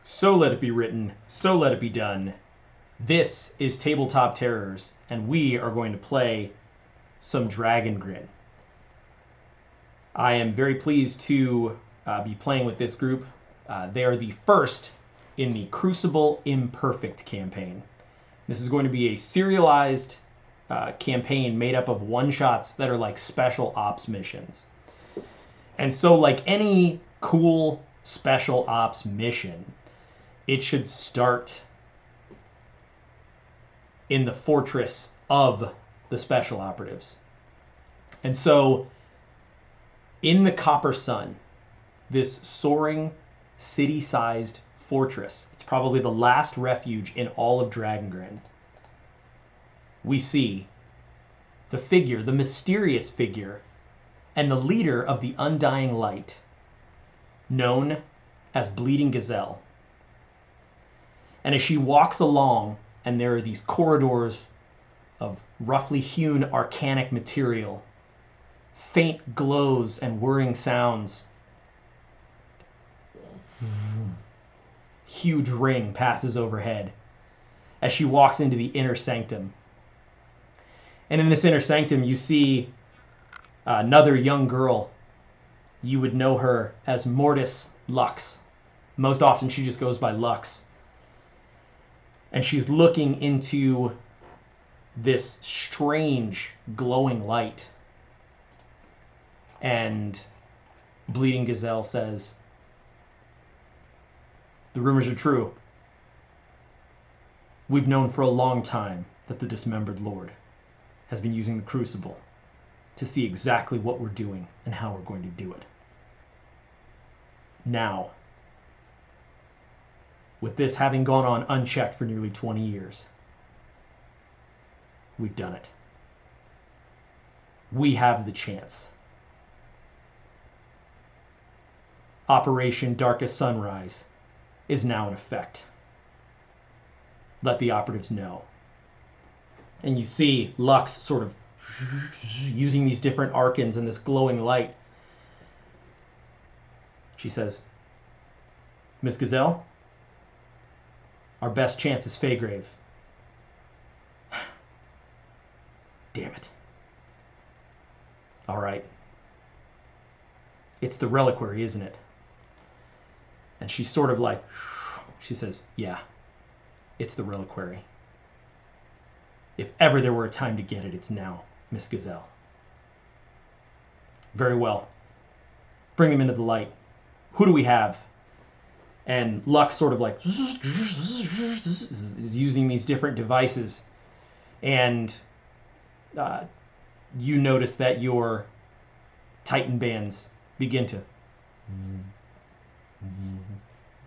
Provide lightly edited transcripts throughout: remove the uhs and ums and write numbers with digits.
So let it be written, so let it be done. This is Tabletop Terrors, and we are going to play some Dragon Grin. I am very pleased to be playing with this group. They are the first in the Crucible Imperfect campaign. This is going to be a serialized campaign made up of one-shots that are like special ops missions. And so like any cool special ops mission, it should start in the fortress of the special operatives. And so in the Copper Sun, this soaring city-sized fortress, it's probably the last refuge in all of Dragongrin, we see the figure, the mysterious figure, and the leader of the Undying Light, known as Bleeding Gazelle. And as she walks along, and there are these corridors of roughly hewn arcanic material, faint glows and whirring sounds, huge ring passes overhead as she walks into the inner sanctum. And in this inner sanctum, you see another young girl. You would know her as Mortis Lux. Most often she just goes by Lux. And she's looking into this strange glowing light. And Bleeding Gazelle says, "The rumors are true. We've known for a long time that the Dismembered Lord has been using the Crucible to see exactly what we're doing and how we're going to do it. Now, with this having gone on unchecked for nearly 20 years, we've done it. We have the chance. Operation Darkest Sunrise is now in effect. Let the operatives know." And you see Lux sort of using these different arcans and this glowing light. She says, "Miss Gazelle, our best chance is Feygrave." Damn it. All right. It's the Reliquary, isn't it? And she's sort of like, she says, "Yeah, it's the Reliquary. If ever there were a time to get it, it's now, Miss Gazelle." "Very well. Bring him into the light. Who do we have?" And Lux sort of like is using these different devices. And you notice that your Titan bands begin to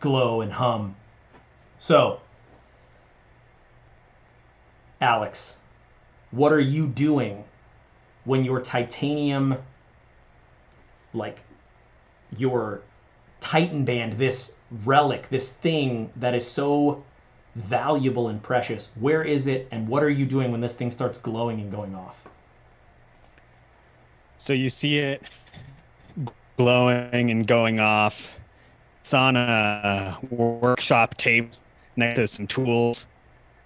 glow and hum. So, Alex, what are you doing when your titanium, like your Titan band, this relic, this thing that is so valuable and precious, where is it, and what are you doing when this thing starts glowing and going off? So you see it glowing and going off. It's on a workshop table next to some tools,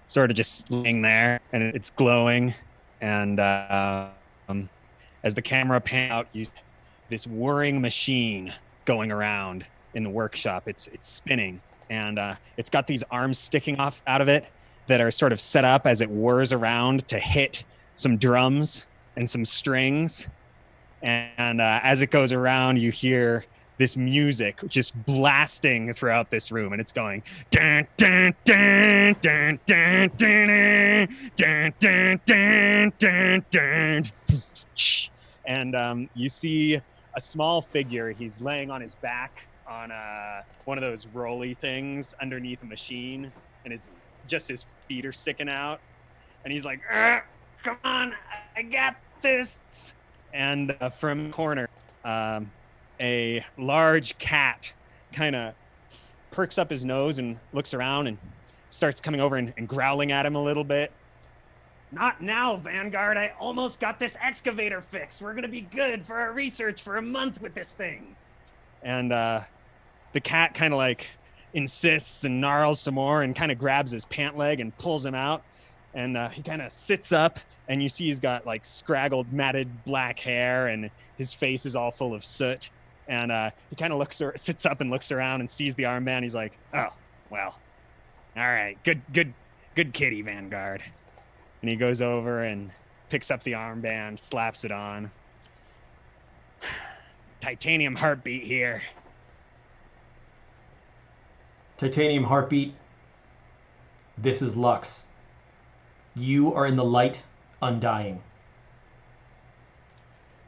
sort of just laying there, and it's glowing. And as the camera pans out, you this whirring machine going around in the workshop. It's spinning, and it's got these arms sticking off out of it that are sort of set up as it whirs around to hit some drums and some strings. And as it goes around, you hear this music just blasting throughout this room, and it's going dun, dun, dun, dun, dun, dun, dun, dun, dun, dun, dun. And you see a small figure. He's laying on his back on one of those rolly things underneath a machine, and just his feet are sticking out, and he's like, "Come on, I got this." And from the corner, a large cat kind of perks up his nose and looks around and starts coming over and growling at him a little bit. "Not now, Vanguard. I almost got this excavator fixed. We're going to be good for our research for a month with this thing." And the cat kind of like insists and gnarls some more and kind of grabs his pant leg and pulls him out. And he kind of sits up, and you see he's got like scraggled, matted black hair, and his face is all full of soot. And he kind of sits up and looks around and sees the armband. He's like, "Oh, well, all right, good kitty, Vanguard." And he goes over and picks up the armband, slaps it on. Titanium heartbeat here. Titanium heartbeat. This is Lux. You are in the light, undying.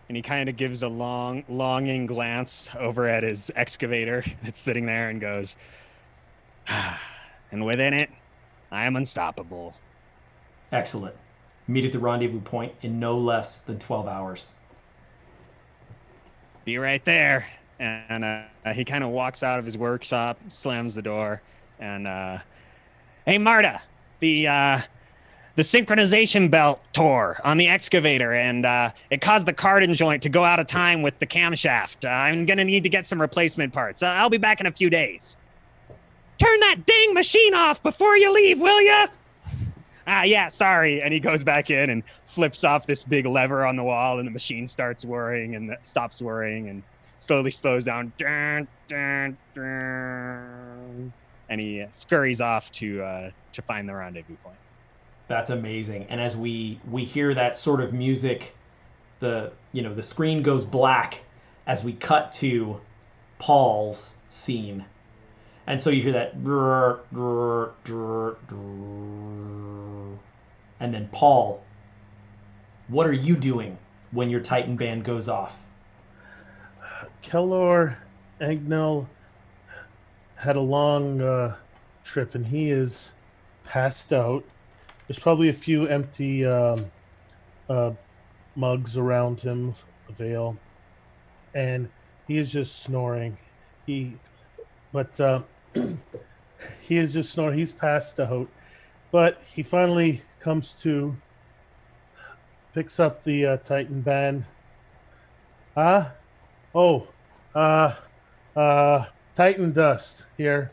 And he kind of gives a longing glance over at his excavator that's sitting there and goes, and within it, I am unstoppable. Excellent. Meet at the rendezvous point in no less than 12 hours. Be right there. And he kind of walks out of his workshop, slams the door, and, hey, Marta, the synchronization belt tore on the excavator, and it caused the cardan joint to go out of time with the camshaft. I'm going to need to get some replacement parts. I'll be back in a few days. Turn that dang machine off before you leave, will ya? Yeah, sorry. And he goes back in and flips off this big lever on the wall, and the machine starts whirring and stops whirring and slowly slows down. Dun, dun, dun. And he scurries off to find the rendezvous point. That's amazing. And as we hear that sort of music, the screen goes black as we cut to Paul's scene. And so you hear that and then Paul, what are you doing when your Titan band goes off? Kellor Agnell had a long trip, and he is passed out. There's probably a few empty mugs around him, a veil, and he is just snoring. He is just snoring. He's passed out, but he finally comes to, picks up the Titan band. Titan dust here.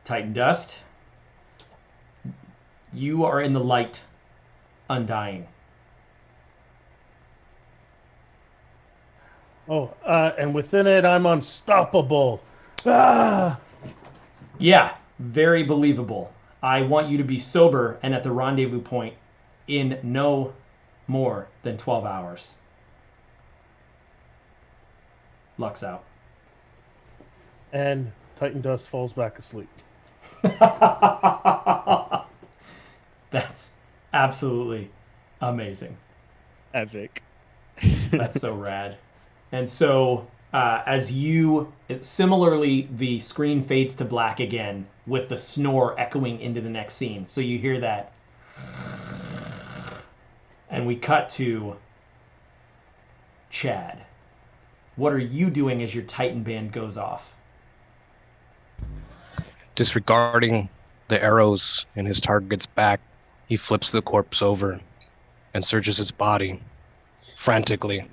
Titan dust. You are in the light, undying. And within it, I'm unstoppable. Yeah, very believable. I want you to be sober and at the rendezvous point in no more than 12 hours. Lux out. And Titan dust falls back asleep. That's absolutely amazing. Epic. That's so rad. And so similarly, the screen fades to black again with the snore echoing into the next scene. So you hear that. And we cut to Chad. What are you doing as your Titan band goes off? Disregarding the arrows in his target's back, he flips the corpse over and searches its body frantically.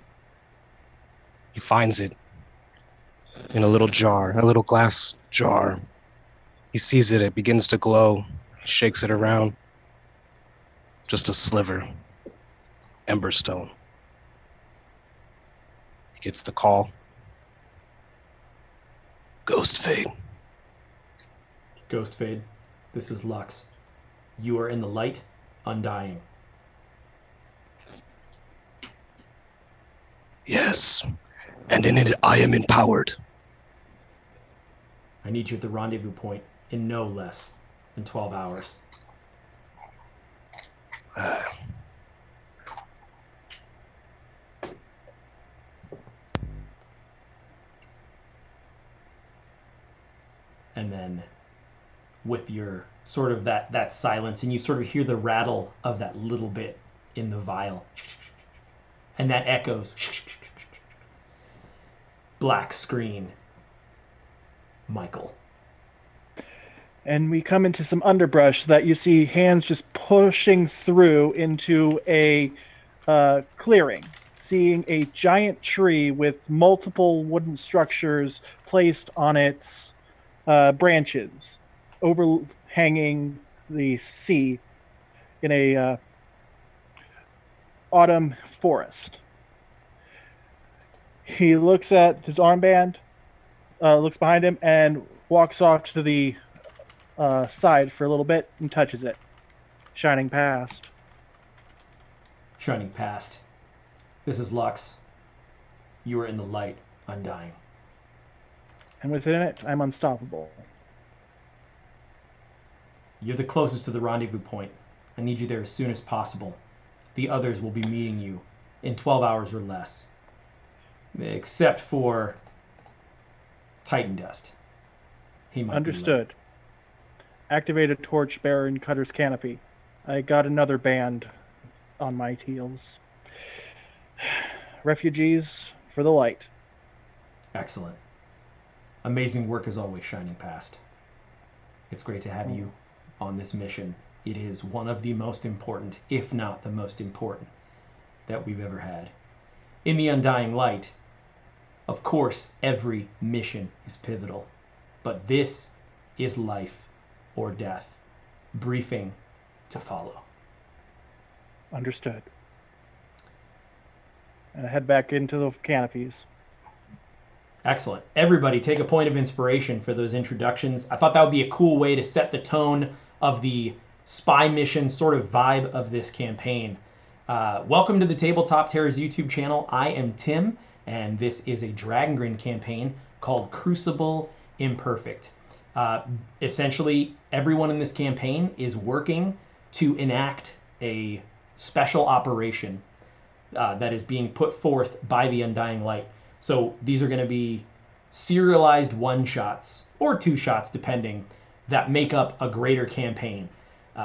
He finds it in a little jar, a little glass jar. He sees it, it begins to glow. He shakes it around. Just a sliver. Emberstone. He gets the call. Ghost Fade. Ghost Fade. This is Lux. You are in the light, undying. Yes, and in it I am empowered. I need you at the rendezvous point in no less than 12 hours. And then with your sort of that silence, and you sort of hear the rattle of that little bit in the vial. And that echoes. Black screen. Michael. And we come into some underbrush that you see hands just pushing through into a clearing. seeing a giant tree with multiple wooden structures placed on its branches, overhanging the sea in a autumn forest. He looks at his armband, looks behind him, and walks off to the side for a little bit and touches it, shining past. Shining past. This is Lux. You are in the light, undying. And within it, I'm unstoppable. You're the closest to the rendezvous point. I need you there as soon as possible. The others will be meeting you in 12 hours or less. Except for Titan Dust. He might Understood. Activate a torchbearer in Cutter's canopy. I got another band on my heels. Refugees for the light. Excellent. Amazing work as always, Shining Past. It's great to have you on this mission. It is one of the most important, if not the most important, that we've ever had. In the Undying Light, of course, every mission is pivotal. But this is life or death. Briefing to follow. Understood. And I head back into the canopies. Excellent. Everybody take a point of inspiration for those introductions. I thought that would be a cool way to set the tone of the spy mission sort of vibe of this campaign. Welcome to the Tabletop Terrors YouTube channel. I am Tim, and this is a Dragongrin campaign called Crucible Imperfect. Essentially, everyone in this campaign is working to enact a special operation that is being put forth by the Undying Light. So these are going to be serialized one-shots, or two-shots depending, that make up a greater campaign.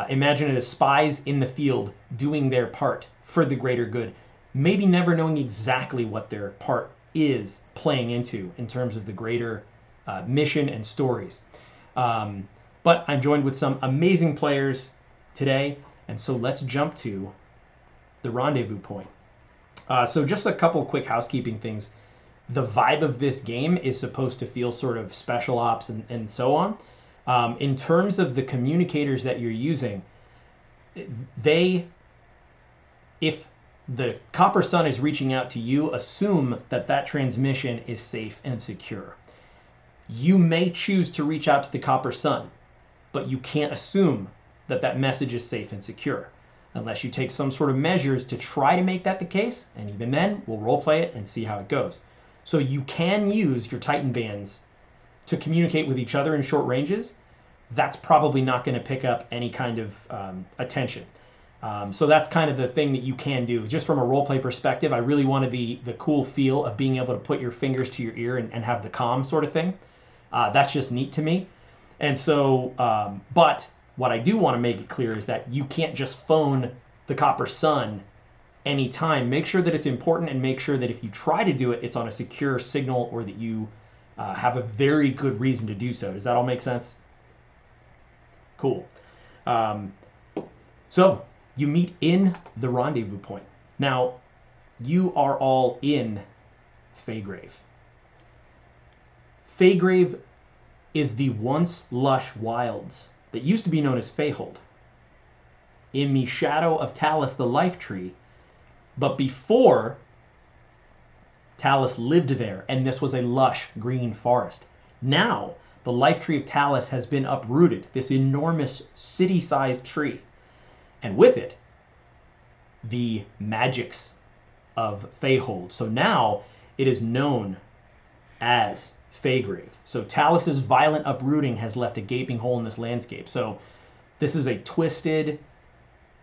Imagine it as spies in the field doing their part for the greater good, maybe never knowing exactly what their part is playing into in terms of the greater mission and stories. But I'm joined with some amazing players today, and so let's jump to the rendezvous point. So just a couple quick housekeeping things. The vibe of this game is supposed to feel sort of special ops and so on. In terms of the communicators that you're using, if the Copper Sun is reaching out to you, assume that that transmission is safe and secure. You may choose to reach out to the Copper Sun, but you can't assume that that message is safe and secure unless you take some sort of measures to try to make that the case, and even then, we'll roleplay it and see how it goes. So you can use your Titan bands to communicate with each other in short ranges. That's probably not going to pick up any kind of attention. So that's kind of the thing that you can do. Just from a roleplay perspective, I really wanted the cool feel of being able to put your fingers to your ear and have the comm sort of thing. That's just neat to me. And so, but what I do want to make it clear is that you can't just phone the Copper Sun anytime. Make sure that it's important, and make sure that if you try to do it, it's on a secure signal, or that you have a very good reason to do so. Does that all make sense? Cool. So you meet in the rendezvous point. Now, you are all in Feygrave. Feygrave is the once lush wilds that used to be known as Feyhold, in the shadow of Talus the Life Tree, but before Talus lived there, and this was a lush green forest. Now, the Life Tree of Talus has been uprooted, this enormous city-sized tree, and with it, the magics of Feyhold. So now, it is known as Feygrave. So Talus's violent uprooting has left a gaping hole in this landscape. So this is a twisted,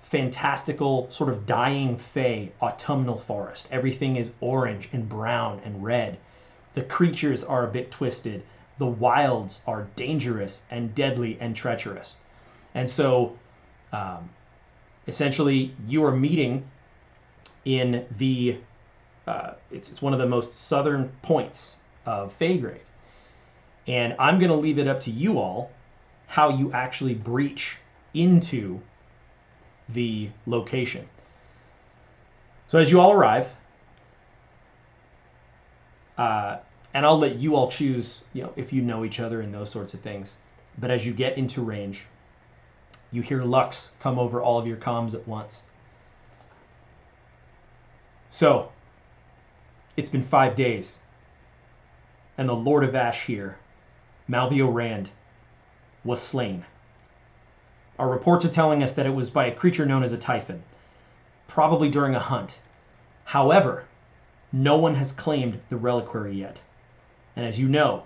fantastical, sort of dying fey autumnal forest. Everything is orange and brown and red. The creatures are a bit twisted. The wilds are dangerous and deadly and treacherous. And so essentially you are meeting in the it's one of the most southern points of Feygrave. And I'm going to leave it up to you all how you actually breach into the location. So as you all arrive, And I'll let you all choose, if you know each other and those sorts of things. But as you get into range, you hear Lux come over all of your comms at once. So, it's been 5 days, and the Lord of Ash here, Malvio Rand, was slain. Our reports are telling us that it was by a creature known as a Typhon, probably during a hunt. However, no one has claimed the reliquary yet. And as you know,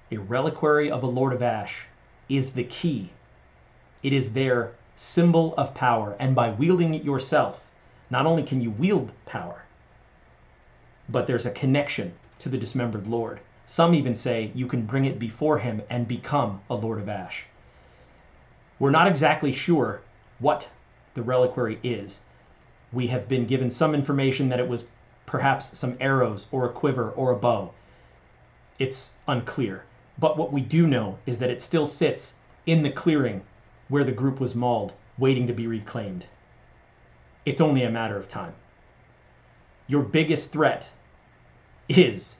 a reliquary of a Lord of Ash is the key. It is their symbol of power, and by wielding it yourself, not only can you wield power, but there's a connection to the Dismembered Lord. Some even say you can bring it before him and become a Lord of Ash. We're not exactly sure what the reliquary is. We have been given some information that it was perhaps some arrows or a quiver or a bow. It's unclear. But what we do know is that it still sits in the clearing where the group was mauled, waiting to be reclaimed. It's only a matter of time. Your biggest threat is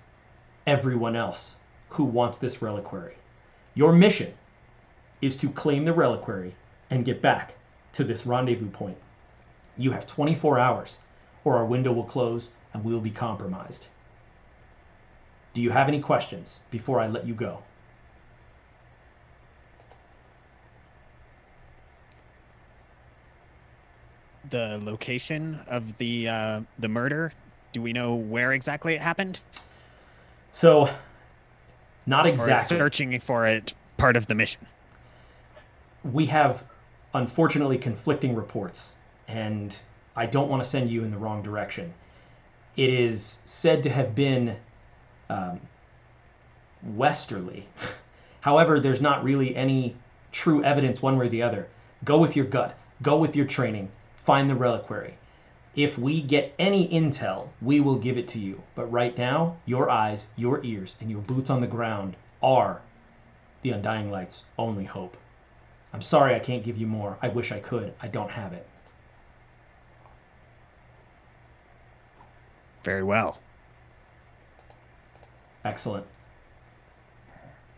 everyone else who wants this reliquary. Your mission is to claim the reliquary and get back to this rendezvous point. You have 24 hours, or our window will close and we will be compromised. Do you have any questions before I let you go? The location of the murder, do we know where exactly it happened? So, not Or is exactly. searching for it part of the mission? We have, unfortunately, conflicting reports, and I don't want to send you in the wrong direction. It is said to have been westerly. However, there's not really any true evidence one way or the other. Go with your gut. Go with your training. Find the reliquary. If we get any intel, we will give it to you. But right now, your eyes, your ears, and your boots on the ground are the Undying Light's only hope. I'm sorry I can't give you more. I wish I could. I don't have it. Very well. Excellent.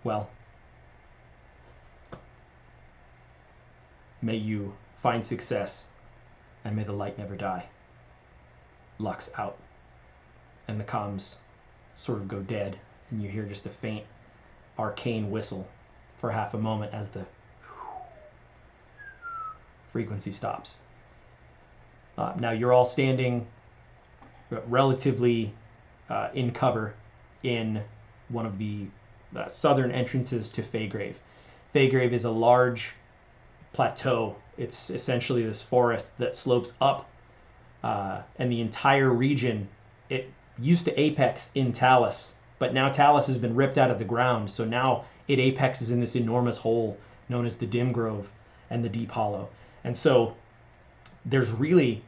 Well, may you find success, and may the light never die. Lux out. And the comms sort of go dead, and you hear just a faint arcane whistle for half a moment as the frequency stops. Now you're all standing relatively in cover in one of the southern entrances to Feygrave. Feygrave is a large plateau. It's essentially this forest that slopes up, and the entire region, it used to apex in Talus, but now Talus has been ripped out of the ground, so now it apexes in this enormous hole known as the Dim Grove and the Deep Hollow. And so there's really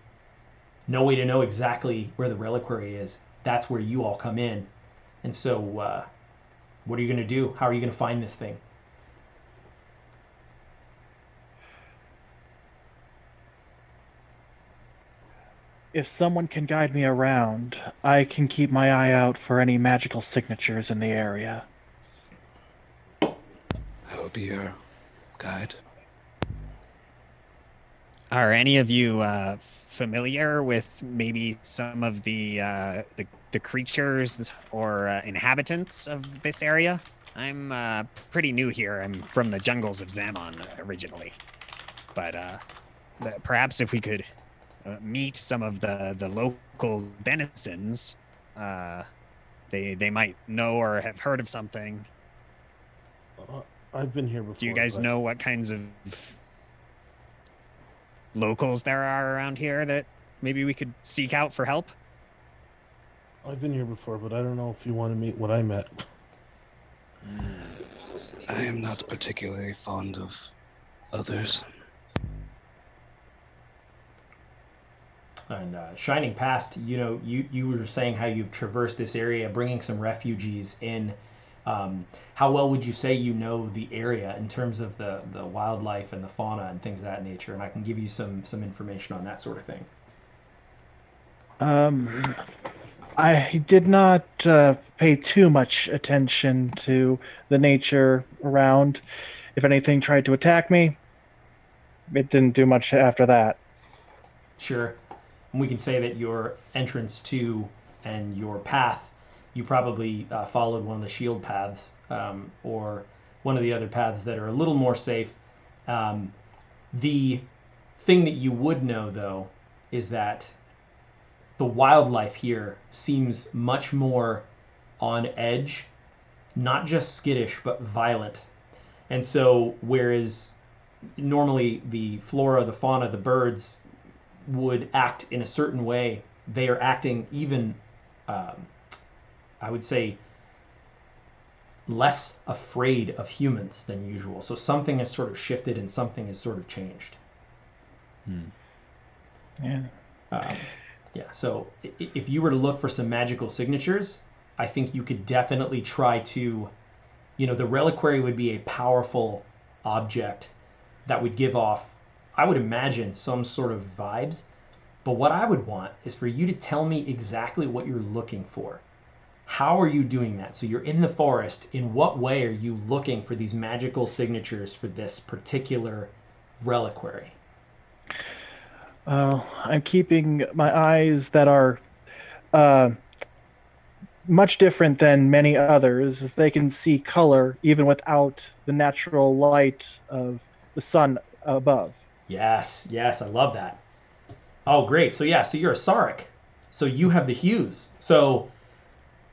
no way to know exactly where the reliquary is. That's where you all come in. And so what are you going to do? How are you going to find this thing? If someone can guide me around, I can keep my eye out for any magical signatures in the area. I will be your guide. Are any of you familiar with maybe some of the creatures or inhabitants of this area? I'm pretty new here. I'm from the jungles of Zaman originally, but perhaps if we could meet some of the local denizens, they might know or have heard of something. I've been here before. Do you guys know what kinds of locals there are around here that maybe we could seek out for help? I've been here before, but I don't know if you want to meet what I met. I am not particularly fond of others. And shining past, you were saying how you've traversed this area, bringing some refugees in. How well would you say you know the area in terms of the wildlife and the fauna and things of that nature? And I can give you some information on that sort of thing. I did not pay too much attention to the nature around. If anything tried to attack me, it didn't do much after that. Sure. And we can say that your entrance to and your path, you probably followed one of the shield paths or one of the other paths that are a little more safe. The thing that you would know, though, is that the wildlife here seems much more on edge, not just skittish, but violent. And so, whereas normally the flora, the fauna, the birds would act in a certain way, they are acting even, I would say, less afraid of humans than usual. So something has sort of shifted and something has sort of changed. Yeah. Yeah, so if you were to look for some magical signatures, I think you could definitely try to, the reliquary would be a powerful object that would give off, I would imagine, some sort of vibes. But what I would want is for you to tell me exactly what you're looking for. How are you doing that? So you're in the forest. In what way are you looking for these magical signatures for this particular reliquary? I'm keeping my eyes that are uh, much different than many others, as they can see color even without the natural light of the sun above. Yes, yes, I love that. Oh, great. So yeah, so you're a Sarek. So you have the hues. So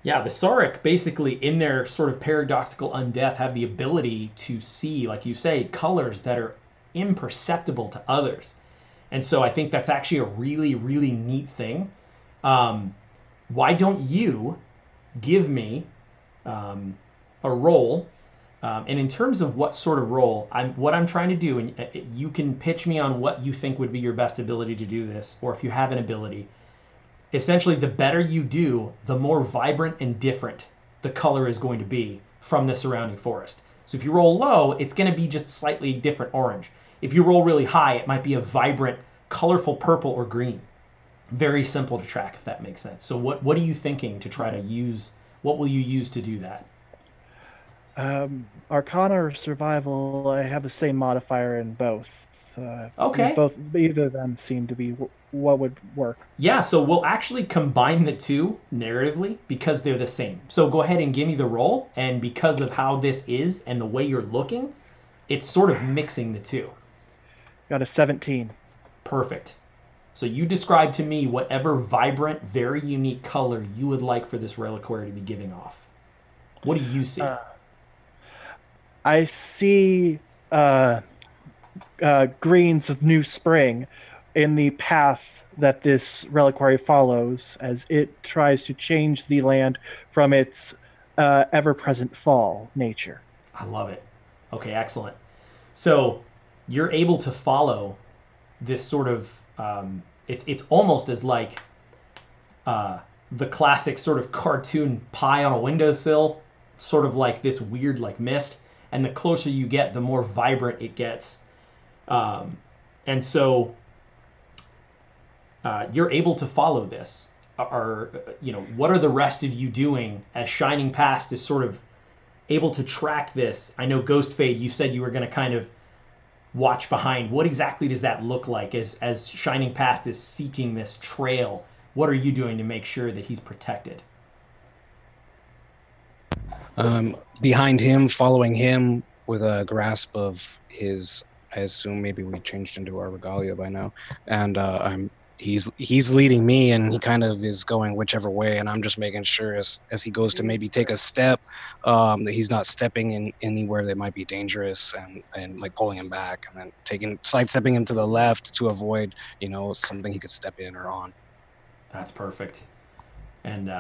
yeah, the Sarek basically in their sort of paradoxical undeath have the ability to see, like you say, colors that are imperceptible to others. And so I think that's actually a really, really neat thing. Why don't you give me a roll? And in terms of what sort of role, what I'm trying to do, and you can pitch me on what you think would be your best ability to do this, or if you have an ability. Essentially, the better you do, the more vibrant and different the color is going to be from the surrounding forest. So if you roll low, it's going to be just slightly different orange. If you roll really high, it might be a vibrant, colorful purple or green. Very simple to track, if that makes sense. So what are you thinking to try to use? What will you use to do that? Arcana or survival, I have the same modifier in both. Okay. Either of them seem to be what would work. Yeah, so we'll actually combine the two narratively because they're the same. So go ahead and give me the roll, and because of how this is and the way you're looking, it's sort of mixing the two. Got a 17. Perfect. So you describe to me whatever vibrant, very unique color you would like for this reliquary to be giving off. What do you see? I see greens of new spring in the path that this reliquary follows as it tries to change the land from its ever-present fall nature. I love it. Okay, excellent. So you're able to follow this sort of it's almost as like the classic sort of cartoon pie on a windowsill, sort of like this weird like mist, and the closer you get, the more vibrant it gets. And so you're able to follow this. What are the rest of you doing as Shining Past is sort of able to track this? I know Ghost Fade, you said you were going to kind of watch behind. What exactly does that look like as Shining Past is seeking this trail? What are you doing to make sure that he's protected? Behind him, following him with a grasp of his, I assume maybe we changed into our regalia by now, and he's leading me, and he kind of is going whichever way, and I'm just making sure as he goes to maybe take a step, that he's not stepping in anywhere that might be dangerous, and like pulling him back, and then sidestepping him to the left to avoid something he could step in or on. That's perfect. And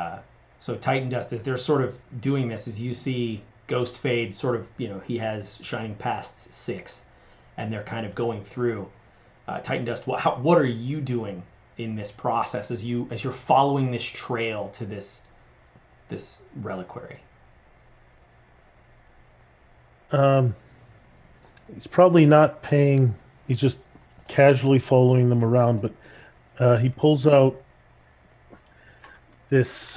so Titan Dust, if they're sort of doing this, as you see Ghost Fade sort of, he has Shining Past 6, and they're kind of going through. Titan Dust, what are you doing in this process as you're following this trail to this reliquary? He's probably not paying. He's just casually following them around, but he pulls out this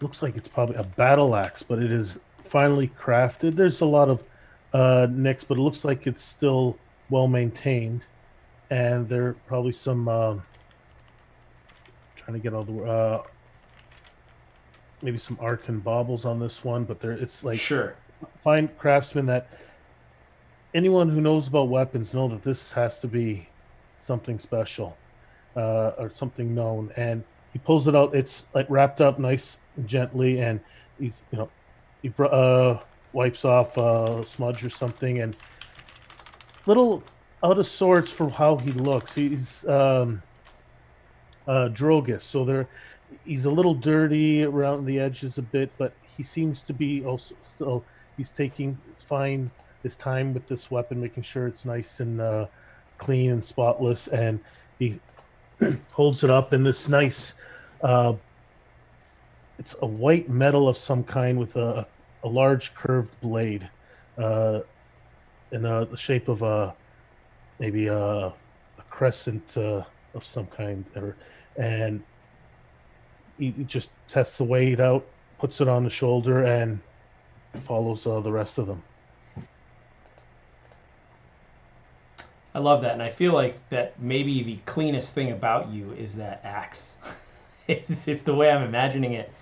looks like it's probably a battle axe, but it is finely crafted. There's a lot of nicks, but it looks like it's still well maintained. And there are probably some trying to get all the maybe some arc and baubles on this one, but it's like Sure. fine craftsman that anyone who knows about weapons know that this has to be something special or something known. And he pulls it out. It's like wrapped up nice and gently, and he wipes off a smudge or something, and little out of sorts for how he looks. He's Drogus, so he's a little dirty around the edges a bit, but he seems to be also still. He's taking his time with this weapon, making sure it's nice and clean and spotless, and he holds it up in this nice. It's a white metal of some kind with a large curved blade, in the shape of maybe a crescent of some kind, and he just tests the weight out, puts it on the shoulder, and follows the rest of them. I love that, and I feel like that maybe the cleanest thing about you is that axe. It's the way I'm imagining it.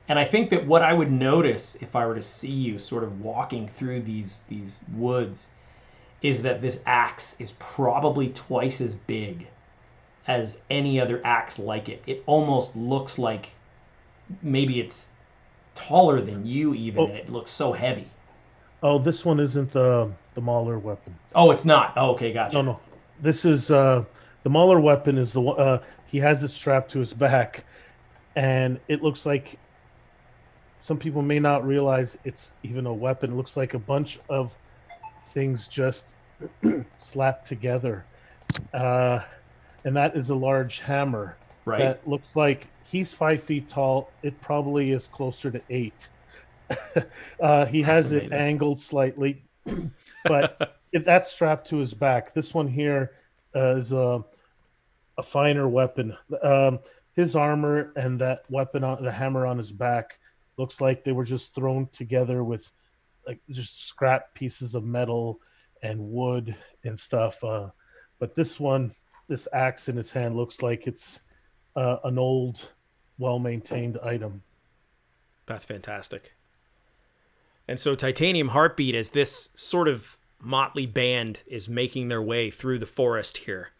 And I think that what I would notice if I were to see you sort of walking through these woods is that this axe is probably twice as big as any other axe like it. It almost looks like maybe it's taller than you even, and it looks so heavy. Oh, this one isn't the Mauler weapon. Oh, it's not. Oh, okay, gotcha. No. This is the Mauler weapon is the one he has it strapped to his back, and it looks like some people may not realize it's even a weapon. It looks like a bunch of things just slapped together, and that is a large hammer. Right. That looks like he's 5 feet tall. It probably is closer to 8. He has it angled slightly, but that's strapped to his back. This one here is a finer weapon. His armor and that weapon, the hammer on his back, looks like they were just thrown together with like just scrap pieces of metal and wood and stuff. But this axe in his hand looks like it's an old, well-maintained item. That's fantastic. And so Titanium Heartbeat, as this sort of motley band is making their way through the forest here,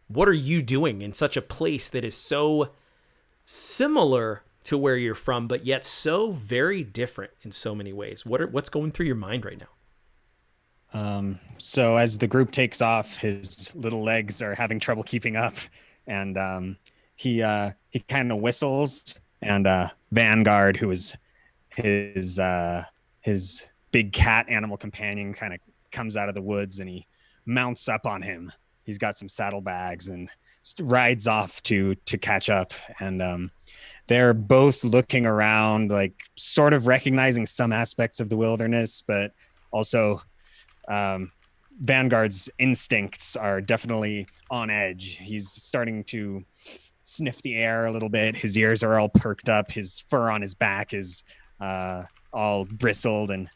what are you doing in such a place that is so similar to where you're from, but yet so very different in so many ways? What's going through your mind right now? So as the group takes off, his little legs are having trouble keeping up, and he kind of whistles, and Vanguard, who is his big cat animal companion, kind of comes out of the woods, and he mounts up on him. He's got some saddlebags and rides off to catch up, and they're both looking around, like sort of recognizing some aspects of the wilderness, but also Vanguard's instincts are definitely on edge. He's starting to sniff the air a little bit. His ears are all perked up. His fur on his back is all bristled, and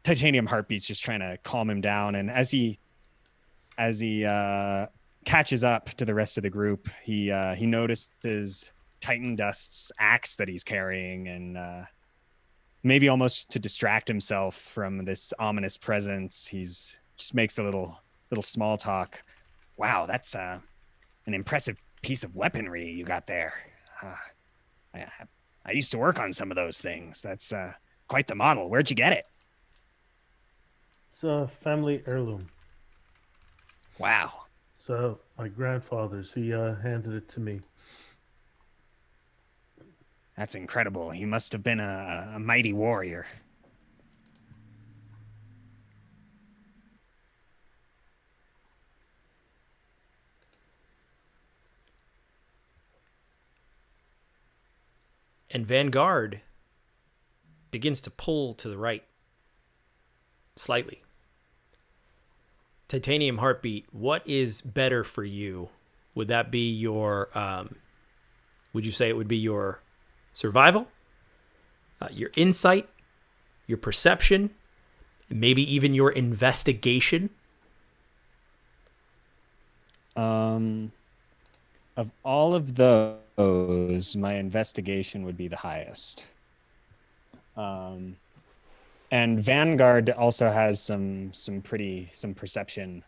Titanium Heartbeat's just trying to calm him down. And as he catches up to the rest of the group, he notices Titan Dust's axe that he's carrying, and maybe almost to distract himself from this ominous presence, he's just makes a little small talk. Wow, that's an impressive piece of weaponry you got there. I used to work on some of those things. That's quite the model. Where'd you get it? It's a family heirloom. Wow. So my grandfather's, he handed it to me. That's incredible. He must have been a mighty warrior. And Vanguard begins to pull to the right, slightly. Titanium Heartbeat, what is better for you? Would that be your, would you say it would be your survival, your insight, your perception, maybe even your investigation? Of all of those, my investigation would be the highest. And Vanguard also has some perception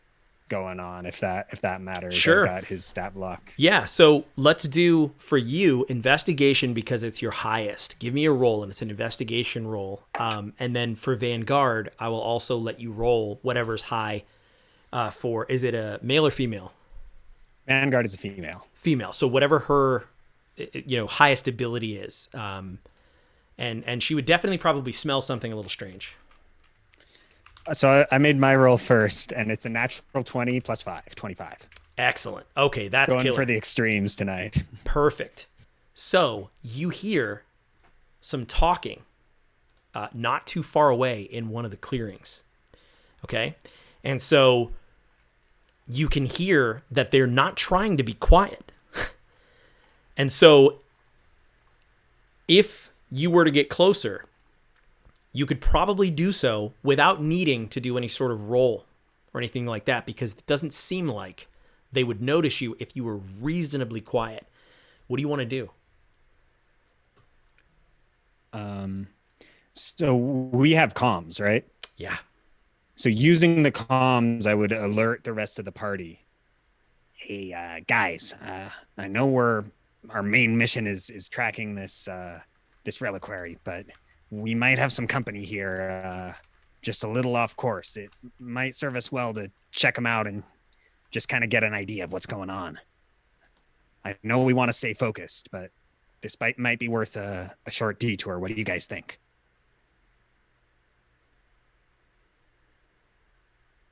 going on, if that matters. Sure. I've got his stat block. Yeah, so let's do, for you, investigation because it's your highest. Give me a roll, and it's an investigation roll. And then for Vanguard, I will also let you roll whatever's high for, is it a male or female? Vanguard is a female. Female. So whatever her, highest ability is. And she would definitely probably smell something a little strange. So I made my roll first, and it's a natural 20 plus 5, 25. Excellent. Okay, that's going killer. for the extremes tonight. Perfect. So you hear some talking not too far away in one of the clearings. Okay? And so you can hear that they're not trying to be quiet. And so if you were to get closer, you could probably do so without needing to do any sort of roll or anything like that, because it doesn't seem like they would notice you if you were reasonably quiet. What do you want to do? So we have comms, right? Yeah. So using the comms, I would alert the rest of the party. Hey, guys, I know our main mission is tracking this reliquary, but we might have some company here, just a little off course. It might serve us well to check them out and just kind of get an idea of what's going on. I know we want to stay focused, but this might be worth a short detour. What do you guys think?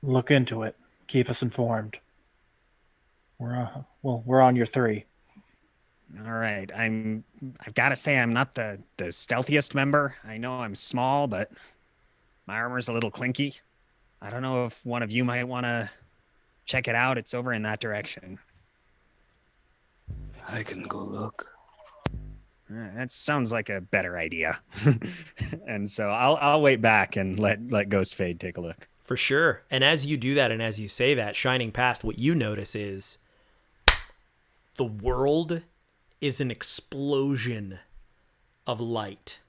Look into it. Keep us informed. We're on your 3. All right. I've got to say I'm not the stealthiest member. I know I'm small, but my armor's a little clinky. I don't know if one of you might want to check it out. It's over in that direction. I can go look. That sounds like a better idea. And so I'll wait back and let Ghost Fade take a look. For sure. And as you do that, and as you say that, shining past, what you notice is the world is an explosion of light.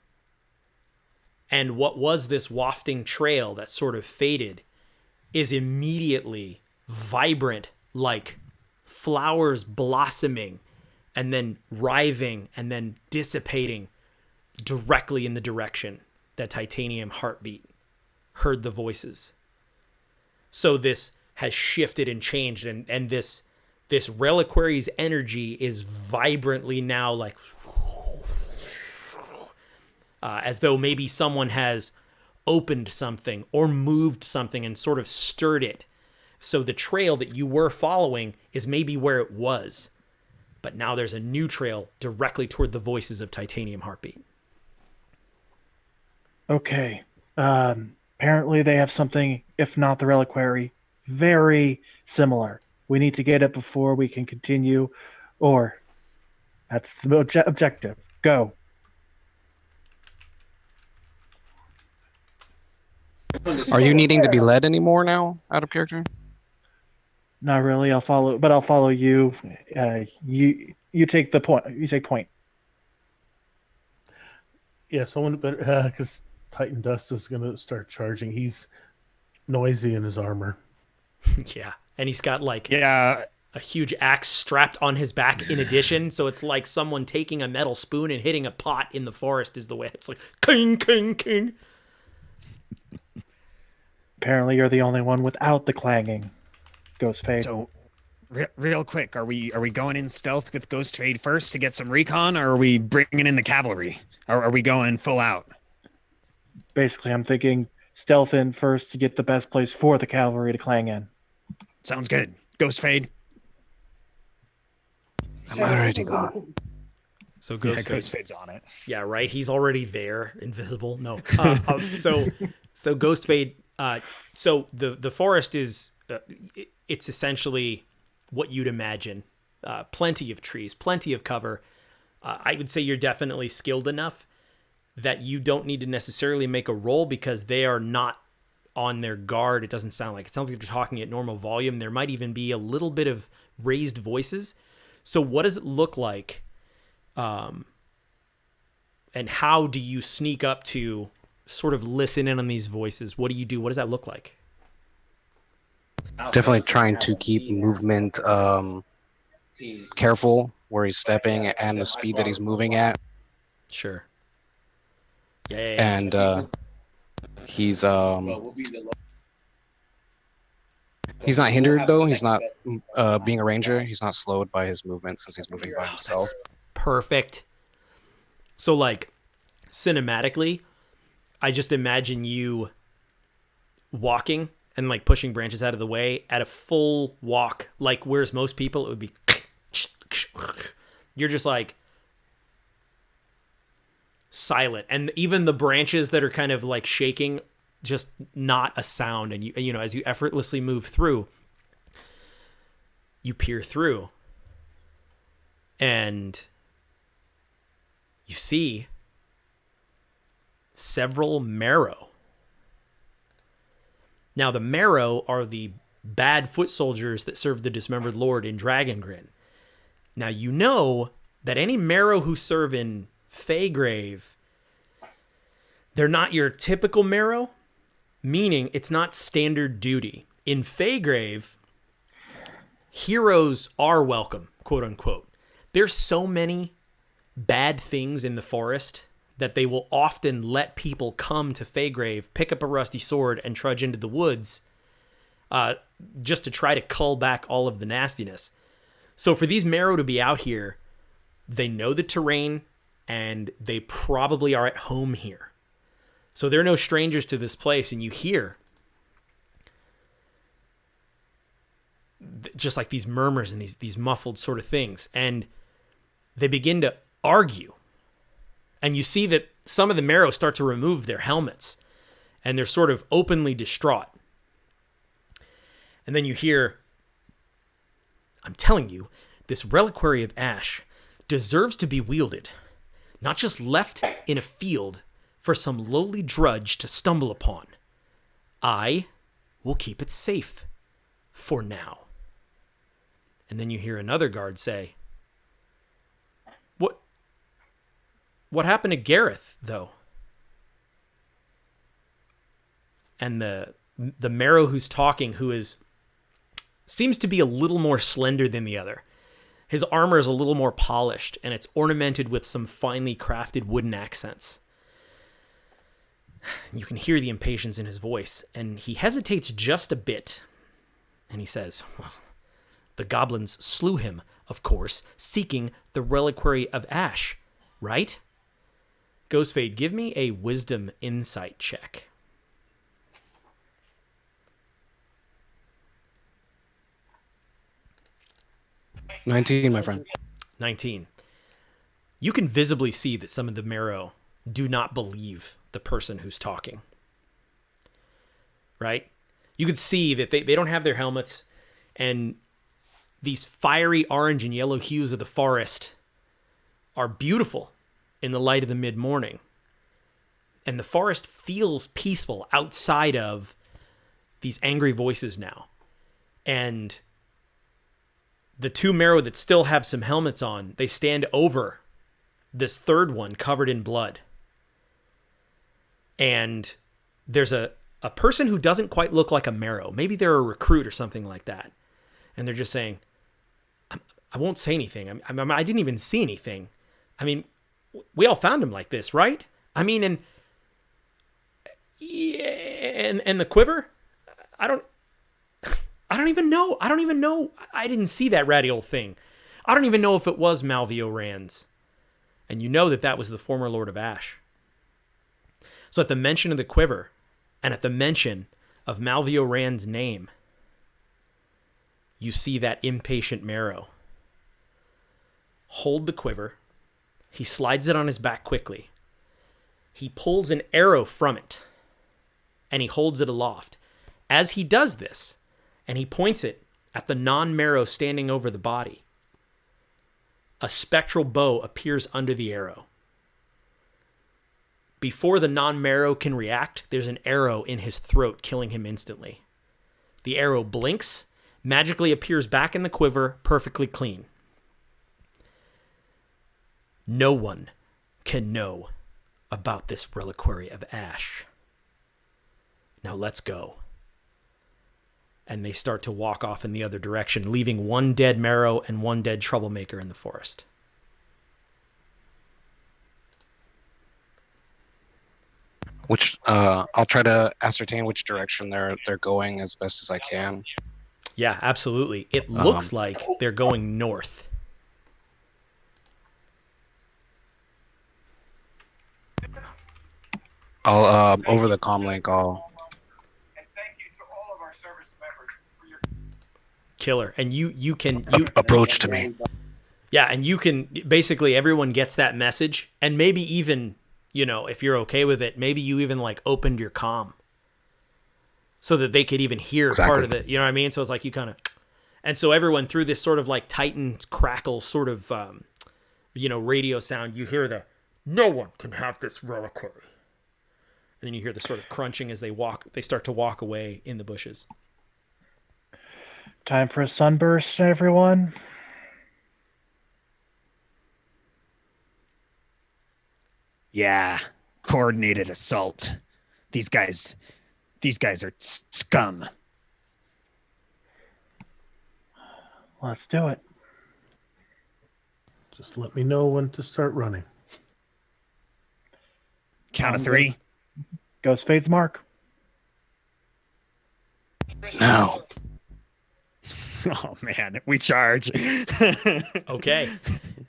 And what was this wafting trail that sort of faded is immediately vibrant, like flowers blossoming and then writhing and then dissipating directly in the direction that Titanium Heartbeat heard the voices. So this has shifted and changed, and this reliquary's energy is vibrantly now like as though maybe someone has opened something or moved something and sort of stirred it. So the trail that you were following is maybe where it was, but now there's a new trail directly toward the voices of Titanium Heartbeat. Okay. Apparently they have something, if not the reliquary, very similar. We need to get it before we can continue, or that's the objective. Go. Are you needing to be led anymore now, out of character? Not really. I'll follow you. You take the point. You take point. Yeah, someone better, because Titan Dust is going to start charging. He's noisy in his armor. Yeah. And he's got like a huge axe strapped on his back in addition. So it's like someone taking a metal spoon and hitting a pot in the forest is the way. It's like, king, king, king. Apparently you're the only one without the clanging. Ghost Fade. So, real quick, are we going in stealth with Ghost Fade first to get some recon, or are we bringing in the cavalry? Or are we going full out? Basically, I'm thinking stealth in first to get the best place for the cavalry to clang in. Sounds good. Ghost Fade. I'm already gone. So Ghost Fade's on it. Yeah, right. He's already there, invisible. No. So Ghost Fade. So the forest is it's essentially what you'd imagine. Plenty of trees, plenty of cover. I would say you're definitely skilled enough that you don't need to necessarily make a roll because they are not on their guard. It doesn't sound like. It sounds like they're talking at normal volume. There might even be a little bit of raised voices. So what does it look like? And how do you sneak up to sort of listen in on these voices? What do you do? What does that look like? Definitely trying to keep movement careful where he's stepping and the speed that he's moving at. Sure. Yeah. And he's not hindered though. He's not being a ranger. He's not slowed by his movement since he's moving by himself. That's perfect. So like cinematically, I just imagine you walking and like pushing branches out of the way at a full walk. Like whereas most people it would be you're just like silent, and even the branches that are kind of like shaking, just not a sound. And you know, as you effortlessly move through, you peer through and you see several marrow. Now the marrow are the bad foot soldiers that serve the Dismembered Lord in Dragongrin. Now you know that any marrow who serve in Feygrave, they're not your typical marrow, meaning it's not standard duty. In Feygrave, heroes are welcome, quote unquote. There's so many bad things in the forest that they will often let people come to Feygrave, pick up a rusty sword, and trudge into the woods just to try to cull back all of the nastiness. So for these marrow to be out here, they know the terrain, and they probably are at home here. So they're no strangers to this place, and you hear just like these murmurs and these muffled sort of things, and they begin to argue. And you see that some of the marrow start to remove their helmets, and they're sort of openly distraught. And then you hear, I'm telling you, this Reliquary of Ash deserves to be wielded, not just left in a field for some lowly drudge to stumble upon. I will keep it safe for now. And then you hear another guard say, What happened to Gareth, though? And the marrow who's talking, seems to be a little more slender than the other. His armor is a little more polished, and it's ornamented with some finely crafted wooden accents. You can hear the impatience in his voice, and he hesitates just a bit. And he says, well, the goblins slew him, of course, seeking the Reliquary of Ash, right? Ghostfade, give me a wisdom insight check. 19, my friend. 19. You can visibly see that some of the marrow do not believe the person who's talking. Right? You could see that they don't have their helmets, and these fiery orange and yellow hues of the forest are beautiful in the light of the mid-morning. And the forest feels peaceful outside of these angry voices now. And the two marrow that still have some helmets on, they stand over this third one covered in blood. And there's a person who doesn't quite look like a marrow. Maybe they're a recruit or something like that. And they're just saying, I won't say anything. I didn't even see anything. I mean, we all found him like this, right? I mean, and the quiver, I don't even know. I didn't see that ratty old thing. I don't even know if it was Malvio Rand's. And you know that was the former Lord of Ash. So at the mention of the quiver, and at the mention of Malvio Rand's name, you see that impatient marrow hold the quiver. He slides it on his back quickly. He pulls an arrow from it, and he holds it aloft. As he does this, and he points it at the non-marrow standing over the body. A spectral bow appears under the arrow. Before the non-marrow can react, there's an arrow in his throat, killing him instantly. The arrow blinks, magically appears back in the quiver, perfectly clean. No one can know about this Reliquary of Ash. Now let's go. And they start to walk off in the other direction, leaving one dead marrow and one dead troublemaker in the forest. Which I'll try to ascertain which direction they're going as best as I can. Yeah, absolutely. It looks like they're going north. I'll over the comm link. I'll Killer. And you can approach to me. Yeah, and you can basically everyone gets that message, and maybe even, you know, if you're okay with it, maybe you even like opened your comm so that they could even hear part of it. You know what I mean? So it's like you kind of, and so everyone through this sort of like Titan's crackle sort of, radio sound, you hear the, no one can have this reliquary. And then you hear the sort of crunching as they start to walk away in the bushes. Time for a sunburst, everyone. Yeah, coordinated assault. These guys are scum. Let's do it. Just let me know when to start running. Count of 3. Ghost Fade's mark. Now. Oh man, we charge. Okay.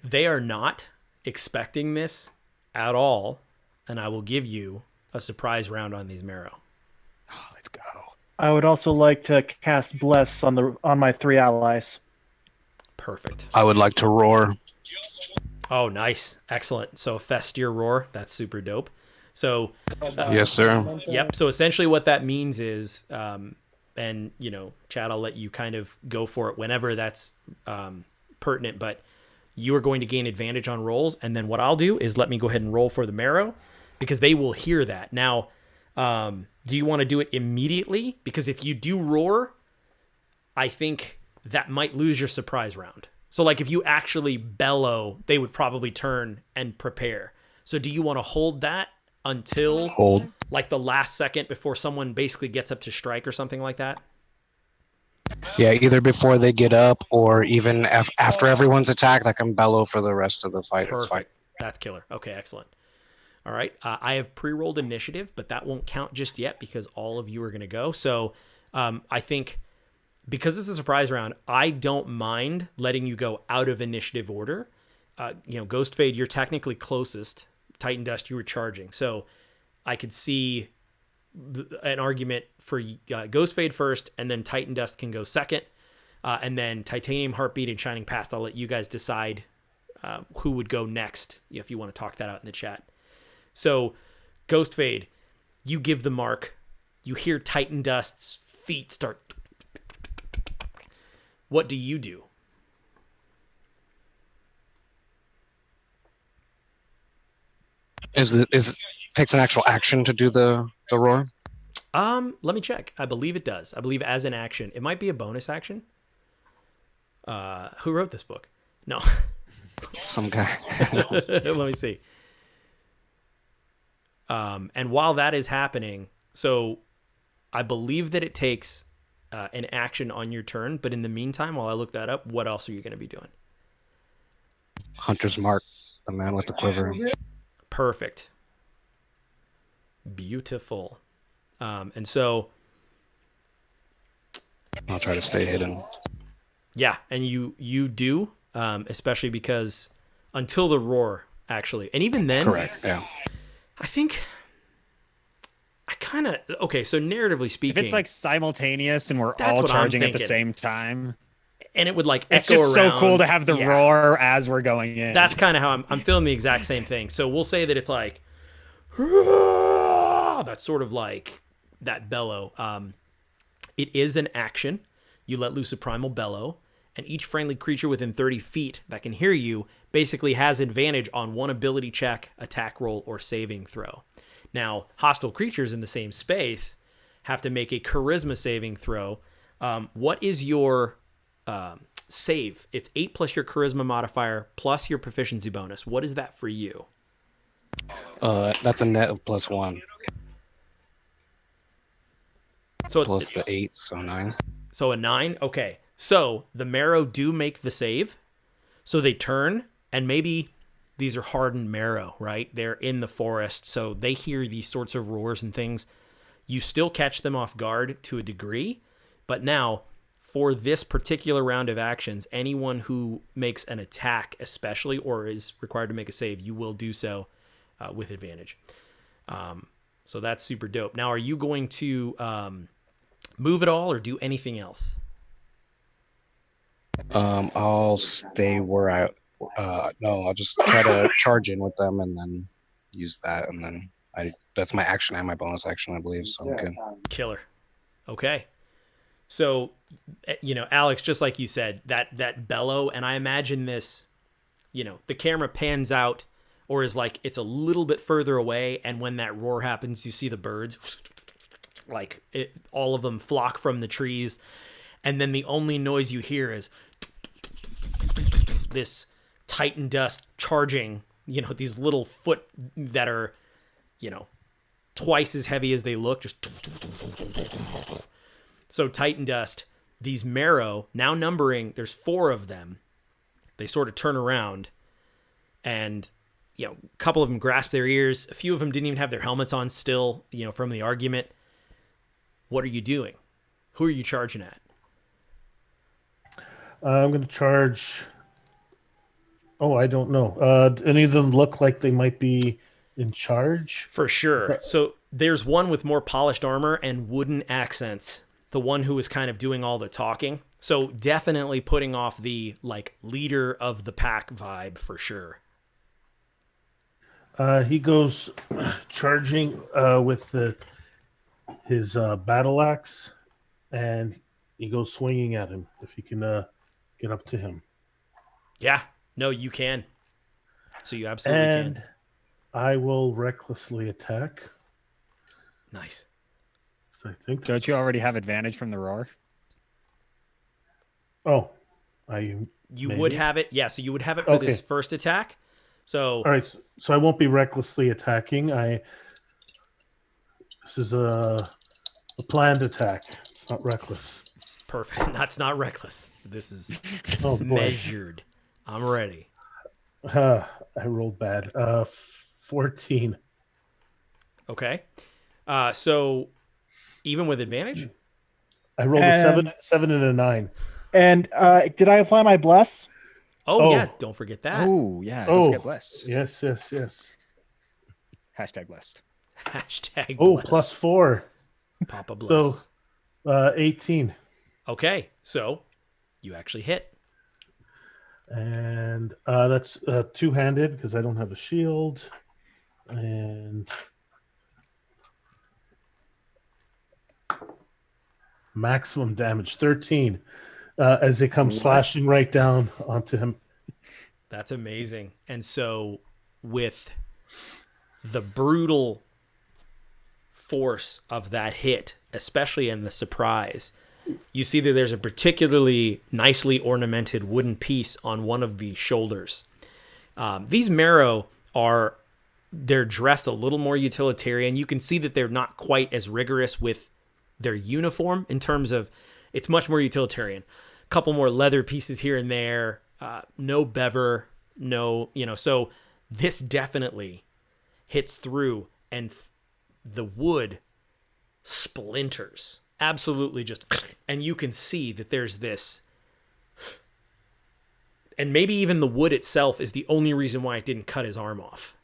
They are not expecting this at all, and I will give you a surprise round on these marrow. Oh, let's go. I would also like to cast Bless on my 3 allies. Perfect. I would like to roar. Oh, nice. Excellent. So Fest your roar. That's super dope. So Yes, sir. yep. So essentially what that means is, and Chad, I'll let you kind of go for it whenever that's pertinent, but you are going to gain advantage on rolls. And then what I'll do is let me go ahead and roll for the marrow because they will hear that. Now, do you want to do it immediately? Because if you do roar, I think that might lose your surprise round. So like if you actually bellow, they would probably turn and prepare. So do you want to hold that until like the last second before someone basically gets up to strike or something like that? Yeah, either before they get up or even after everyone's attacked, I can bellow for the rest of the fight. Perfect. It's fine. That's killer. Okay, excellent. All right. I have pre-rolled initiative, but that won't count just yet because all of you are going to go. So I think because this is a surprise round, I don't mind letting you go out of initiative order. Ghost Fade, you're technically closest. Titan Dust, you were charging. So I could see an argument for Ghost Fade first, and then Titan Dust can go second. And then Titanium Heartbeat and Shining Past, I'll let you guys decide who would go next if you want to talk that out in the chat. So Ghost Fade, you give the mark. You hear Titan Dust's feet start. What do you do? Takes an actual action to do the roar? Let me check. I believe it does. I believe as an action. It might be a bonus action. Who wrote this book? No. Some guy. Let me see. And while that is happening, so I believe that it takes an action on your turn, but in the meantime, while I look that up, what else are you going to be doing? Hunter's Mark, the man with the quiver. Perfect. Beautiful. And so I'll try to stay hidden. yeah, and you do, especially because until the roar, actually, and even then, Correct, yeah. I think I kind of okay. So narratively speaking, If it's like simultaneous and we're That's all what I'm charging at the thinking. same time, and it would like it's echo just around. so cool to have the Yeah. roar as we're going in. That's kind of how I'm feeling the exact same thing. So we'll say that it's like that's sort of like that bellow. It is an action. You let loose a primal bellow, and each friendly creature within 30 feet that can hear you basically has advantage on one ability check, attack roll, or saving throw. Now, hostile creatures in the same space have to make a charisma saving throw. What is your save? It's 8 plus your charisma modifier plus your proficiency bonus. What is that for you? That's a net of +1. So Plus the 8, so 9. So a 9? Okay. So the marrow do make the save. So they turn, and maybe these are hardened marrow, right? They're in the forest, so they hear these sorts of roars and things. You still catch them off guard to a degree, but now for this particular round of actions, anyone who makes an attack especially or is required to make a save, you will do so with advantage. So that's super dope. Now, are you going to move at all or do anything else? I'll stay where I'll just try to charge in with them and then use that, and then that's my action and my bonus action, I believe, so I'm good. Killer. Okay. So, Alex, just like you said, that bellow, and I imagine this, the camera pans out or is like it's a little bit further away, and when that roar happens, you see the birds, all of them flock from the trees, and then the only noise you hear is this Titan dust charging, these little foot that are, twice as heavy as they look, just so Titan dust, these marrow, now numbering, there's 4 of them. They sort of turn around and, a couple of them grasp their ears. A few of them didn't even have their helmets on still, from the argument. What are you doing? Who are you charging at? I'm going to charge. Oh, I don't know. Any of them look like they might be in charge? For sure. So there's one with more polished armor and wooden accents. The one who is kind of doing all the talking. So definitely putting off the leader of the pack vibe for sure. He goes charging with his battle axe, and he goes swinging at him. If you can get up to him. Yeah, no, you can. So you absolutely and can. I will recklessly attack. Nice. So I think. Don't you already have advantage from the roar? Oh, you would have it. Yeah, so you would have it for this first attack. So all right, so I won't be recklessly attacking. This is a planned attack. It's not reckless. Perfect. That's not reckless. This is measured. I'm ready. I rolled bad. 14. Okay. So even with advantage? I rolled a 7 and a 9. And did I apply my bless? Oh, yeah. Don't forget that. Oh, yeah. Don't forget bless. Yes. Hashtag blessed. Hashtag bless. +4. Papa bless. So 18. Okay. So you actually hit. And that's two-handed because I don't have a shield. And maximum damage, 13, as they come slashing right down onto him. That's amazing. And so with the brutal force of that hit, especially in the surprise, you see that there's a particularly nicely ornamented wooden piece on one of the shoulders. These marrow they're dressed a little more utilitarian. You can see that they're not quite as rigorous with their uniform in terms of it's much more utilitarian. A couple more leather pieces here and there, no bever, so this definitely hits through and the wood splinters. Absolutely and you can see that there's this, and maybe even the wood itself is the only reason why it didn't cut his arm off.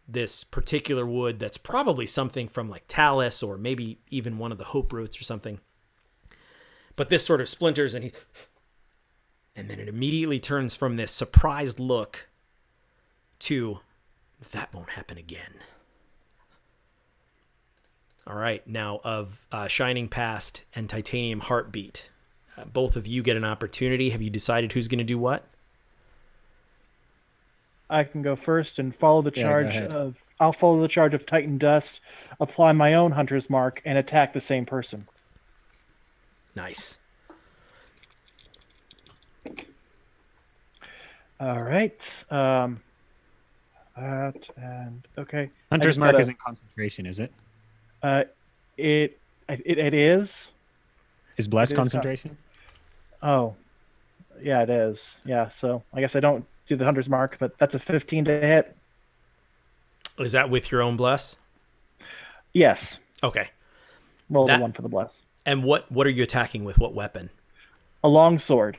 This particular wood that's probably something from talus or maybe even one of the hope roots or something. But this sort of splinters and then it immediately turns from this surprised look to that won't happen again. All right, now of Shining Past and Titanium Heartbeat, both of you get an opportunity. Have you decided who's going to do what? I can go first and follow the Yeah, go charge ahead. of. I'll follow the charge of Titan Dust, apply my own Hunter's Mark, and attack the same person. Nice. All right. That and okay. Hunter's just Mark gotta- isn't concentration, is it? It is. Is Bless It is concentration? Oh, yeah, it is. Yeah, so I guess I don't do the Hunter's Mark, but that's a 15 to hit. Is that with your own bless? Yes. Okay. Roll That- the 1 for the bless. And what are you attacking with? What weapon? A long sword,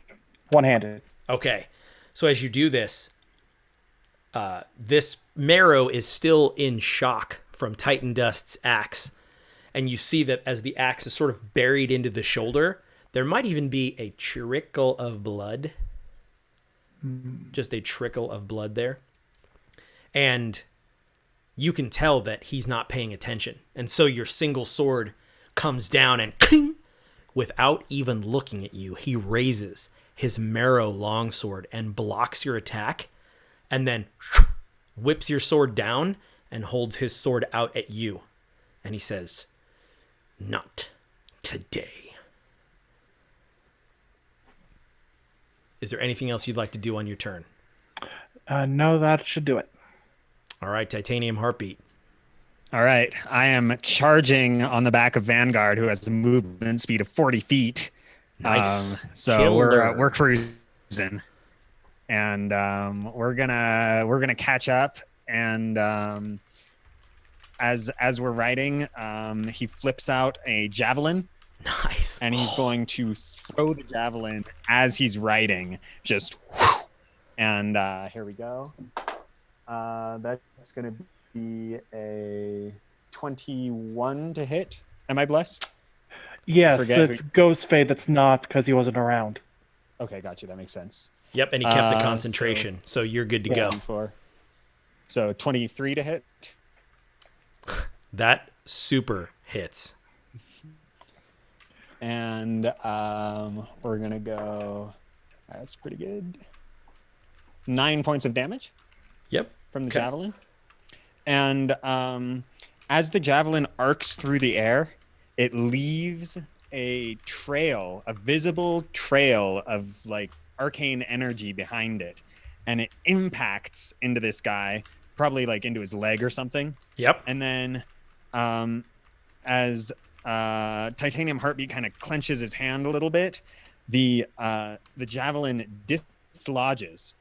one-handed. Okay. So as you do this, this marrow is still in shock from Titan Dust's axe. And you see that as the axe is sort of buried into the shoulder, there might even be a trickle of blood. Just a trickle of blood there. And you can tell that he's not paying attention. And so your single sword comes down and without even looking at you, he raises his marrow longsword and blocks your attack, and then whips your sword down and holds his sword out at you. And he says, "Not today." Is there anything else you'd like to do on your turn? No, that should do it. All right, Titanium Heartbeat. All right. I am charging on the back of Vanguard, who has a movement speed of 40 feet. Nice. So Killer. we're cruising, and we're gonna catch up. And as we're riding, he flips out a javelin, Nice. and he's going to throw the javelin as he's riding. Just whoosh. And here we go. That's gonna be a 21 to hit. Am I blessed? Yes, Forget it's Ghost Fade that's not because he wasn't around. Okay, gotcha. That makes sense. Yep, and he kept the So- concentration, so you're good to go. 24. So 23 to hit. That super hits. And we're gonna go. That's pretty good. 9 points of damage Yep. from the Okay. javelin. And as the javelin arcs through the air, it leaves a trail, a visible trail of like arcane energy behind it, and it impacts into this guy, probably like into his leg or something. Yep. And then as Titanium Heartbeat kind of clenches his hand a little bit, the javelin dislodges,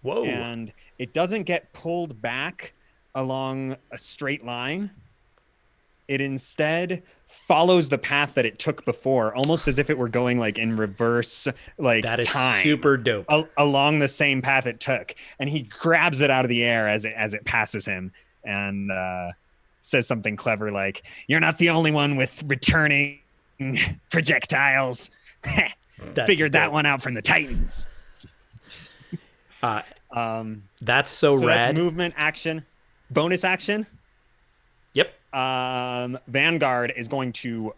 Whoa. and it doesn't get pulled back along a straight line. It instead follows the path that it took before, almost as if it were going like in reverse, like That is time, super dope. along the same path it took. And he grabs it out of the air as it passes him, and says something clever like, "You're not the only one with returning projectiles." That's Figured that dope. one out from the Titans. That's so So rad. that's movement, action, bonus action. Yep. Vanguard is going to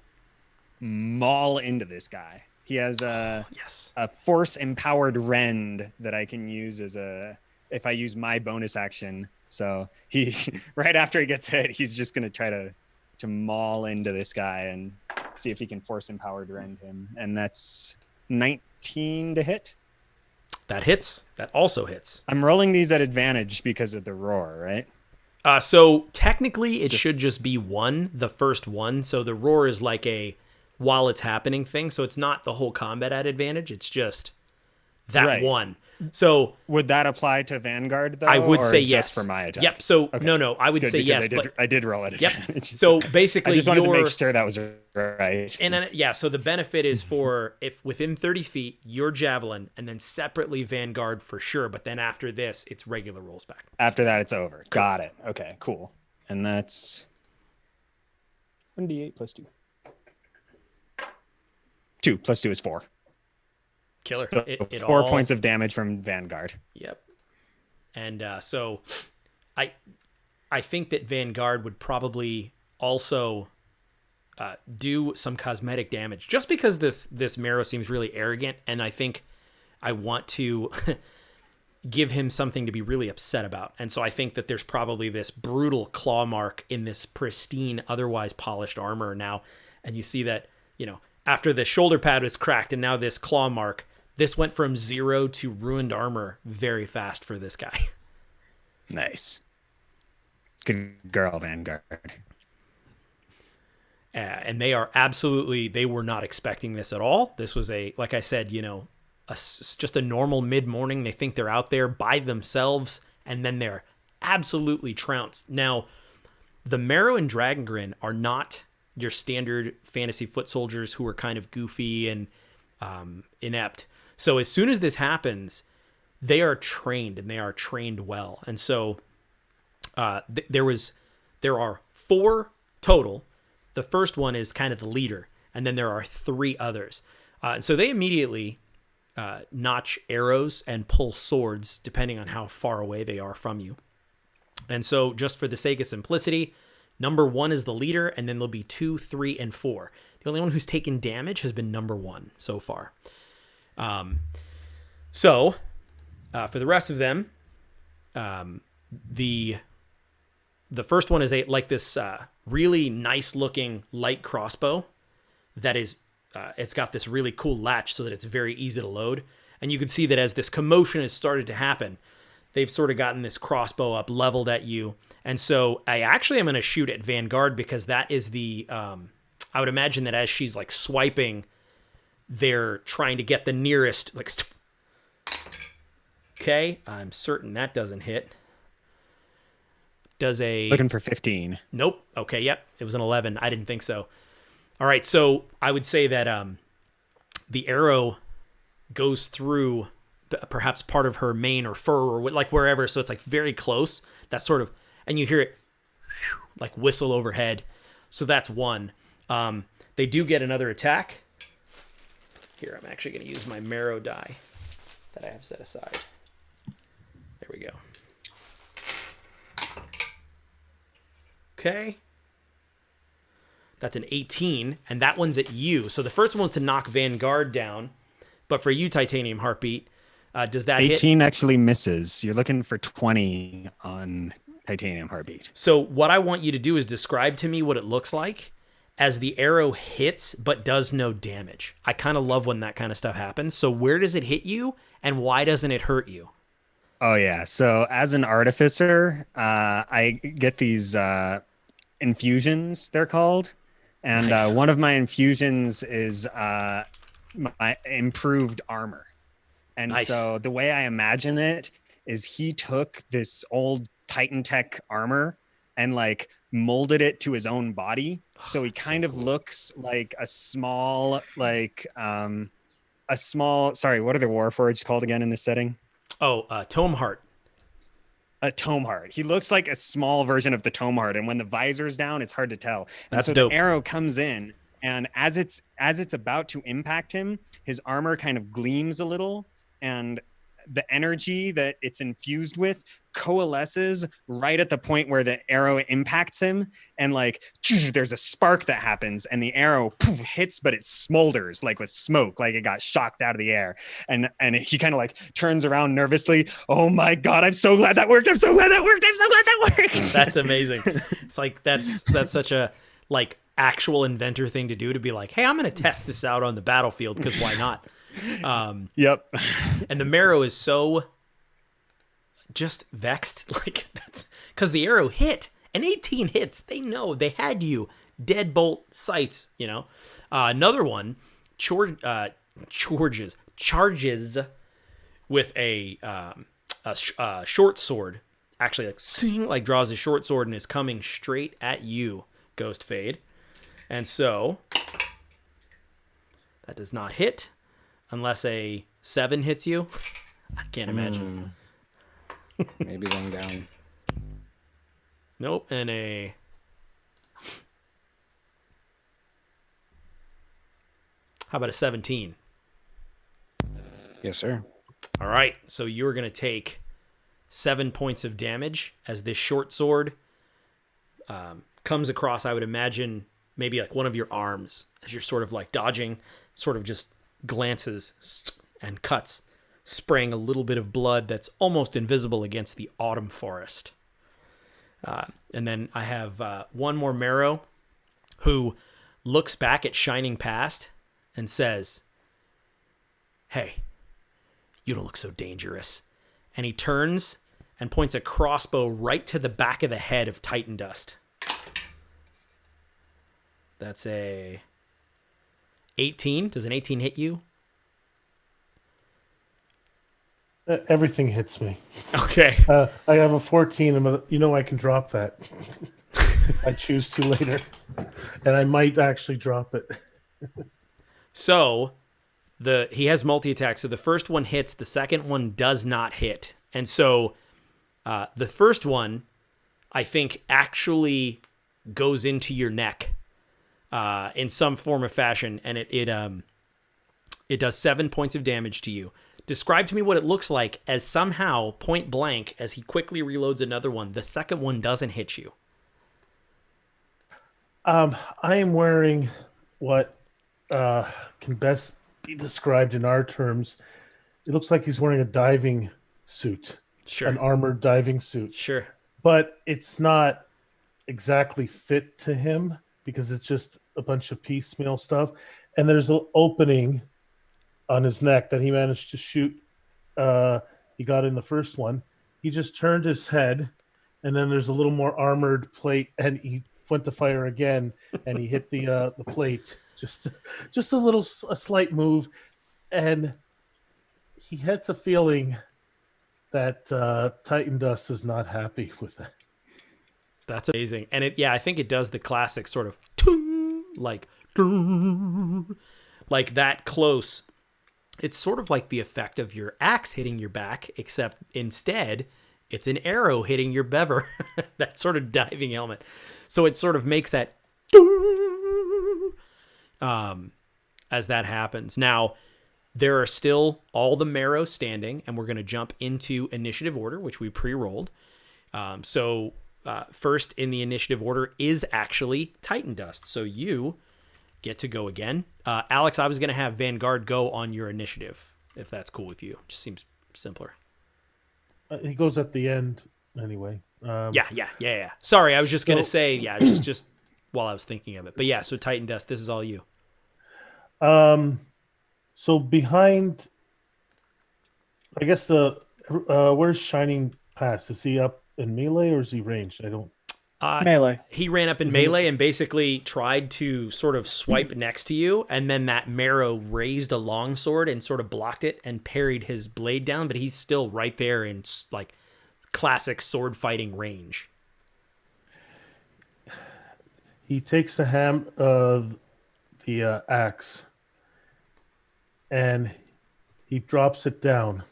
maul into this guy. He has Yes. a force empowered rend that I can use if I use my bonus action. So he right after he gets hit, he's just gonna try to maul into this guy and see if he can force empowered rend him. And that's 19 to hit. That hits. That also hits. I'm rolling these at advantage because of the roar, right? So technically it should just be one, the first one. So the roar is like a while it's happening thing. So it's not the whole combat at advantage. It's just that Right. one. So Would that apply to Vanguard though? I would or say just yes. for my attack? Yep. So Okay. no, I would Good, say because yes. I did roll at Yep. advantage. So basically, I just wanted to your make sure that was right. and then yeah. So the benefit is for if within 30 feet, your javelin, and then separately Vanguard for sure. But then after this, it's regular rolls back. After that, it's over. Got it. Okay, cool. And that's 1d8 plus 2. 2 plus 2 is 4. Killer. So It 4 all- points of damage from Vanguard. Yep. And so I think that Vanguard would probably also do some cosmetic damage, just because this marrow seems really arrogant, and I think I want to give him something to be really upset about. And so I think that there's probably this brutal claw mark in this pristine, otherwise polished armor now. And you see that, after the shoulder pad was cracked and now this claw mark, this went from 0 to ruined armor very fast for this guy. Nice. Good girl, Vanguard. And they were not expecting this at all. This was like I said, just a normal mid-morning. They think they're out there by themselves, and then they're absolutely trounced. Now, the Marrow and Dragongrin are not your standard fantasy foot soldiers who are kind of goofy and inept. So as soon as this happens, they are trained, and they are trained well. And so there are 4 total. The first one is kind of the leader, and then there are 3 others. So they immediately notch arrows and pull swords depending on how far away they are from you. And so just for the sake of simplicity, number 1 is the leader, and then there'll be 2, 3, and 4. The only one who's taken damage has been number 1 so far. For the rest of them, the first one is this really nice looking light crossbow that is it's got this really cool latch so that it's very easy to load. And you can see that as this commotion has started to happen, they've sort of gotten this crossbow up leveled at you. And so I actually am going to shoot at Vanguard, because that is I would imagine that as she's like swiping, they're trying to get the nearest, okay, I'm certain that doesn't hit. Looking for 15. Nope. Okay, yep. It was an 11. I didn't think so. All right, so I would say that the arrow goes through perhaps part of her mane or fur or wherever, so it's very close. That's sort of, and you hear it whistle overhead. So that's 1. They do get another attack. Here, I'm actually going to use my marrow die that I have set aside. There we go. Okay. That's an 18, and that one's at you. So the first one was to knock Vanguard down, but for you, Titanium Heartbeat, does that 18 hit? Actually misses. You're looking for 20 on Titanium Heartbeat. So what I want you to do is describe to me what it looks like as the arrow hits but does no damage. I kind of love when that kind of stuff happens. So where does it hit you, and why doesn't it hurt you? Oh, yeah. So as an artificer, I get these infusions, they're called. And Nice. One of my infusions is my improved armor. And Nice. So the way I imagine it is he took this old Titan Tech armor and molded it to his own body. So he kind of looks like a small, sorry, what are the Warforged called again in this setting? Tome Heart. A Tome Heart. He looks like a small version of the Tome Heart, and when the visor's down, it's hard to tell. And That's so dope. The arrow comes in, and as it's about to impact him, his armor kind of gleams a little, and the energy that it's infused with coalesces right at the point where the arrow impacts him, and there's a spark that happens, and the arrow hits, but it smolders with smoke, it got shocked out of the air, and he kind of turns around nervously. Oh my god, I'm so glad that worked. I'm so glad that worked. That's amazing. It's that's such a actual inventor thing to do, to be hey, I'm gonna test this out on the battlefield, because why not? Yep. And the marrow is so just vexed, that's because the arrow hit, and 18 hits. They know they had you. Deadbolt sights, Another one charges with a short sword. Actually, draws a short sword and is coming straight at you, Ghost Fade. And so that does not hit. Unless a 7 hits you. I can't imagine. Maybe going down. Nope. And a... How about a 17? Yes, sir. All right. So you're going to take 7 points of damage as this short sword comes across, I would imagine, maybe like one of your arms as you're sort of like dodging, sort of just glances and cuts, spraying a little bit of blood that's almost invisible against the autumn forest. And then I have one more Marrow who looks back at Shining Past and says, "Hey, you don't look so dangerous." And he turns and points a crossbow right to the back of the head of Titan Dust. That's a 18. Does an 18 hit you? Everything hits me. Okay. I have a 14. I can drop that if I choose to later. And I might actually drop it. So he has multi-attack. So the first one hits, the second one does not hit. And so the first one, I think, actually goes into your neck in some form of fashion, and it does 7 points of damage to you. Describe to me what it looks like as somehow, point blank, as he quickly reloads another one, the second one doesn't hit you. I am wearing what can best be described in our terms. It looks like he's wearing a diving suit. Sure. An armored diving suit. Sure. But it's not exactly fit to him because it's just a bunch of piecemeal stuff. And there's an opening on his neck that he managed to shoot. He got in the first one. He just turned his head, and then there's a little more armored plate, and he went to fire again, and he hit the plate. Just a slight move, and he has a feeling that Titan Dust is not happy with that. That's amazing. And I think it does the classic sort of like that close. It's sort of like the effect of your axe hitting your back, except instead it's an arrow hitting your bever, that sort of diving helmet. So it sort of makes that as that happens. Now, there are still all the Marrows standing, and we're going to jump into initiative order, which we pre-rolled. First in the initiative order is actually Titan Dust. So you get to go again. Alex, I was going to have Vanguard go on your initiative, if that's cool with you. Just seems simpler. He goes at the end anyway. Yeah. Sorry, I was just going to say, just while I was thinking of it. But yeah, so Titan Dust, this is all you. So behind, I guess where's Shining Past? Is he up in melee or is he ranged? I don't. Melee. He ran up in melee and basically tried to sort of swipe next to you, and then that Marrow raised a longsword and sort of blocked it and parried his blade down, but he's still right there in like classic sword fighting range. He takes the axe and he drops it down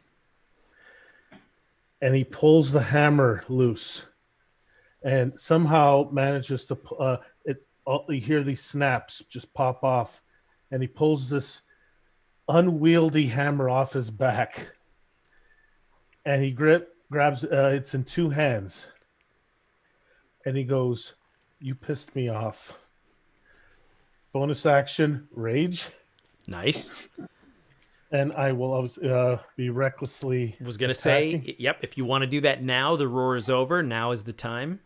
and he pulls the hammer loose and somehow manages to you hear these snaps just pop off, and he pulls this unwieldy hammer off his back, and he grabs it's in two hands, and he goes, "You pissed me off." Bonus action, rage. Nice. And I will be recklessly. Was going to say, yep, if you want to do that now, the roar is over. Now is the time.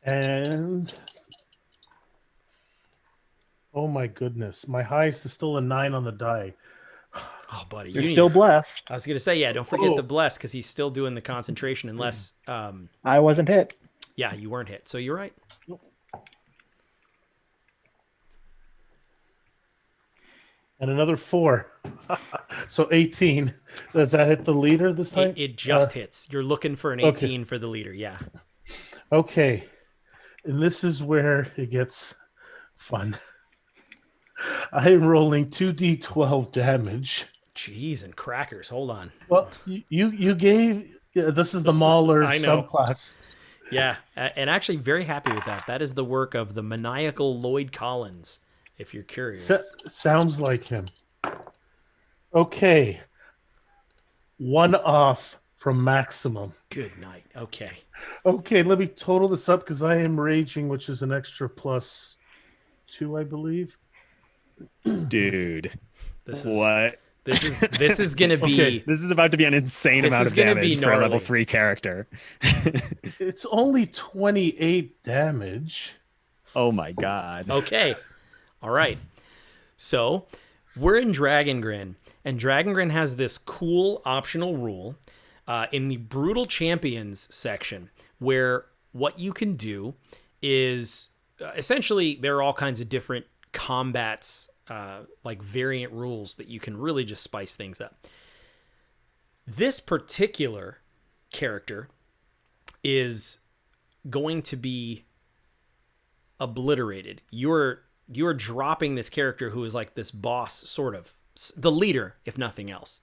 And oh my goodness, my highest is still a 9 on the die. Oh, buddy, you're still blessed. I was going to say, yeah, don't forget the bless, because he's still doing the concentration unless... I wasn't hit. Yeah, you weren't hit, so you're right. And another 4. So 18. Does that hit the leader this time? It just hits. You're looking for an 18 for the leader, yeah. Okay. And this is where it gets fun. I am rolling 2d12 damage. Jeez and crackers. Hold on. Well, you gave... this is the Mauler subclass. Yeah, and actually very happy with that. That is the work of the maniacal Lloyd Collins, if you're curious. Sounds like him. Okay. 1 off from maximum. Good night. Okay. Okay, let me total this up because I am raging, which is an extra +2, I believe. Dude, This is what? this is gonna be Okay. This is about to be an insane This amount is of gonna be damage for a level gnarly. 3 character. It's only 28 damage. Oh my god. okay. All right. So we're in Dragongrin, and Dragongrin has this cool optional rule in the Brutal Champions section where what you can do is essentially there are all kinds of different combats, like variant rules that you can really just spice things up. This particular character is going to be obliterated. You're dropping this character who is like this boss, sort of the leader, if nothing else,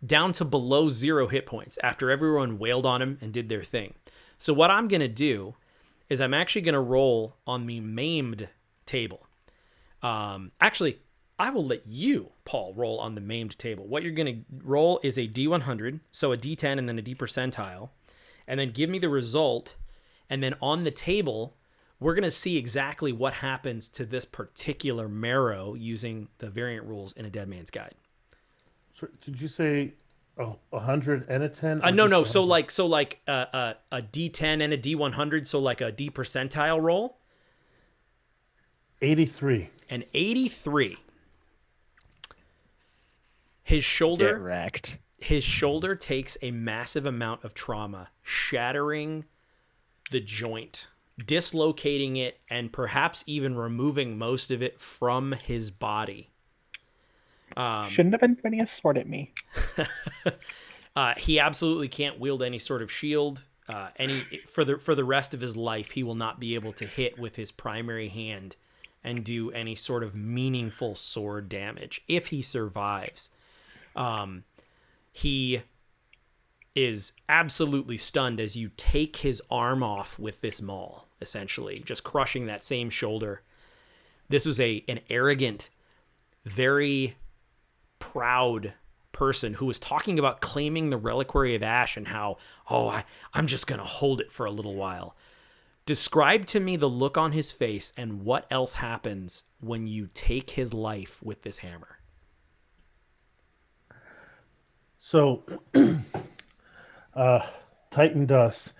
down to below 0 hit points after everyone wailed on him and did their thing. So what I'm going to do is I'm actually going to roll on the maimed table. Actually, I will let you, Paul, roll on the maimed table. What you're going to roll is a D100, so a D10 and then a D percentile, and then give me the result. And then on the table, we're going to see exactly what happens to this particular marrow using the variant rules in a Dead Man's Guide. So did you say 100 and a 10? No. So like a D10 and a D100, so like a D percentile roll. 83. An 83. His Get shoulder wrecked. His shoulder takes a massive amount of trauma, shattering the joint, dislocating it, and perhaps even removing most of it from his body. Shouldn't have been pointing a sword at me. He absolutely can't wield any sort of shield. For the rest of his life, he will not be able to hit with his primary hand and do any sort of meaningful sword damage if he survives. He is absolutely stunned as you take his arm off with this maul, essentially, just crushing that same shoulder. This was an arrogant, very proud person who was talking about claiming the Reliquary of Ash and how, I'm just going to hold it for a little while. Describe to me the look on his face and what else happens when you take his life with this hammer. So, Titan Dust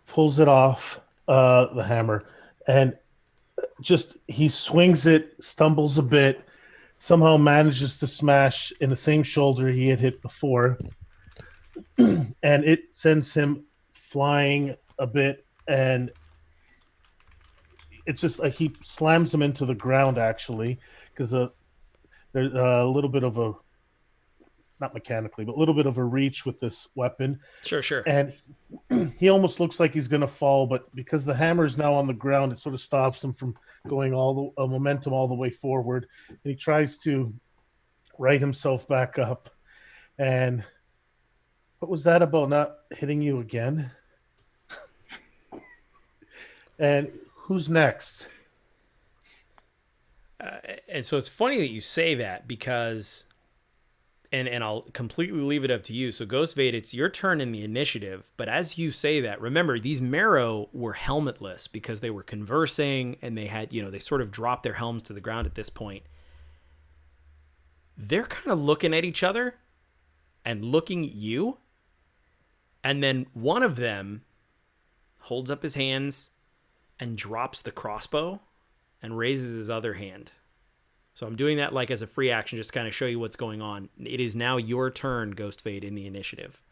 pulls it off the hammer, and just he swings it, stumbles a bit, somehow manages to smash in the same shoulder he had hit before, and it sends him flying a bit, and it's just like he slams him into the ground, actually, because there's a little bit of a, not mechanically, but a little bit of a reach with this weapon. Sure. And he almost looks like he's going to fall, but because the hammer is now on the ground, it sort of stops him from going momentum all the way forward. And he tries to right himself back up. And what was that about not hitting you again? And who's next? And so it's funny that you say that because... And I'll completely leave it up to you. So Ghostvade, it's your turn in the initiative. But as you say that, remember, these Marrow were helmetless because they were conversing and they had, they sort of dropped their helms to the ground at this point. They're kind of looking at each other and looking at you. And then one of them holds up his hands and drops the crossbow and raises his other hand. So I'm doing that like as a free action, just to kind of show you what's going on. It is now your turn, Ghostvade, in the initiative.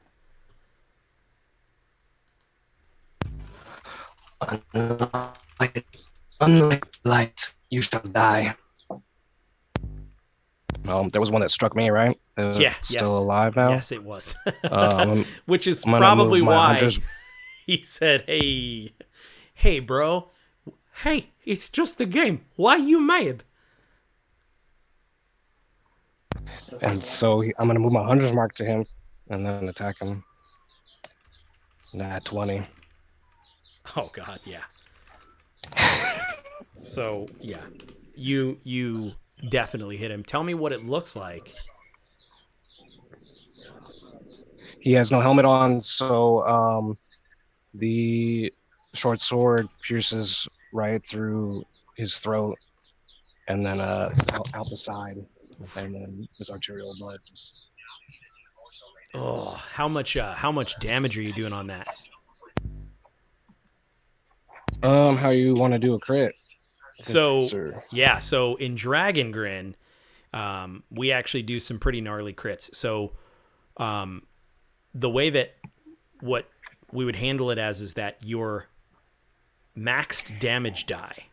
Unlike light, you shall die. There was one that struck me, right? Still alive now? Yes, it was. Um, Which is I'm gonna probably move my why hunters- he said, hey, bro. Hey, it's just a game. Why you mad? And so I'm going to move my 100 mark to him and then attack him. Nah, 20. Oh, God, yeah. So, yeah. You definitely hit him. Tell me what it looks like. He has no helmet on, so the short sword pierces right through his throat and then out the side, and then his arterial blood just. Oh, how much damage are you doing on that? How you want to do a crit? So Sir. yeah, so in Dragon Grin, we actually do some pretty gnarly crits. So the way that what we would handle it as is that your maxed damage die.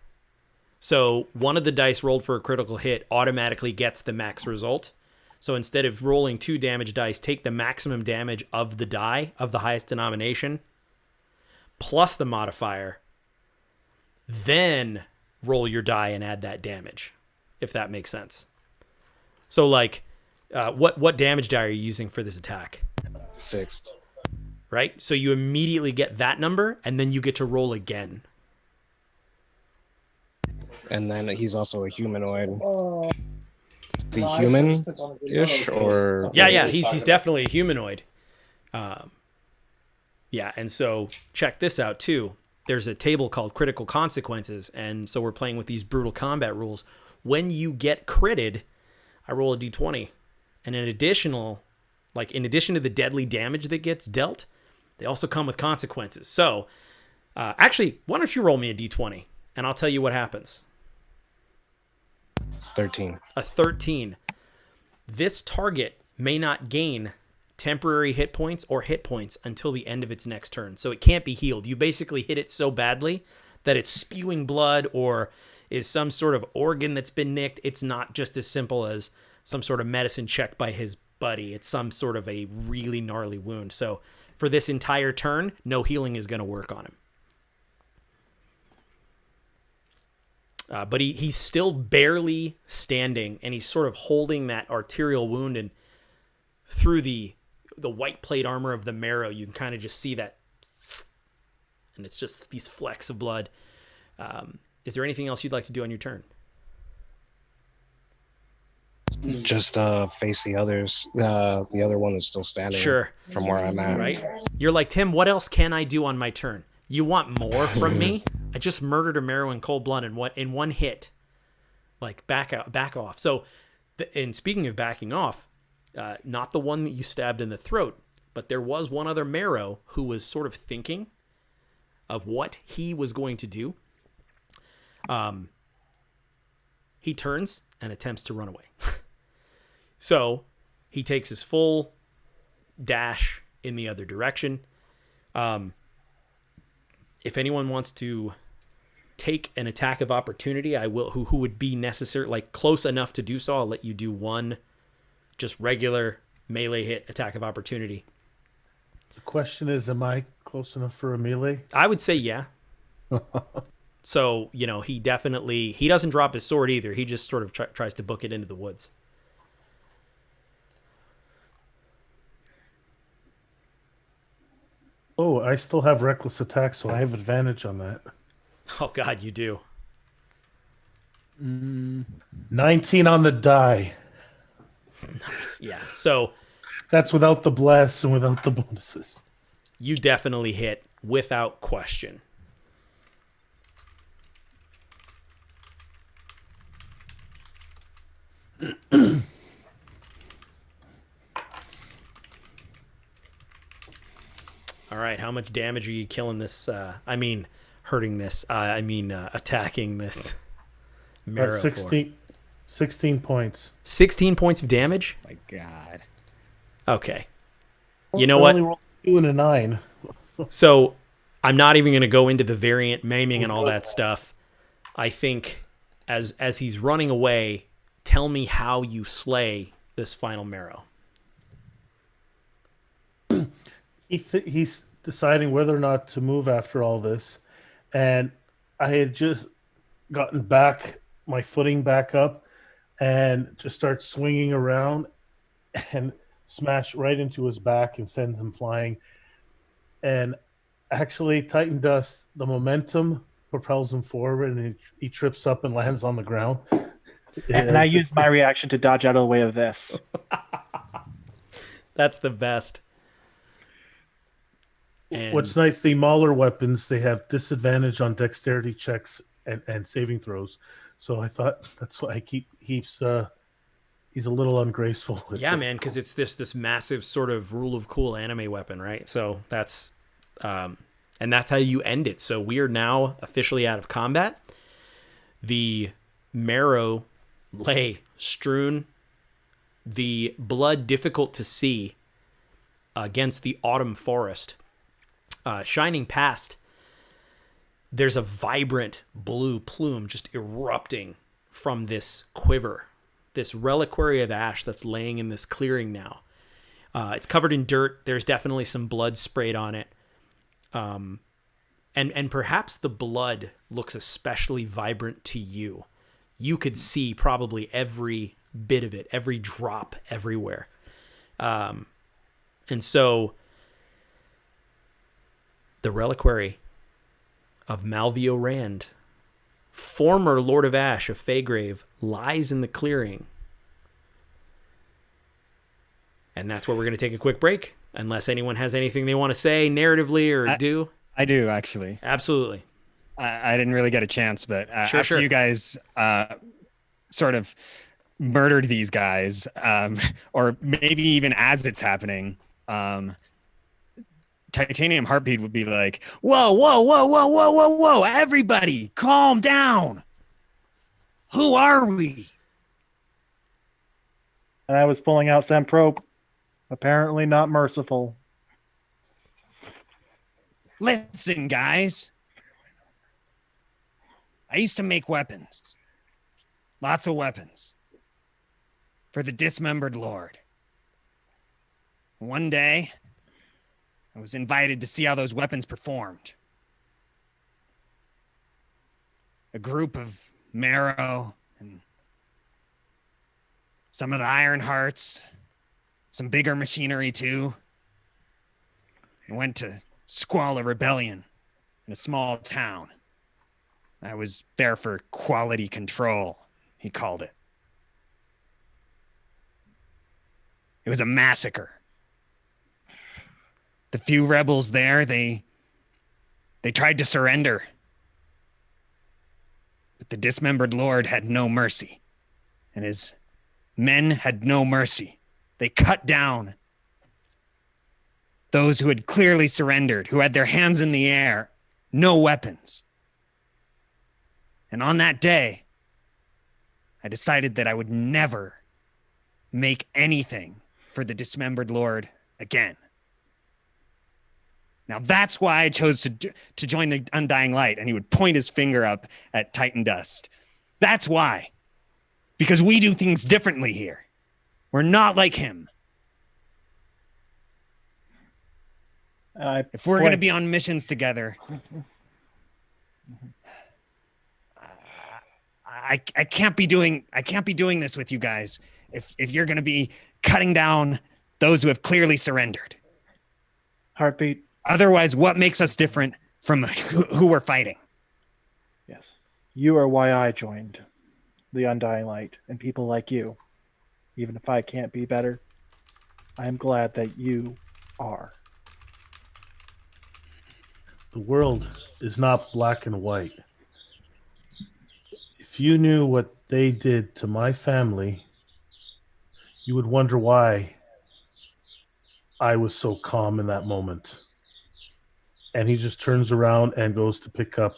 So one of the dice rolled for a critical hit automatically gets the max result. So instead of rolling 2 damage dice, take the maximum damage of the die of the highest denomination plus the modifier, then roll your die and add that damage, if that makes sense. So like, what damage die are you using for this attack? 6. Right? So you immediately get that number, and then you get to roll again. And then he's also a humanoid. Is he human-ish, or? Yeah, he's definitely a humanoid. Yeah, and so check this out too. There's a table called Critical Consequences, and so we're playing with these brutal combat rules. When you get critted, I roll a d20, and in addition to the deadly damage that gets dealt, they also come with consequences. So, actually, why don't you roll me a d20, and I'll tell you what happens. 13. A 13. This target may not gain temporary hit points or hit points until the end of its next turn. So it can't be healed. You basically hit it so badly that it's spewing blood or is some sort of organ that's been nicked. It's not just as simple as some sort of medicine check by his buddy. It's some sort of a really gnarly wound. So for this entire turn, no healing is going to work on him. But he's still barely standing, and he's sort of holding that arterial wound, and through the white plate armor of the marrow, you can kind of just see that, and it's just these flecks of blood. Is there anything else you'd like to do on your turn? Just face the others. The other one is still standing. Sure. From where I'm at. Right? You're like, Tim, what else can I do on my turn? You want more from me? I just murdered a marrow in cold blood in one hit. Like, back off. So, and speaking of backing off, not the one that you stabbed in the throat, but there was one other marrow who was sort of thinking of what he was going to do. He turns and attempts to run away. So he takes his full dash in the other direction. If anyone wants to take an attack of opportunity, I will. Who would be necessary, like close enough to do so? I'll let you do one, just regular melee hit attack of opportunity. The question is, am I close enough for a melee? I would say yeah. So he doesn't drop his sword either. He just sort of tries to book it into the woods. Oh, I still have reckless attack, so I have advantage on that. Oh God, you do. 19 on the die. Nice. Yeah. So that's without the bless and without the bonuses. You definitely hit without question. All right, how much damage are you killing this? Hurting this. Attacking this marrow 16 points. 16 points of damage? My God. Okay. You know what? Only rolled 2 and a 9. So I'm not even going to go into the variant maiming and all that stuff. I think as he's running away, tell me how you slay this final marrow. He's deciding whether or not to move after all this, and I had just gotten my footing back up, and just start swinging around and smash right into his back and send him flying. And actually, Titan Dust, the momentum propels him forward, and he trips up and lands on the ground. And I used my reaction to dodge out of the way of this. That's the best. And What's nice, the Mauler weapons, they have disadvantage on dexterity checks and saving throws. So I thought that's why he's a little ungraceful with yeah, it. man, because it's this massive sort of rule of cool anime weapon, right? So that's and that's how you end it. So we are now officially out of combat. The marrow lay strewn, the blood difficult to see against the autumn forest. Shining past, there's a vibrant blue plume just erupting from this quiver, this reliquary of ash that's laying in this clearing now. It's covered in dirt. There's definitely some blood sprayed on it. And perhaps the blood looks especially vibrant to you. You could see probably every bit of it, every drop everywhere. And so the reliquary of Malvio Rand, former Lord of Ash of Feygrave, lies in the clearing. And that's where we're going to take a quick break, unless anyone has anything they want to say narratively or do. I do, actually. Absolutely. I didn't really get a chance, but after Sure. you guys sort of murdered these guys, or maybe even as it's happening, Titanium Heartbeat would be like, whoa, everybody, calm down. Who are we? And I was pulling out Semprope. Apparently not merciful. Listen, guys. I used to make weapons. Lots of weapons. For the Dismembered Lord. One day, I was invited to see how those weapons performed. A group of Marrow and some of the Iron Hearts, some bigger machinery too. I went to squall a rebellion in a small town. I was there for quality control, he called it. It was a massacre. The few rebels there, they tried to surrender. But the Dismembered Lord had no mercy. And his men had no mercy. They cut down those who had clearly surrendered, who had their hands in the air, no weapons. And on that day, I decided that I would never make anything for the Dismembered Lord again. Now that's why I chose to join the Undying Light. And he would point his finger up at Titan Dust. That's why. Because we do things differently here. We're not like him. If we're going to be on missions together, I can't be doing this with you guys. If you're going to be cutting down those who have clearly surrendered. Heartbeat. Otherwise, what makes us different from who we're fighting? Yes. You are why I joined the Undying Light, and people like you. Even if I can't be better, I am glad that you are. The world is not black and white. If you knew what they did to my family, you would wonder why I was so calm in that moment. And he just turns around and goes to pick up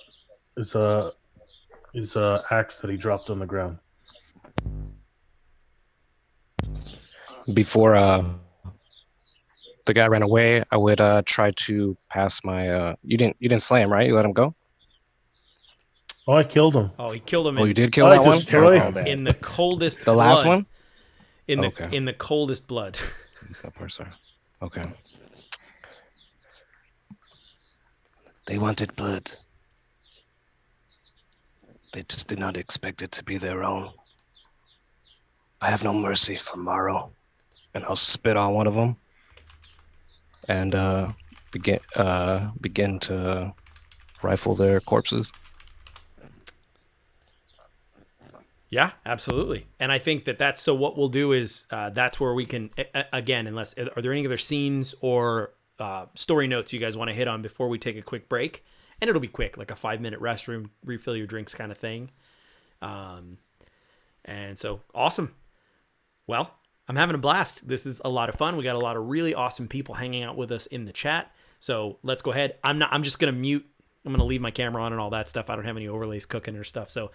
his axe that he dropped on the ground. Before the guy ran away, I would try to pass my. You didn't slay him, right? You let him go. Oh, I killed him. Oh, he killed him. Oh, you did kill that one? destroyed In the coldest The blood. last one? In the Okay. in the coldest blood. Who's that person? Okay. They wanted blood. They just did not expect it to be their own. I have no mercy for Morrow, and I'll spit on one of them and begin to rifle their corpses. Yeah, absolutely. And I think that's so what we'll do is that's where we can, again, unless, are there any other scenes or story notes you guys want to hit on before we take a quick break. And it'll be quick, like a 5-minute restroom, refill your drinks kind of thing. And so, awesome. Well, I'm having a blast. This is a lot of fun. We got a lot of really awesome people hanging out with us in the chat. So let's go ahead. I'm just going to mute. I'm going to leave my camera on and all that stuff. I don't have any overlays cooking or stuff. So,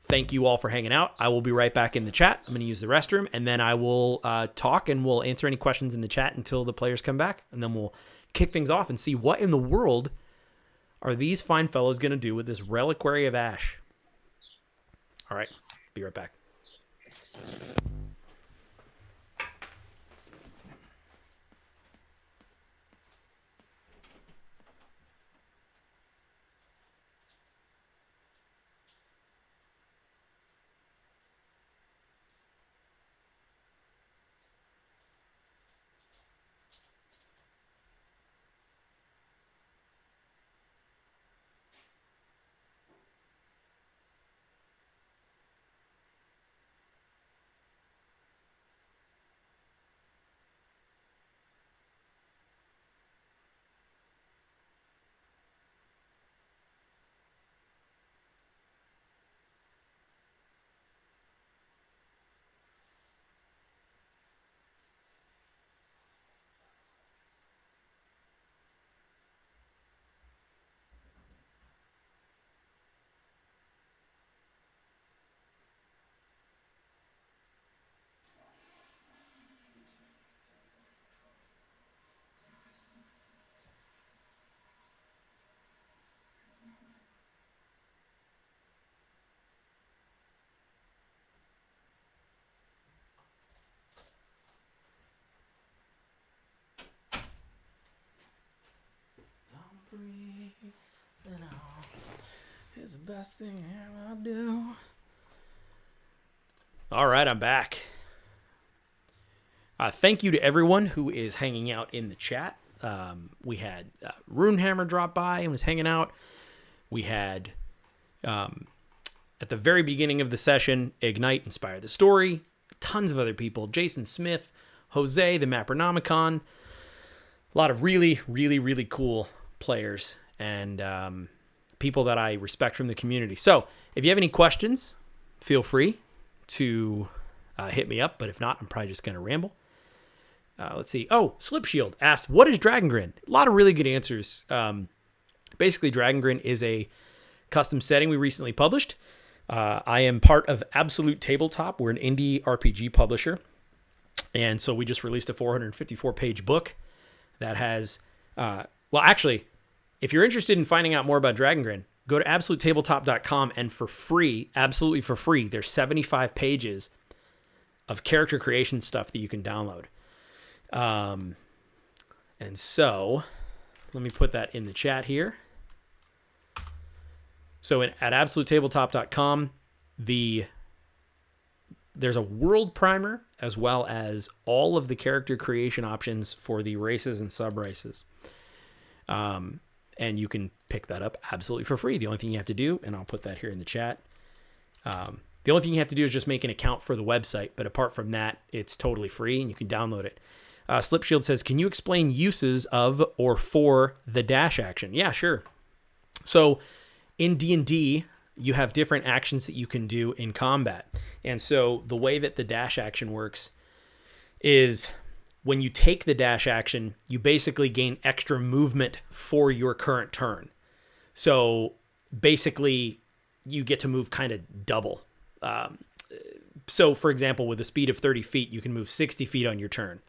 thank you all for hanging out. I will be right back in the chat. I'm going to use the restroom, and then I will talk, and we'll answer any questions in the chat until the players come back. And then we'll kick things off and see what in the world are these fine fellows going to do with this Reliquary of Ash. All right. Be right back. It's the best thing I do. All right, I'm back. Thank you to everyone who is hanging out in the chat. We had Runehammer drop by and was hanging out. We had, at the very beginning of the session, Ignite inspired the story. Tons of other people. Jason Smith, Jose, the Mapronomicon. A lot of really, really, really cool players and people that I respect from the community. So if you have any questions, feel free to hit me up. But if not, I'm probably just going to ramble. Let's see. Oh, Slipshield asked, what is Dragongrin? A lot of really good answers. Basically, Dragongrin is a custom setting we recently published. I am part of Absolute Tabletop. We're an indie RPG publisher. And so we just released a 454-page book that has... well, actually, if you're interested in finding out more about Dragongrin, go to absolutetabletop.com, and for free, absolutely for free, there's 75 pages of character creation stuff that you can download. And so, let me put that in the chat here. So at absolutetabletop.com, there's a world primer as well as all of the character creation options for the races and sub-races. And you can pick that up absolutely for free. The only thing you have to do, and I'll put that here in the chat, the only thing you have to do is just make an account for the website. But apart from that, it's totally free and you can download it. Slipshield says, can you explain uses of or for the dash action? Yeah, sure. So in D&D, you have different actions that you can do in combat. And so the way that the dash action works is when you take the dash action, you basically gain extra movement for your current turn. So basically, you get to move kind of double. So for example, with a speed of 30 feet, you can move 60 feet on your turn.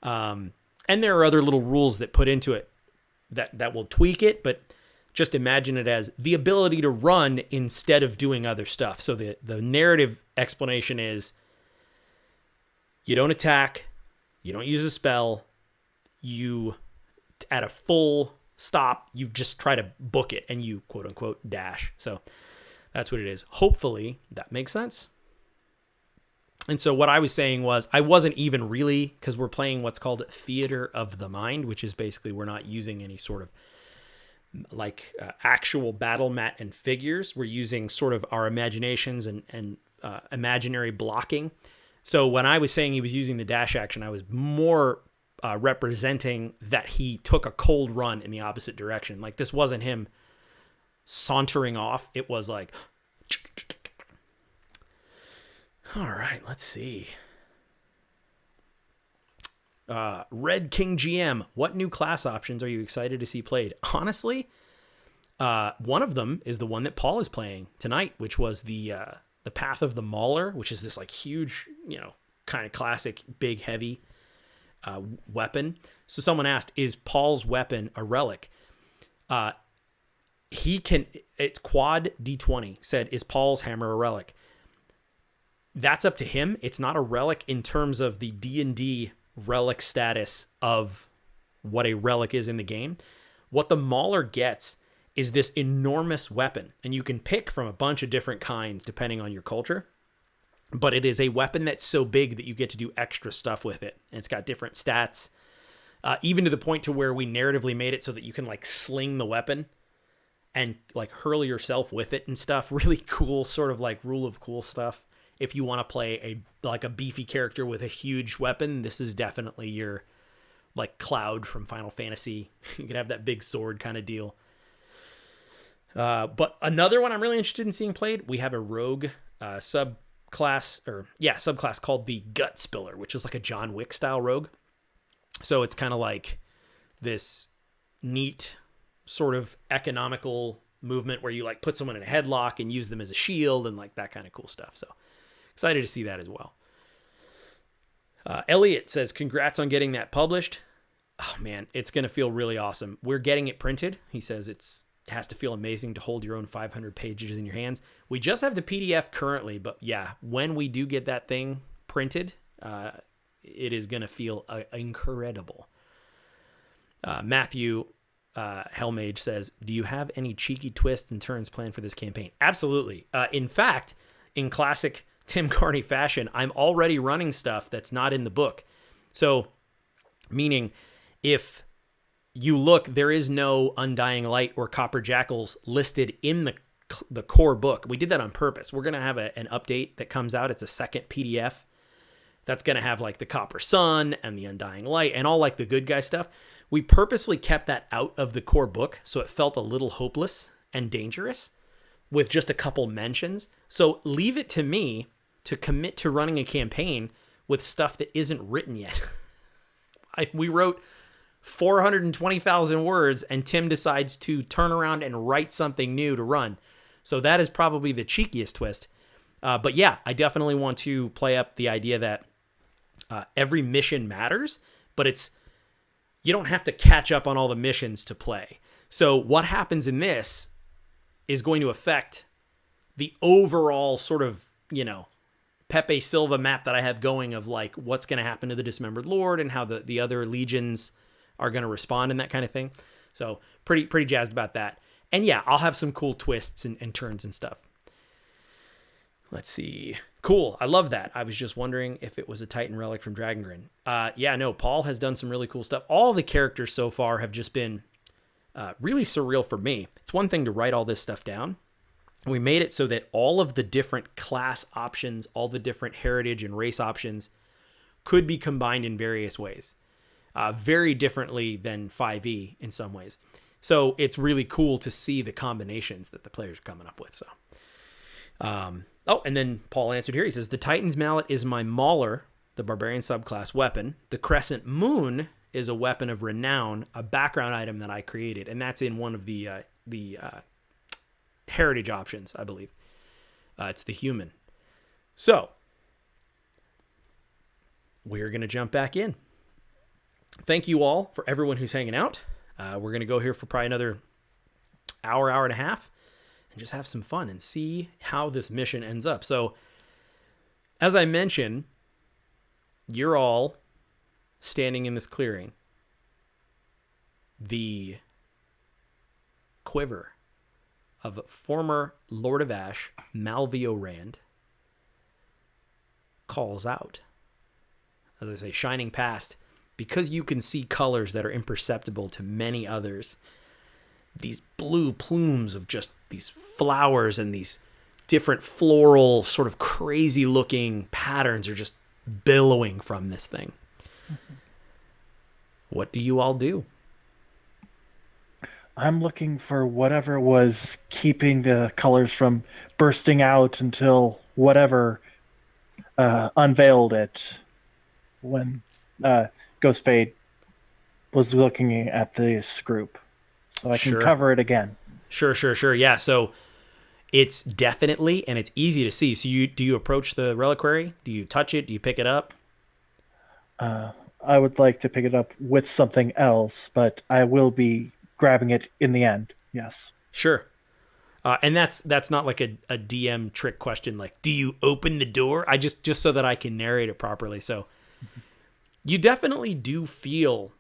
And there are other little rules that put into it that will tweak it, but just imagine it as the ability to run instead of doing other stuff. So the narrative explanation is you don't attack, you don't use a spell, you, at a full stop, you just try to book it and you quote unquote dash. So that's what it is. Hopefully that makes sense. And so what I was saying was I wasn't even really, because we're playing what's called Theater of the Mind, which is basically we're not using any sort of like actual battle mat and figures. We're using sort of our imaginations and imaginary blocking. So when I was saying he was using the dash action, I was more representing that he took a cold run in the opposite direction. Like, this wasn't him sauntering off. It was like, all right, let's see. Red King GM, what new class options are you excited to see played? Honestly, one of them is the one that Paul is playing tonight, which was the Path of the Mauler, which is this like huge, kind of classic, big, heavy weapon. So someone asked, is Paul's weapon a relic? It's quad D20 said, is Paul's hammer a relic? That's up to him. It's not a relic in terms of the D&D relic status of what a relic is in the game. What the Mauler gets is this enormous weapon, and you can pick from a bunch of different kinds depending on your culture. But it is a weapon that's so big that you get to do extra stuff with it. And it's got different stats, even to the point to where we narratively made it so that you can like sling the weapon and like hurl yourself with it and stuff. Really cool, sort of like rule of cool stuff. If you want to play a beefy character with a huge weapon, this is definitely your like Cloud from Final Fantasy. You could have that big sword kind of deal. But another one I'm really interested in seeing played, we have a rogue subclass called the Gut Spiller, which is like a John Wick style rogue. So it's kind of like this neat sort of economical movement where you like put someone in a headlock and use them as a shield and like that kind of cool stuff. So excited to see that as well. Elliot says, congrats on getting that published. Oh man, it's going to feel really awesome. We're getting it printed. He says it has to feel amazing to hold your own 500 pages in your hands. We just have the PDF currently, but yeah, when we do get that thing printed, it is going to feel incredible. Matthew Hellmage says, do you have any cheeky twists and turns planned for this campaign? Absolutely. In fact, in classic Tim Carney fashion, I'm already running stuff that's not in the book. So, meaning if you look, there is no Undying Light or Copper Jackals listed in the core book. We did that on purpose. We're going to have an update that comes out. It's a second PDF that's going to have like the Copper Sun and the Undying Light and all like the good guy stuff. We purposely kept that out of the core book so it felt a little hopeless and dangerous with just a couple mentions. So leave it to me to commit to running a campaign with stuff that isn't written yet. We wrote 420,000 words and Tim decides to turn around and write something new to run. So that is probably the cheekiest twist. But yeah, I definitely want to play up the idea that every mission matters, but you don't have to catch up on all the missions to play. So what happens in this is going to affect the overall sort of, Pepe Silva map that I have going of like what's going to happen to the Dismembered Lord and how the other legions are going to respond and that kind of thing. So pretty jazzed about that. And yeah, I'll have some cool twists and turns and stuff. Let's see. Cool. I love that. I was just wondering if it was a Titan relic from Dragongrin. Yeah, no, Paul has done some really cool stuff. All the characters so far have just been really surreal for me. It's one thing to write all this stuff down. We made it so that all of the different class options, all the different heritage and race options could be combined in various ways. Very differently than 5e in some ways. So it's really cool to see the combinations that the players are coming up with. So, and then Paul answered here. He says, the Titan's Mallet is my Mauler, the barbarian subclass weapon. The Crescent Moon is a weapon of renown, a background item that I created. And that's in one of the heritage options, I believe. It's the human. So, we're going to jump back in. Thank you all for everyone who's hanging out. We're going to go here for probably another hour and a half and just have some fun and see how this mission ends up. So, as I mentioned, you're all standing in this clearing. The quiver of former Lord of Ash, Malvio Rand, calls out. As I say, shining past, because you can see colors that are imperceptible to many others. These blue plumes of just these flowers and these different floral, sort of crazy looking patterns are just billowing from this thing. Mm-hmm. What do you all do? I'm looking for whatever was keeping the colors from bursting out until whatever unveiled it when Ghostfade was looking at this group. So I can Sure. cover it again. Sure. Yeah, so it's definitely, and it's easy to see. So do you approach the reliquary? Do you touch it? Do you pick it up? I would like to pick it up with something else, but I will be grabbing it in the end. Yes. Sure. And that's not like a DM trick question. Like, do you open the door? I just so that I can narrate it properly. So you definitely do feel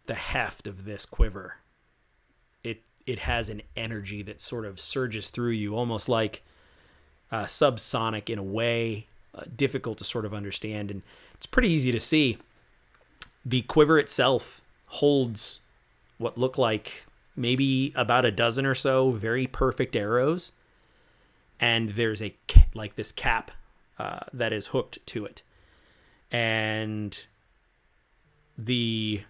the heft of this quiver. It has an energy that sort of surges through you, almost like subsonic in a way, difficult to sort of understand. And it's pretty easy to see. The quiver itself holds what look like maybe about a dozen or so very perfect arrows. And there's this cap that is hooked to it. And the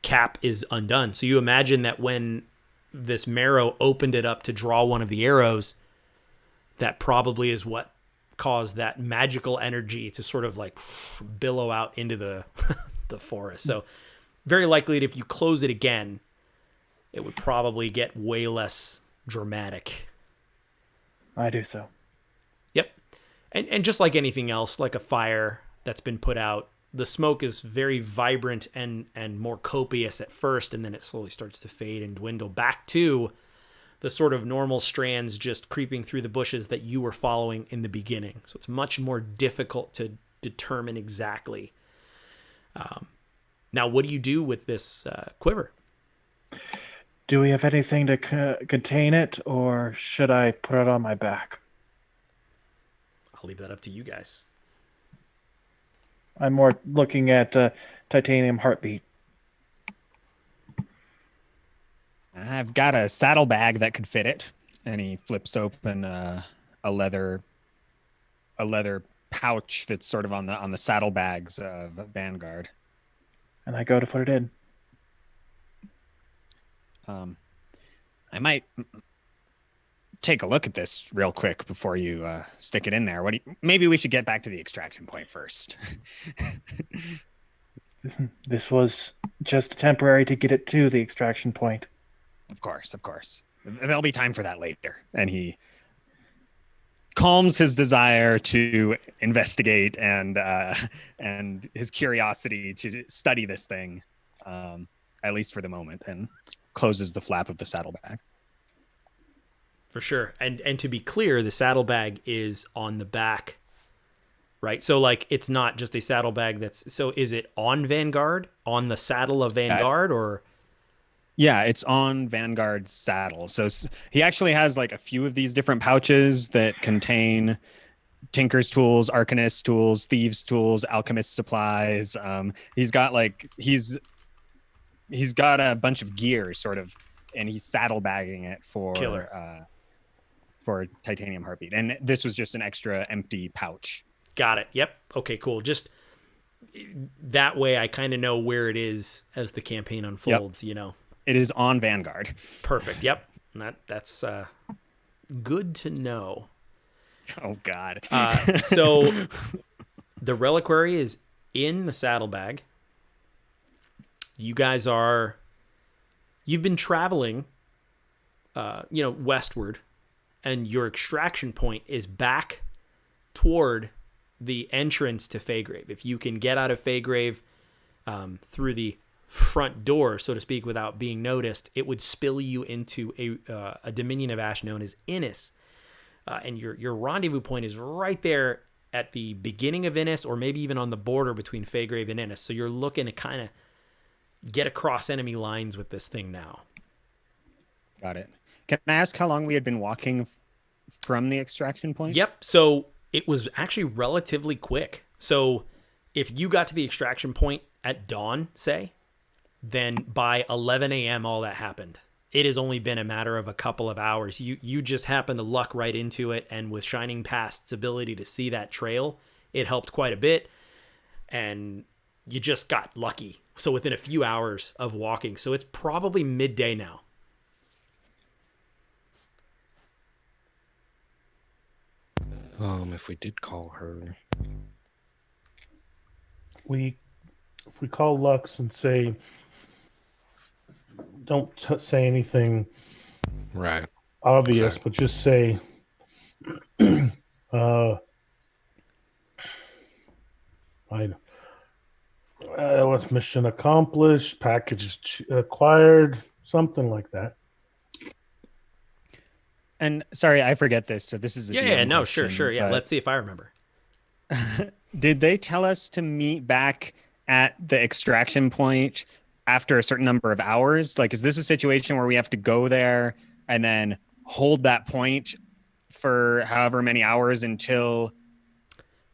cap is undone. So you imagine that when this marrow opened it up to draw one of the arrows, that probably is what caused that magical energy to sort of like billow out into the the forest. So very likely that if you close it again, it would probably get way less dramatic. I do so. Yep. And just like anything else, like a fire that's been put out, the smoke is very vibrant and more copious at first, and then it slowly starts to fade and dwindle back to the sort of normal strands just creeping through the bushes that you were following in the beginning. So it's much more difficult to determine exactly. Now, what do you do with this quiver? Do we have anything to contain it, or should I put it on my back? I'll leave that up to you guys. I'm more looking at titanium heartbeat. I've got a saddlebag that could fit it, and he flips open a leather pouch that's sort of on the saddlebags of Vanguard. And I go to put it in. I might take a look at this real quick before you stick it in there. Maybe we should get back to the extraction point first. This was just temporary to get it to the extraction point. Of course. There'll be time for that later. And he calms his desire to investigate and his curiosity to study this thing, at least for the moment, and closes the flap of the saddlebag. For sure. And to be clear, the saddlebag is on the back, right? So like it's not just a saddlebag so is it on Vanguard? On the saddle of Vanguard or? Yeah, it's on Vanguard's saddle. So he actually has like a few of these different pouches that contain tinker's tools, arcanist's tools, thieves' tools, alchemist supplies. He's got a bunch of gear sort of, and he's saddlebagging it for Killer. For titanium heartbeat. And this was just an extra empty pouch. Got it. Yep. Okay, cool. Just that way I kind of know where it is as the campaign unfolds, you know. It is on Vanguard. Perfect. Yep. That's good to know. Oh, God. So the reliquary is in the saddlebag. You guys you've been traveling, westward, and your extraction point is back toward the entrance to Feygrave. If you can get out of Feygrave through the front door, so to speak, without being noticed, it would spill you into a dominion of ash known as Innis. And your rendezvous point is right there at the beginning of Innis, or maybe even on the border between Feygrave and Innis. So you're looking to kind of get across enemy lines with this thing now. Got it. Can I ask how long we had been walking from the extraction point? Yep. So it was actually relatively quick. So if you got to the extraction point at dawn, say, then by 11 a.m. all that happened. It has only been a matter of a couple of hours. You just happened to luck right into it, and with Shining Past's ability to see that trail, it helped quite a bit, and you just got lucky So within a few hours of walking. So it's probably midday now. If we did call her, if we call Lux and say, don't say anything right? obvious, Exactly. but just say, what's mission accomplished, package acquired, something like that. And sorry, I forget this. So this is a DM No, question, sure. Yeah, but let's see if I remember. did they tell us to meet back at the extraction point after a certain number of hours? Like, is this a situation where we have to go there and then hold that point for however many hours until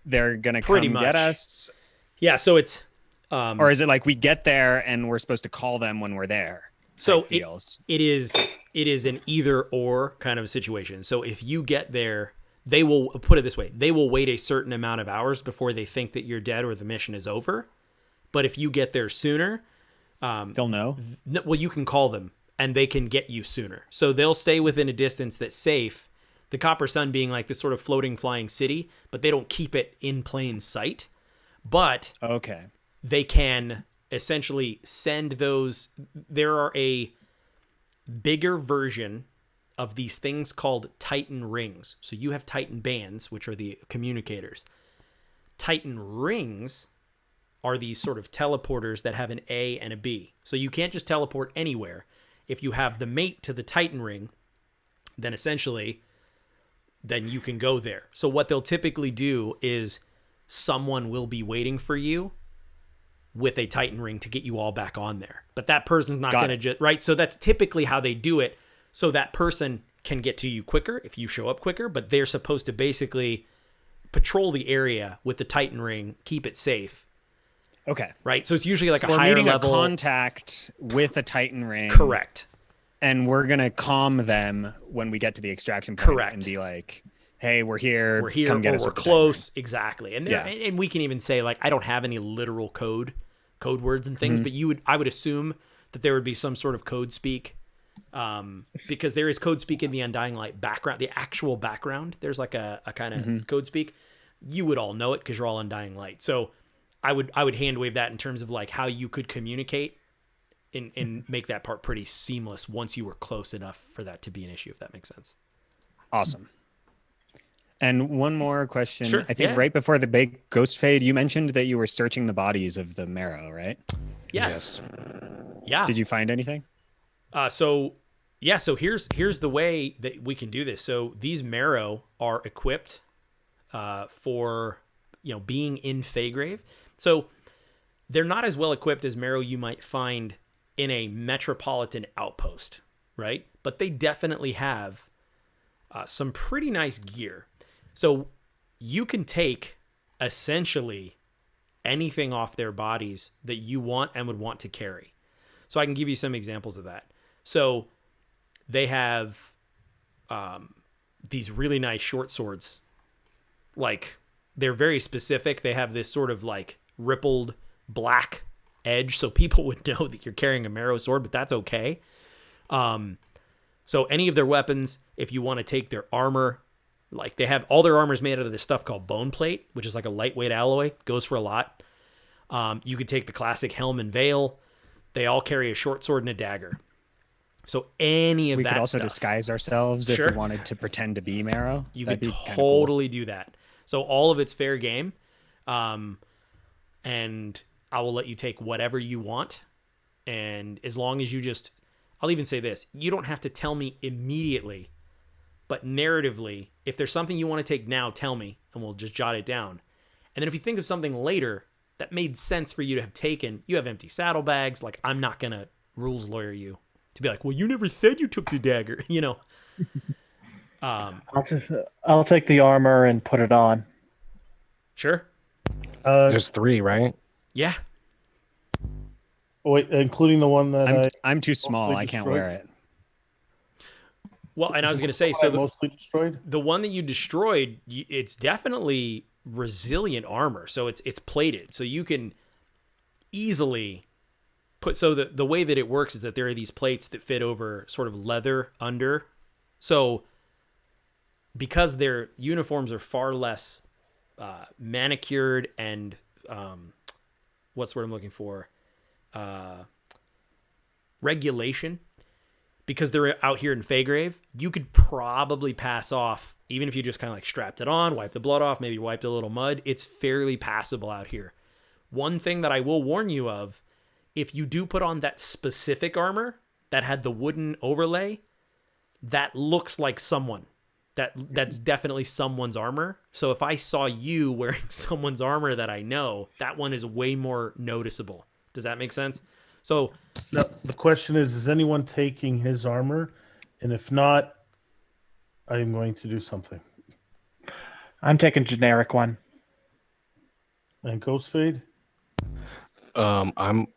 they're gonna Pretty come much. get us? Yeah, so it's Or is it like we get there and we're supposed to call them when we're there? So deals. it is an either or kind of a situation. So if you get there, they will put it this way: they will wait a certain amount of hours before they think that you're dead or the mission is over. But if you get there sooner, they'll know. Well, you can call them and they can get you sooner. So they'll stay within a distance that's safe. The Copper Sun being like this sort of floating, flying city, but they don't keep it in plain sight. But okay, they can essentially send those. There are a bigger version of these things called Titan rings. So you have Titan bands, which are the communicators. Titan rings are these sort of teleporters that have an A and a B. So you can't just teleport anywhere. If you have the mate to the Titan ring, then essentially, then you can go there. So what they'll typically do is someone will be waiting for you with a Titan ring to get you all back on there. But that person's not going to just, right? So that's typically how they do it. So that person can get to you quicker if you show up quicker, but they're supposed to basically patrol the area with the Titan ring, keep it safe. Okay. Right? So it's usually like so a we're higher meeting level. A contact with a Titan ring. Correct. And we're going to calm them when we get to the extraction point. Correct. And be like, hey, we're here. We're here, come get or us we're with the Titan close. Exactly. And Yeah. and we can even say, like, I don't have any literal code words and things, but I would assume that there would be some sort of code speak, because there is code speak in the Undying Light background, the actual background. There's like a kind of code speak. You would all know it because you're all Undying Light. So I would hand wave that in terms of like how you could communicate and make that part pretty seamless once you were close enough for that to be an issue, if that makes sense. Awesome. And one more question. Sure, I think yeah. right before the big ghost fade, you mentioned that you were searching the bodies of the marrow, right? Yes. Yeah. Did you find anything? So here's the way that we can do this. So these marrow are equipped for being in Feygrave. So they're not as well equipped as marrow you might find in a metropolitan outpost, right? But they definitely have some pretty nice gear. So you can take essentially anything off their bodies that you want and would want to carry. So I can give you some examples of that. So they have these really nice short swords. Like, they're very specific. They have this sort of like rippled black edge, so people would know that you're carrying a marrow sword, but that's okay. So any of their weapons, if you want to take their armor, like they have all their armors made out of this stuff called bone plate, which is like a lightweight alloy, goes for a lot. You could take the classic helm and veil. They all carry a short sword and a dagger. So any of We that could also stuff, disguise ourselves Sure. if we wanted to pretend to be marrow. you That'd could be kinda totally do that. So all of it's fair game. And I will let you take whatever you want. And as long as you just, I'll even say this, you don't have to tell me immediately, but narratively, if there's something you want to take now, tell me and we'll just jot it down. And then if you think of something later that made sense for you to have taken, you have empty saddlebags. Like, I'm not going to rules lawyer you to be like, well, you never said you took the dagger, I'll take the armor and put it on. Sure. There's 3, right? Yeah. Wait, including the one that I'm too small. I can't destroyed? wear it. Well, and I was going to say, I so mostly destroyed. the one that you destroyed, it's definitely resilient armor. So it's plated. So you can easily So the way that it works is that there are these plates that fit over sort of leather under. So because their uniforms are far less manicured and what's the word I'm looking for? Regulation. Because they're out here in Feygrave, you could probably pass off, even if you just kind of like strapped it on, wipe the blood off, maybe wiped a little mud. It's fairly passable out here. One thing that I will warn you of, if you do put on that specific armor that had the wooden overlay, that looks like someone. That's definitely someone's armor. So if I saw you wearing someone's armor that I know, that one is way more noticeable. Does that make sense? So now, the question is anyone taking his armor? And if not, I'm going to do something. I'm taking generic one. And Ghost Fade? I'm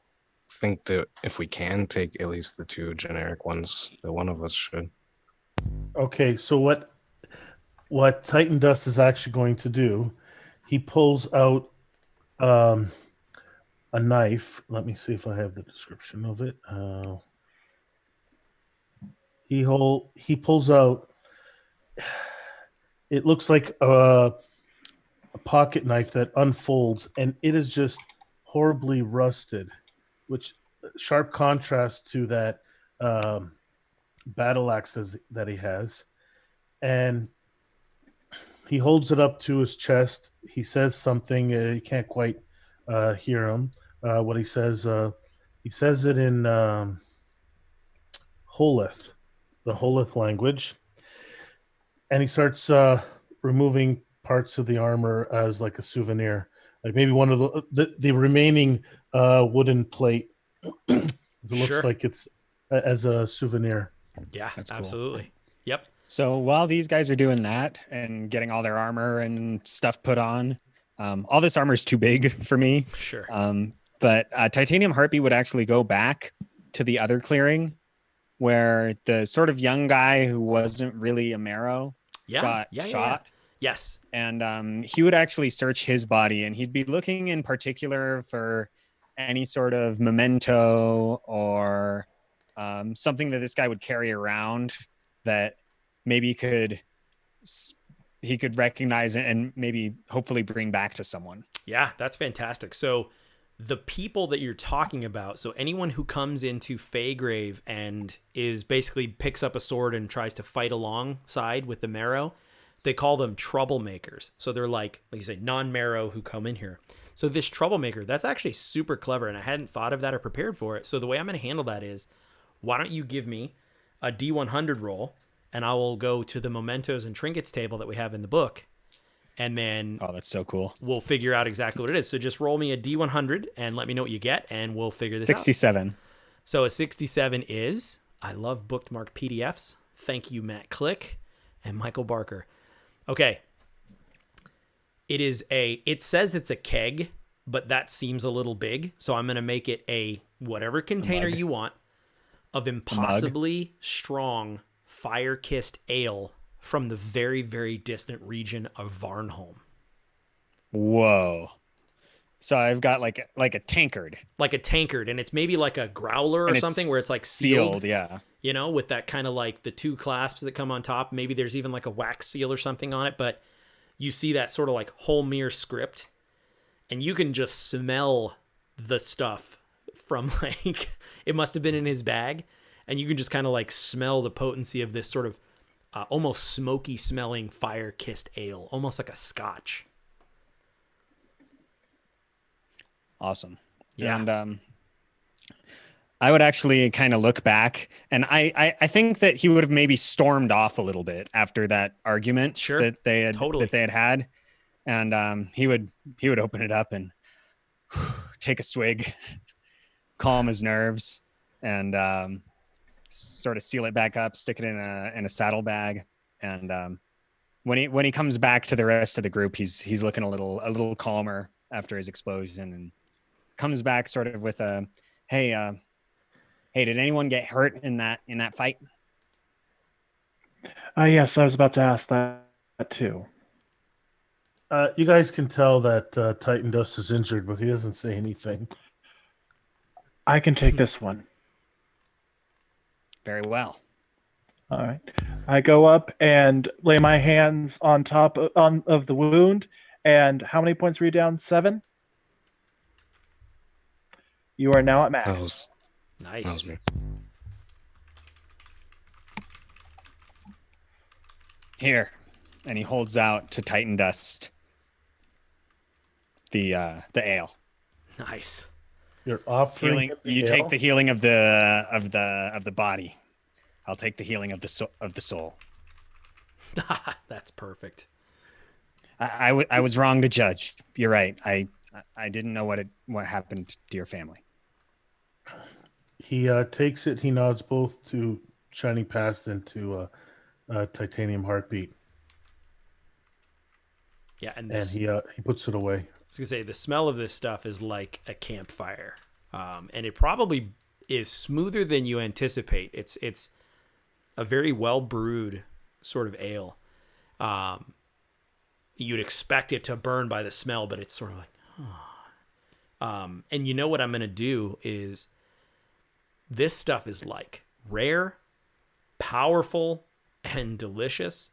think that if we can take at least the 2 generic ones, that one of us should. Okay, so what Titan Dust is actually going to do, he pulls out a knife. Let me see if I have the description of it. He pulls out. It looks like a pocket knife that unfolds, and it is just horribly rusted, which sharp contrast to that battle axe that he has. And he holds it up to his chest. He says something. You can't quite hear him. What he says it in Holeth, the Holeth language. And he starts removing parts of the armor as like a souvenir. Like maybe one of the remaining wooden plate. It looks like it's as a souvenir. Yeah, That's cool. absolutely. Yep. So while these guys are doing that and getting all their armor and stuff put on, all this armor is too big for me. Sure. But Titanium Heartbeat would actually go back to the other clearing where the sort of young guy who wasn't really a marrow got shot. Yes. And he would actually search his body, and he'd be looking in particular for any sort of memento or something that this guy would carry around that maybe he could recognize and maybe hopefully bring back to someone. Yeah, that's fantastic. So the people that you're talking about, so anyone who comes into Feygrave and is basically picks up a sword and tries to fight alongside with the marrow, they call them troublemakers. So they're like you say, non-marrow who come in here. So this troublemaker, that's actually super clever, and I hadn't thought of that or prepared for it. So the way I'm going to handle that is, why don't you give me a D100 roll, and I will go to the mementos and trinkets table that we have in the book, and then that's so cool. We'll figure out exactly what it is. So just roll me a D100 and let me know what you get, and we'll figure this out. 67. So a 67 is, I love bookmarked PDFs. Thank you, Matt Click and Michael Barker. Okay. It says it's a keg, but that seems a little big. So I'm going to make it a whatever container you want of impossibly strong fire-kissed ale from the very, very distant region of Varnholm. Whoa. So I've got like a tankard. Like a tankard, and it's maybe like a growler or something where it's like sealed. Yeah. You know, with that kind of like the 2 clasps that come on top. Maybe there's even like a wax seal or something on it, but you see that sort of like Holmir script, and you can just smell the stuff from like, it must have been in his bag, and you can just kind of like smell the potency of this sort of almost smoky smelling fire-kissed ale, almost like a scotch. Awesome. Yeah. And I would actually kind of look back, and I think that he would have maybe stormed off a little bit after that argument that they had had. And he would open it up and take a swig, calm his nerves, and sort of seal it back up, stick it in a saddlebag. And when he comes back to the rest of the group, he's looking a little calmer after his explosion, and comes back sort of with a, hey, did anyone get hurt in that fight? Yes, I was about to ask that too. You guys can tell that Titan Dust is injured, but he doesn't say anything. I can take this one. Very well. All right. I go up and lay my hands on top of the wound. And how many points were you down? 7? You are now at max. That was Nice. me. Here. And he holds out to Titan Dust the ale. Nice. You're offering Healing. him the You ale? take the healing of the body. I'll take the healing of the soul. That's perfect. I was wrong to judge. You're right. I didn't know what happened to your family. He takes it. He nods both to Shining Past and to Titanium Heartbeat, Yeah, and and this, he puts it away. I was gonna say the smell of this stuff is like a campfire, and it probably is smoother than you anticipate. It's a very well brewed sort of ale. You'd expect it to burn by the smell, but it's sort of like, and you know what I'm gonna do is this stuff is like rare, powerful, and delicious.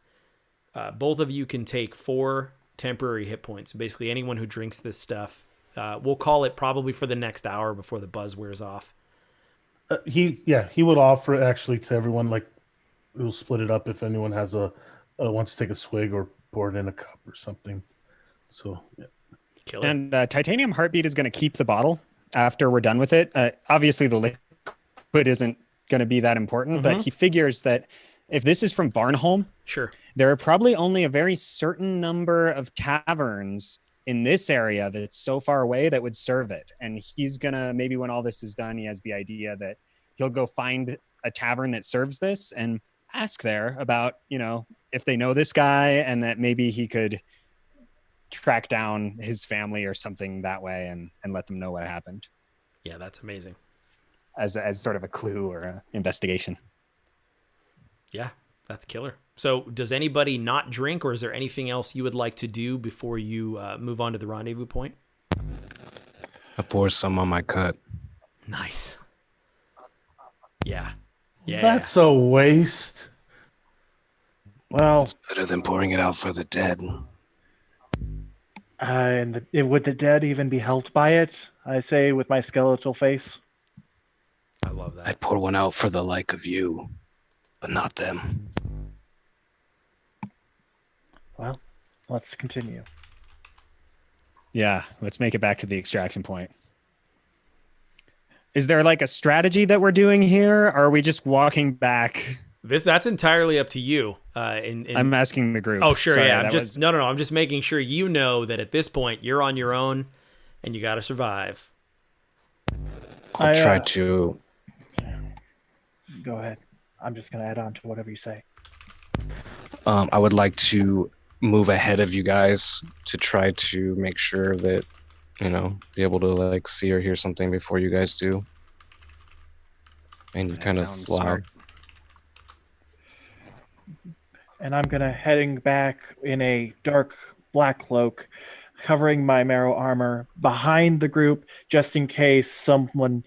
Both of you can take 4 temporary hit points. Basically, anyone who drinks this stuff, we'll call it probably for the next hour before the buzz wears off. He would offer it actually to everyone. Like, we'll split it up if anyone has wants to take a swig or pour it in a cup or something. So yeah. Killer. And Titanium Heartbeat is going to keep the bottle after we're done with it. Obviously, the liquid isn't going to be that important, but he figures that if this is from Varnholm, Sure. there are probably only a very certain number of taverns in this area that's so far away that would serve it. And he's going to, maybe when all this is done, he has the idea that he'll go find a tavern that serves this and ask there about, if they know this guy and that maybe he could track down his family or something that way and let them know what happened. Yeah, that's amazing. As sort of a clue or an investigation. Yeah, that's killer. So does anybody not drink, or is there anything else you would like to do before you move on to the rendezvous point? I poured some on my cut. Nice. Yeah. Yeah. That's a waste. Well, It's better than pouring it out for the dead. and would the dead even be helped by it? I say with my skeletal face. I love that. I pour one out for the like of you, but not them. Well, let's continue. Yeah, let's make it back to the extraction point. Is there like a strategy that we're doing here? Or are we just walking back? That's entirely up to you. I'm asking the group. Oh, sure. Sorry, Yeah. that No. I'm just making sure you know that at this point you're on your own and you got to survive. I'll try to. Go ahead. I'm just going to add on to whatever you say. I would like to move ahead of you guys to try to make sure that, be able to like see or hear something before you guys do. And you kind of sounds loud. smart. And I'm going to heading back in a dark black cloak, covering my marrow armor behind the group, just in case someone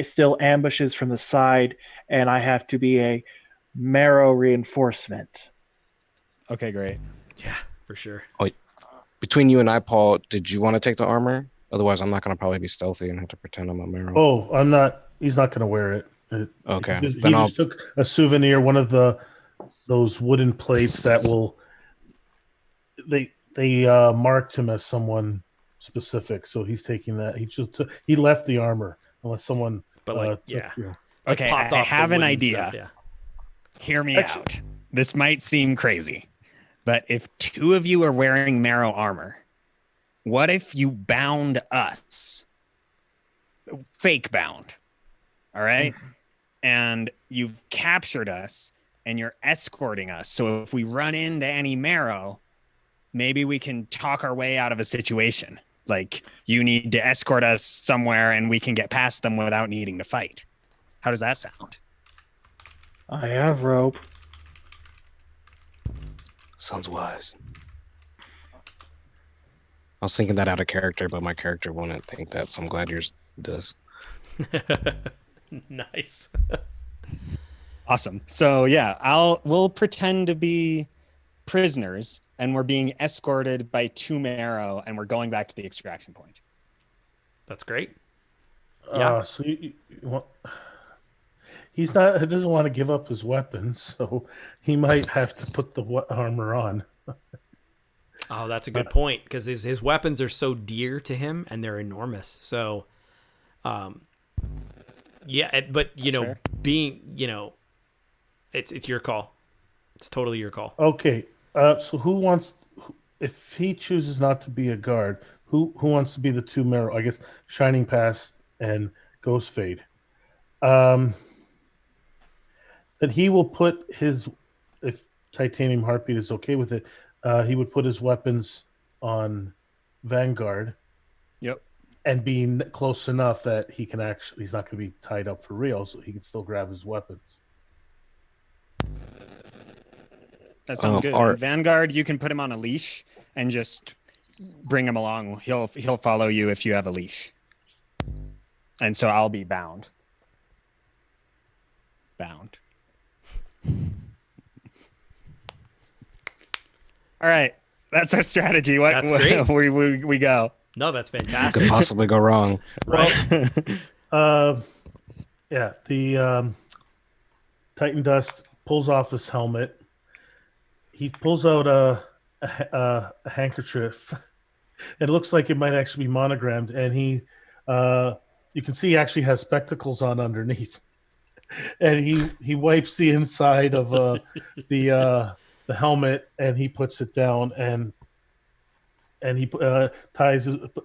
still ambushes from the side and I have to be a marrow reinforcement. Okay, great. Yeah, for sure. Between you and I, Paul, did you want to take the armor? Otherwise, I'm not going to probably be stealthy and have to pretend I'm a marrow. Oh, I'm not. He's not going to wear it. Okay, He then just took a souvenir, one of those wooden plates that will. They marked him as someone specific, so he's taking that. He left the armor unless someone. But like, Okay, popped I off the have an wooden idea. stuff, yeah. Hear me out. This might seem crazy, but if 2 of you are wearing marrow armor, what if you bound us? Fake bound. All right? And you've captured us and you're escorting us. So if we run into any marrow, maybe we can talk our way out of a situation. Like, you need to escort us somewhere and we can get past them without needing to fight. How does that sound? I have rope. Sounds wise. I was thinking that out of character, but my character wouldn't think that, so I'm glad yours does. Nice. Awesome. So yeah, we'll pretend to be prisoners, and we're being escorted by 2 marrow, and we're going back to the extraction point. That's great. Yeah. So you want, he doesn't want to give up his weapons, so he might have to put the armor on. Oh, that's a good point, because his weapons are so dear to him, and they're enormous. So, yeah, but That's fair. it's your call. It's totally your call. Okay. So who wants? If he chooses not to be a guard, who wants to be the 2 marrow? I guess Shining Past and Ghost Fade. Then he will put his, if Titanium Heartbeat is okay with it, he would put his weapons on Vanguard. Yep. And be close enough that he's not going to be tied up for real, so he can still grab his weapons. That sounds good. Or- Vanguard, you can put him on a leash and just bring him along. He'll follow you if you have a leash. And so I'll be bound. All right. That's our strategy. That's great. We go. No, that's Could fantastic. possibly go wrong. Right. Yeah, the Titan Dust pulls off his helmet. He pulls out a handkerchief. It looks like it might actually be monogrammed, and you can see he actually has spectacles on underneath. And he wipes the inside of the helmet, and he puts it down, and he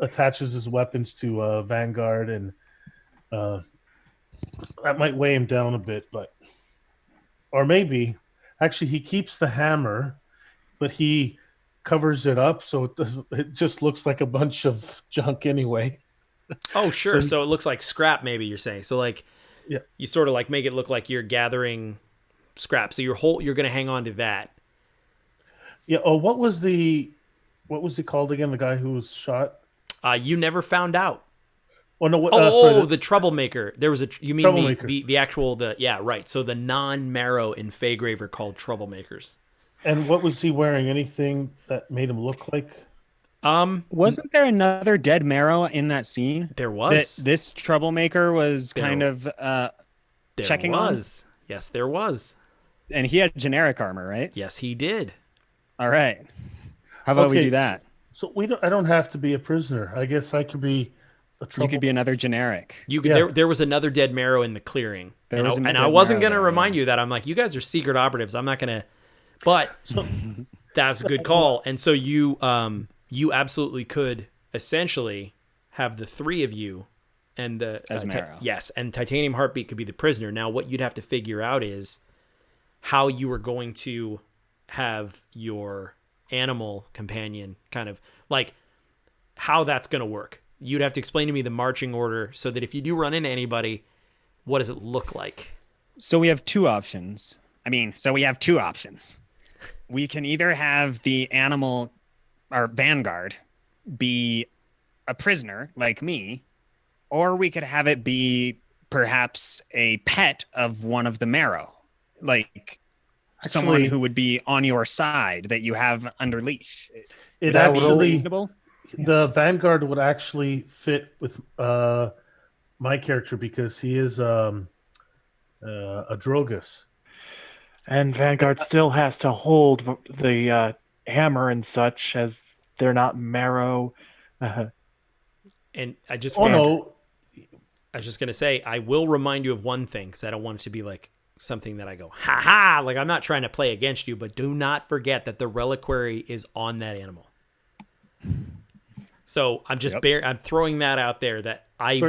attaches his weapons to Vanguard, and that might weigh him down a bit, or maybe actually he keeps the hammer, but he covers it up so it just looks like a bunch of junk anyway. Oh, sure. So it looks like scrap, maybe you're saying. So like, yeah, you sort of like make it look like you're gathering scrap. So you're going to hang on to that. Yeah. Oh, what was he called again? The guy who was shot? You never found out. Oh no! Sorry, the troublemaker. There was you mean Troublemaker. the actual yeah, right. So the non-marrow in Feygrave are called troublemakers. And what was he wearing? Anything that made him look like? Wasn't there another dead marrow in that scene? There was. This troublemaker was kind of checking on. Yes, there was. And he had generic armor, right? Yes, he did. All right. How about we do that? So I don't have to be a prisoner. I guess I could be a trouble. You could be another generic. You could, there was another dead marrow in the clearing. And I wasn't going to remind you that. I'm like, you guys are secret operatives. I'm not going to. But that's a good call. And so you absolutely could essentially have the 3 of you and the as marrow. Yes, and Titanium Heartbeat could be the prisoner. Now, what you'd have to figure out is how you were going to have your animal companion kind of like how that's going to work. You'd have to explain to me the marching order so that if you do run into anybody, what does it look like? So we have 2 options. We can either have the animal, our Vanguard, be a prisoner like me, or we could have it be perhaps a pet of one of the marrow, like someone who would be on your side that you have under leash. It actually, reasonable? The Vanguard would actually fit with my character because he is a Drogus. And Vanguard still has to hold the hammer and such, as they're not marrow. And I just I was just going to say, I will remind you of one thing, because I don't want it to be like something that I go, ha ha, like I'm not trying to play against you, but do not forget that the reliquary is on that animal. So I'm just I'm throwing that out there, that I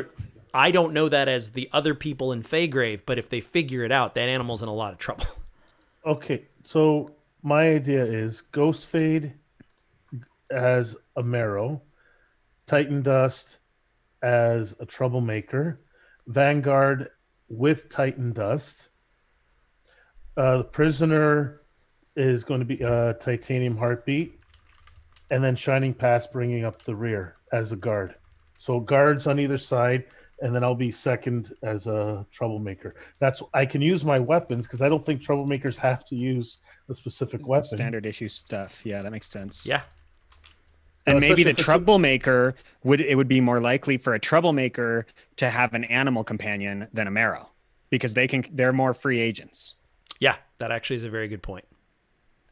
don't know that as the other people in Feygrave, but if they figure it out, that animal's in a lot of trouble. Okay, so my idea is Ghost Fade as a marrow, Titan Dust as a troublemaker, Vanguard with Titan Dust. The prisoner is going to be Titanium Heartbeat, and then Shining Past bringing up the rear as a guard. So guards on either side, and then I'll be second as a troublemaker. I can use my weapons because I don't think troublemakers have to use a specific weapon. Standard issue stuff. Yeah, that makes sense. Yeah. And maybe the especially if it's troublemaker would be more likely for a troublemaker to have an animal companion than a marrow, because they're more free agents. Yeah, that actually is a very good point.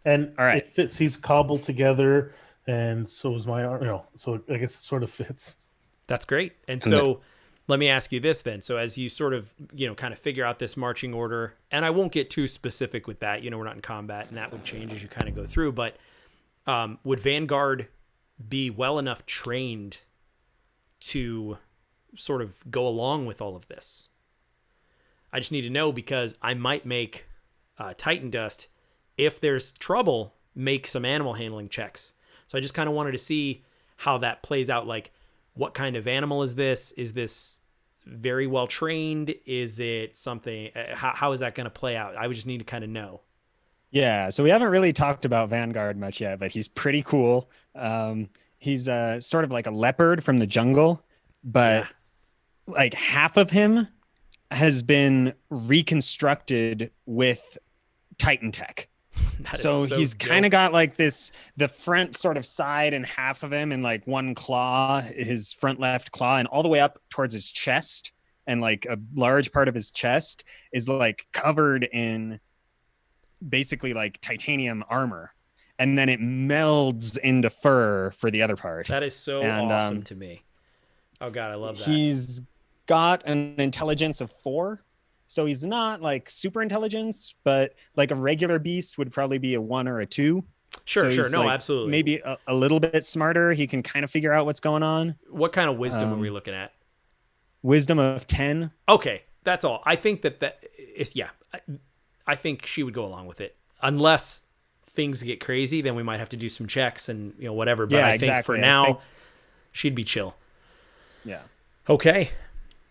And All right. it fits. He's cobbled together, and so is my arm. So I guess it sort of fits. That's great. And so let me ask you this then. So as you sort of, kind of figure out this marching order, and I won't get too specific with that, we're not in combat, and that would change as you kind of go through, but would Vanguard be well enough trained to sort of go along with all of this? I just need to know, because I might make Titan Dust, if there's trouble, make some animal handling checks. So I just kind of wanted to see how that plays out. Like, what kind of animal is this? Is this very well trained? Is it something? How is that going to play out? I would just need to kind of know. Yeah, so we haven't really talked about Vanguard much yet, but he's pretty cool. He's sort of like a leopard from the jungle, but like half of him has been reconstructed with Titan tech. So he's kind of got like the front sort of side and half of him in like one claw, his front left claw, and all the way up towards his chest. And like a large part of his chest is like covered in basically like titanium armor. And then it melds into fur for the other part. That is so awesome to me. Oh God, I love that. He's got an intelligence of 4. So he's not like super intelligence, but like a regular beast would probably be a 1 or a 2. Sure. No, like absolutely. Maybe a little bit smarter. He can kind of figure out what's going on. What kind of wisdom are we looking at? Wisdom of 10. Okay, that's all. I think that is, I think she would go along with it. Unless things get crazy, then we might have to do some checks and whatever. But I think for now, she'd be chill. Yeah. Okay.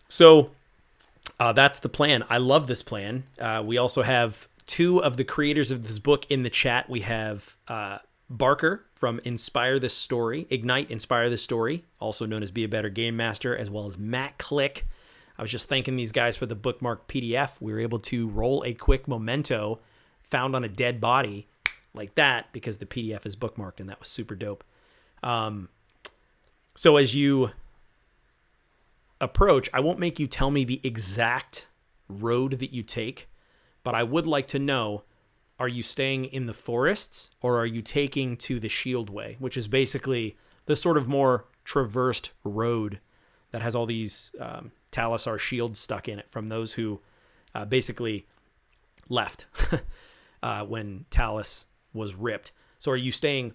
So that's the plan. I love this plan. We also have 2 of the creators of this book in the chat. We have Barker from Inspire This Story, Ignite Inspire This Story, also known as Be a Better Game Master, as well as Matt Click. I was just thanking these guys for the bookmark PDF. We were able to roll a quick memento found on a dead body like that because the PDF is bookmarked, and that was super dope. So as you approach, I won't make you tell me the exact road that you take, but I would like to know, are you staying in the forests or are you taking to the Shield Way, which is basically the sort of more traversed road that has all these Talisar shields stuck in it from those who basically left when Talis was ripped. So are you staying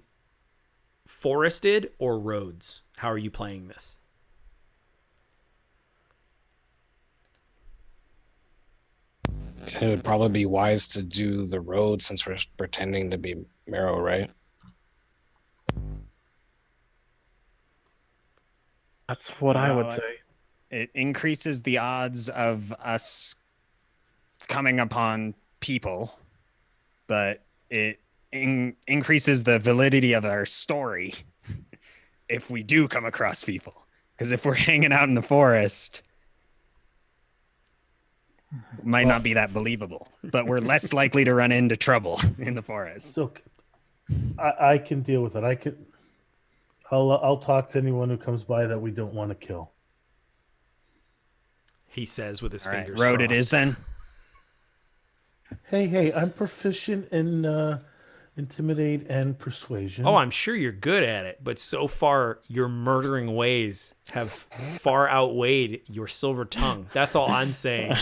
forested or roads? How are you playing this? It would probably be wise to do the road since we're pretending to be Marrow, right? That's what I would say. It increases the odds of us coming upon people, but it increases the validity of our story if we do come across people. Because if we're hanging out in the forest, it might not be that believable, but we're less likely to run into trouble in the forest. So I can deal with it. I'll talk to anyone who comes by that we don't want to kill. He says with his fingers road crossed. it is then. Hey, I'm proficient in intimidate and persuasion. Oh, I'm sure you're good at it, but so far your murdering ways have far outweighed your silver tongue. That's all I'm saying.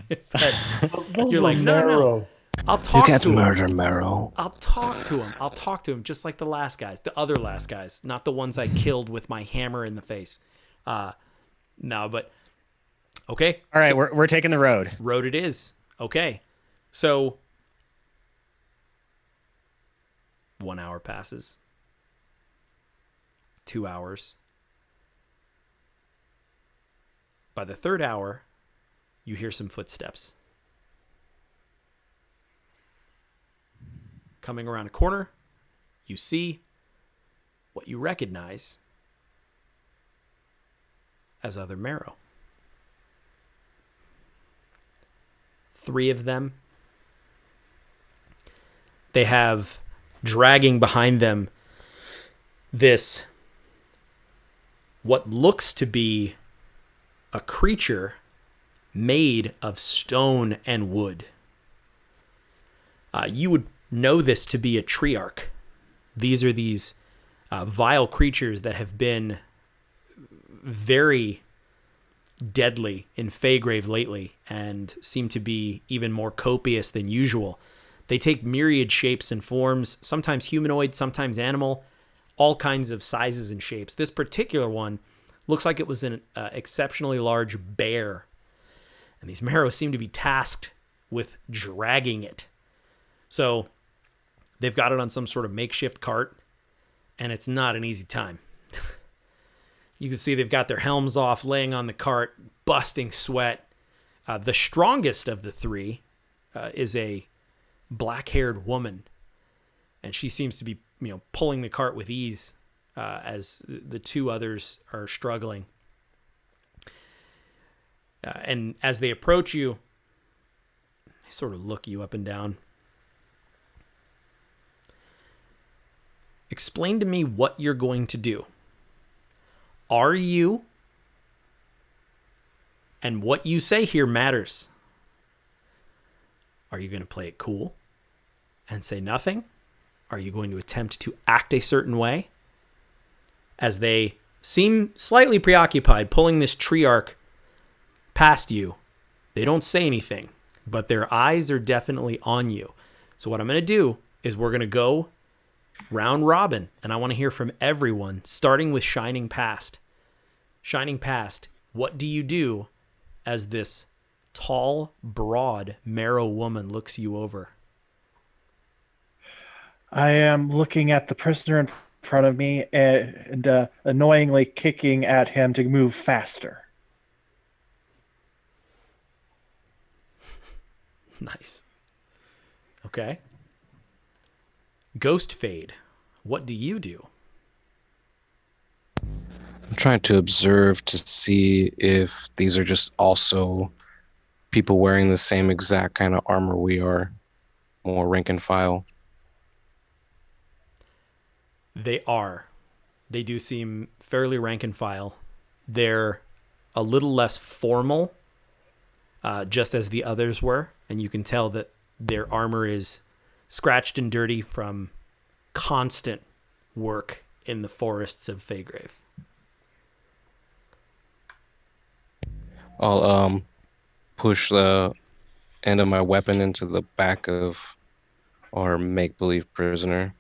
It's that you're like, no. I'll talk to him. You can't murder Marrow. I'll talk to him just like the last guys, the other last guys, not the ones I killed with my hammer in the face. No, but okay. All right, so we're taking the road. Road it is. Okay. So 1 hour passes. 2 hours. By the 3rd hour, you hear some footsteps. Coming around a corner, you see what you recognize as other Marrow. 3 of them. They have dragging behind them this, what looks to be a creature made of stone and wood. You would know this to be a triarch. These are these vile creatures that have been very deadly in Feygrave lately and seem to be even more copious than usual. They take myriad shapes and forms, sometimes humanoid, sometimes animal, all kinds of sizes and shapes. This particular one looks like it was an exceptionally large bear. And these marrows seem to be tasked with dragging it. So they've got it on some sort of makeshift cart, and it's not an easy time. You can see they've got their helms off, laying on the cart, busting sweat. The strongest of the 3 is a black-haired woman, and she seems to be, pulling the cart with ease as the 2 others are struggling. And as they approach you, they sort of look you up and down. Explain to me what you're going to do. Are you? And what you say here matters. Are you going to play it cool and say nothing? Are you going to attempt to act a certain way? As they seem slightly preoccupied, pulling this triarch past you, they don't say anything, but their eyes are definitely on you. So what I'm going to do is we're going to go round robin, and I want to hear from everyone, starting with Shining Past. Shining Past, what do you do as this tall, broad, marrow woman looks you over? I am looking at the prisoner in front of me and annoyingly kicking at him to move faster. Nice. Okay. Ghost Fade, what do you do? I'm trying to observe to see if these are just also people wearing the same exact kind of armor we are, more rank and file. They are. They do seem fairly rank and file. They're a little less formal, just as the others were, and you can tell that their armor is scratched and dirty from constant work in the forests of Feygrave. I'll push the end of my weapon into the back of our make-believe prisoner.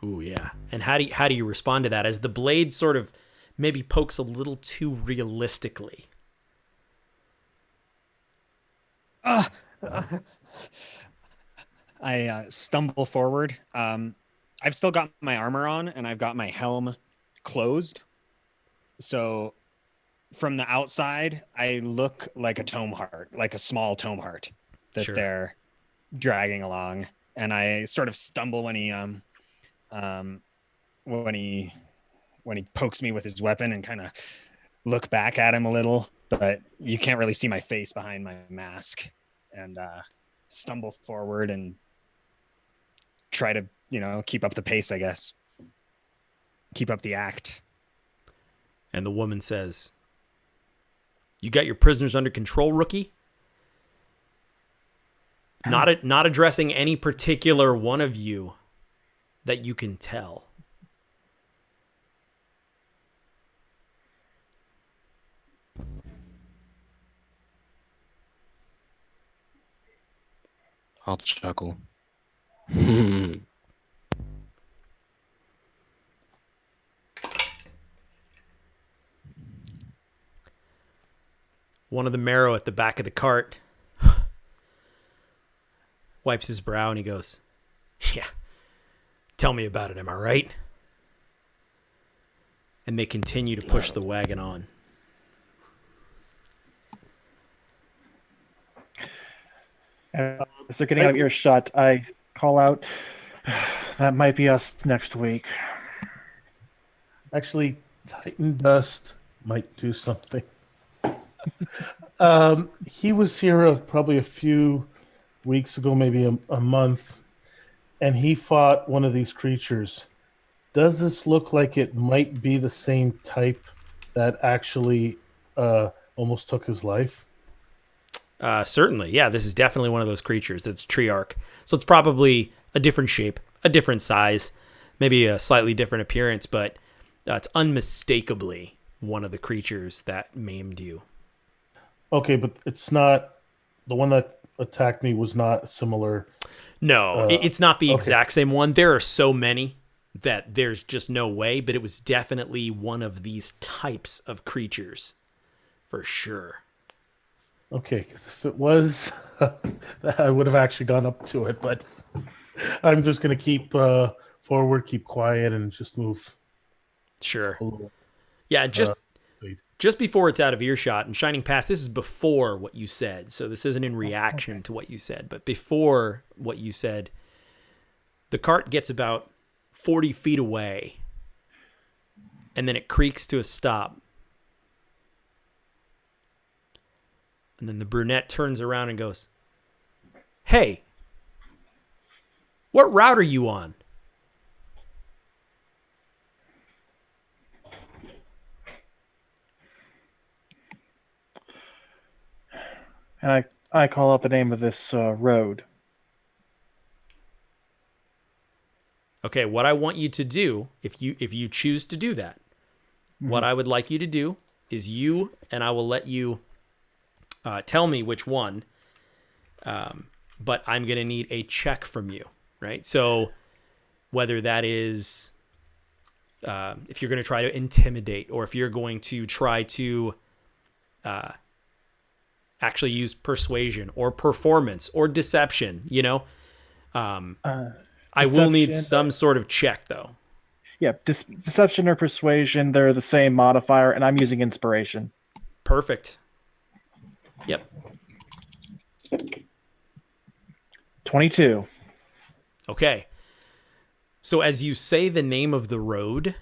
Ooh, yeah. And how do you respond to that as the blade sort of maybe pokes a little too realistically? I stumble forward. I've still got my armor on, and I've got my helm closed. So from the outside, I look like a tome heart, like a small tome heart that Sure. they're dragging along. And I sort of stumble when he pokes me with his weapon, and kind of look back at him a little, but you can't really see my face behind my mask, and stumble forward and try to, keep up the pace, I guess. Keep up the act. And the woman says, "You got your prisoners under control, rookie?" Not addressing any particular one of you that you can tell. I'll chuckle. One of the marrow at the back of the cart wipes his brow and he goes, "Yeah, tell me about it, am I right?" And they continue to push the wagon on. As they're getting out of earshot, I call out, "That might be us next week." Actually, Titan Dust might do something. He was here probably a few weeks ago, maybe a month, and he fought one of these creatures. Does this look like it might be the same type that actually almost took his life? Certainly, yeah. This is definitely one of those creatures that's Treyarch. So it's probably a different shape, a different size, maybe a slightly different appearance, but it's unmistakably one of the creatures that maimed you. Okay, but it's not the one that attacked me was not similar. No, it's not the okay. exact same one. There are so many that there's just no way, but it was definitely one of these types of creatures for sure. Okay, because if it was, I would have actually gone up to it, but I'm just going to keep forward, keep quiet, and just move. Sure. Yeah, just before it's out of earshot and shining past, this is before what you said, so this isn't in reaction to what you said, but before what you said, the cart gets about 40 feet away, and then it creaks to a stop. And then the brunette turns around and goes, "Hey, what route are you on?" And I call out the name of this road. Okay, what I want you to do, if you choose to do that, what I would like you to do is and I will let you tell me which one, but I'm going to need a check from you, right? So whether that is if you're going to try to intimidate, or if you're going to try to actually use persuasion or performance or deception, I will need some sort of check, though. Yeah, deception or persuasion, they're the same modifier, and I'm using inspiration. Perfect. Yep. 22. Okay. So as you say the name of the road,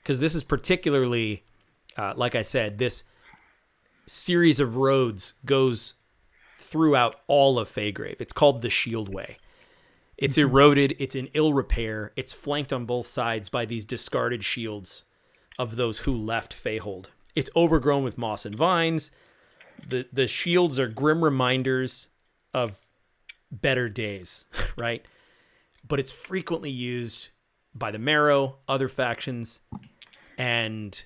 because this is particularly, like I said, this series of roads goes throughout all of Feygrave. It's called the Shield Way. It's eroded. It's in ill repair. It's flanked on both sides by these discarded shields of those who left Feyhold. It's overgrown with moss and vines. The shields are grim reminders of better days, right? But it's frequently used by the Marrow, other factions, and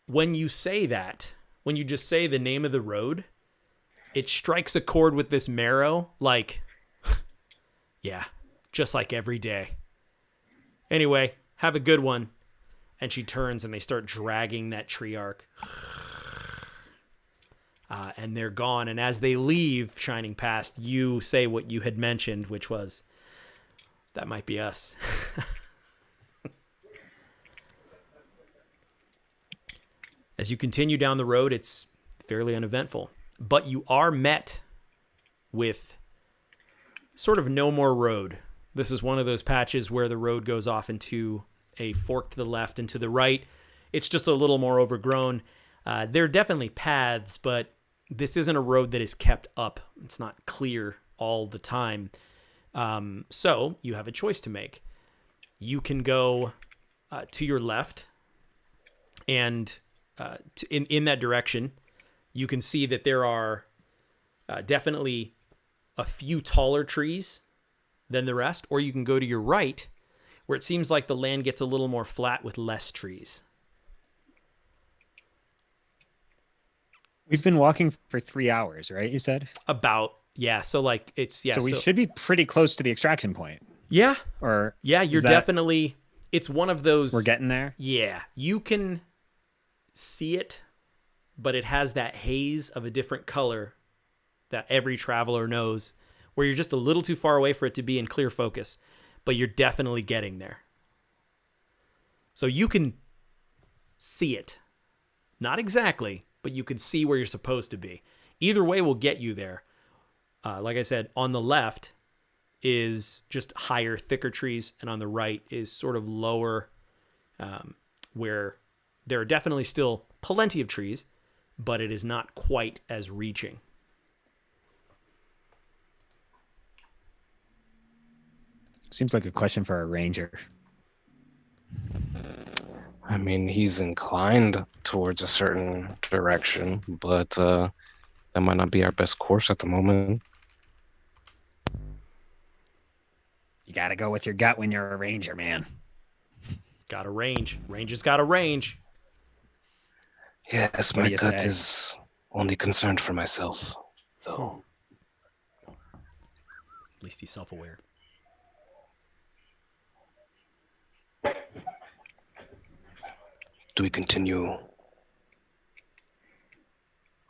when you say that, when you just say the name of the road, it strikes a chord with this Marrow, like, yeah, just like every day. Anyway, have a good one. And she turns and they start dragging that Treyarch. And they're gone. And as they leave, shining past, you say what you had mentioned, which was, that might be us. As you continue down the road, it's fairly uneventful. But you are met with sort of no more road. This is one of those patches where the road goes off into a fork to the left and to the right. It's just a little more overgrown. There are definitely paths, but this isn't a road that is kept up. It's not clear all the time. So you have a choice to make. You can go to your left, and in that direction, you can see that there are definitely a few taller trees than the rest, or you can go to your right, where it seems like the land gets a little more flat with less trees. We've been walking for 3 hours, right? You said About, yeah. So like it's, yeah. So we should be pretty close to the extraction point. Yeah. Or yeah, you're definitely, it's one of those. We're getting there. Yeah. You can see it, but it has that haze of a different color that every traveler knows, where you're just a little too far away for it to be in clear focus, but you're definitely getting there. So you can see it. Not exactly, but you can see where you're supposed to be. Either way will get you there. Like I said, on the left is just higher, thicker trees, and on the right is sort of lower, where there are definitely still plenty of trees, but it is not quite as reaching. Seems like a question for a ranger. I mean, he's inclined towards a certain direction, but that might not be our best course at the moment. You gotta go with your gut when you're a ranger, man. Got a range. Ranger's got a range. Yes, What my do you gut say? is only concerned for myself, though. At least he's self-aware. Do we continue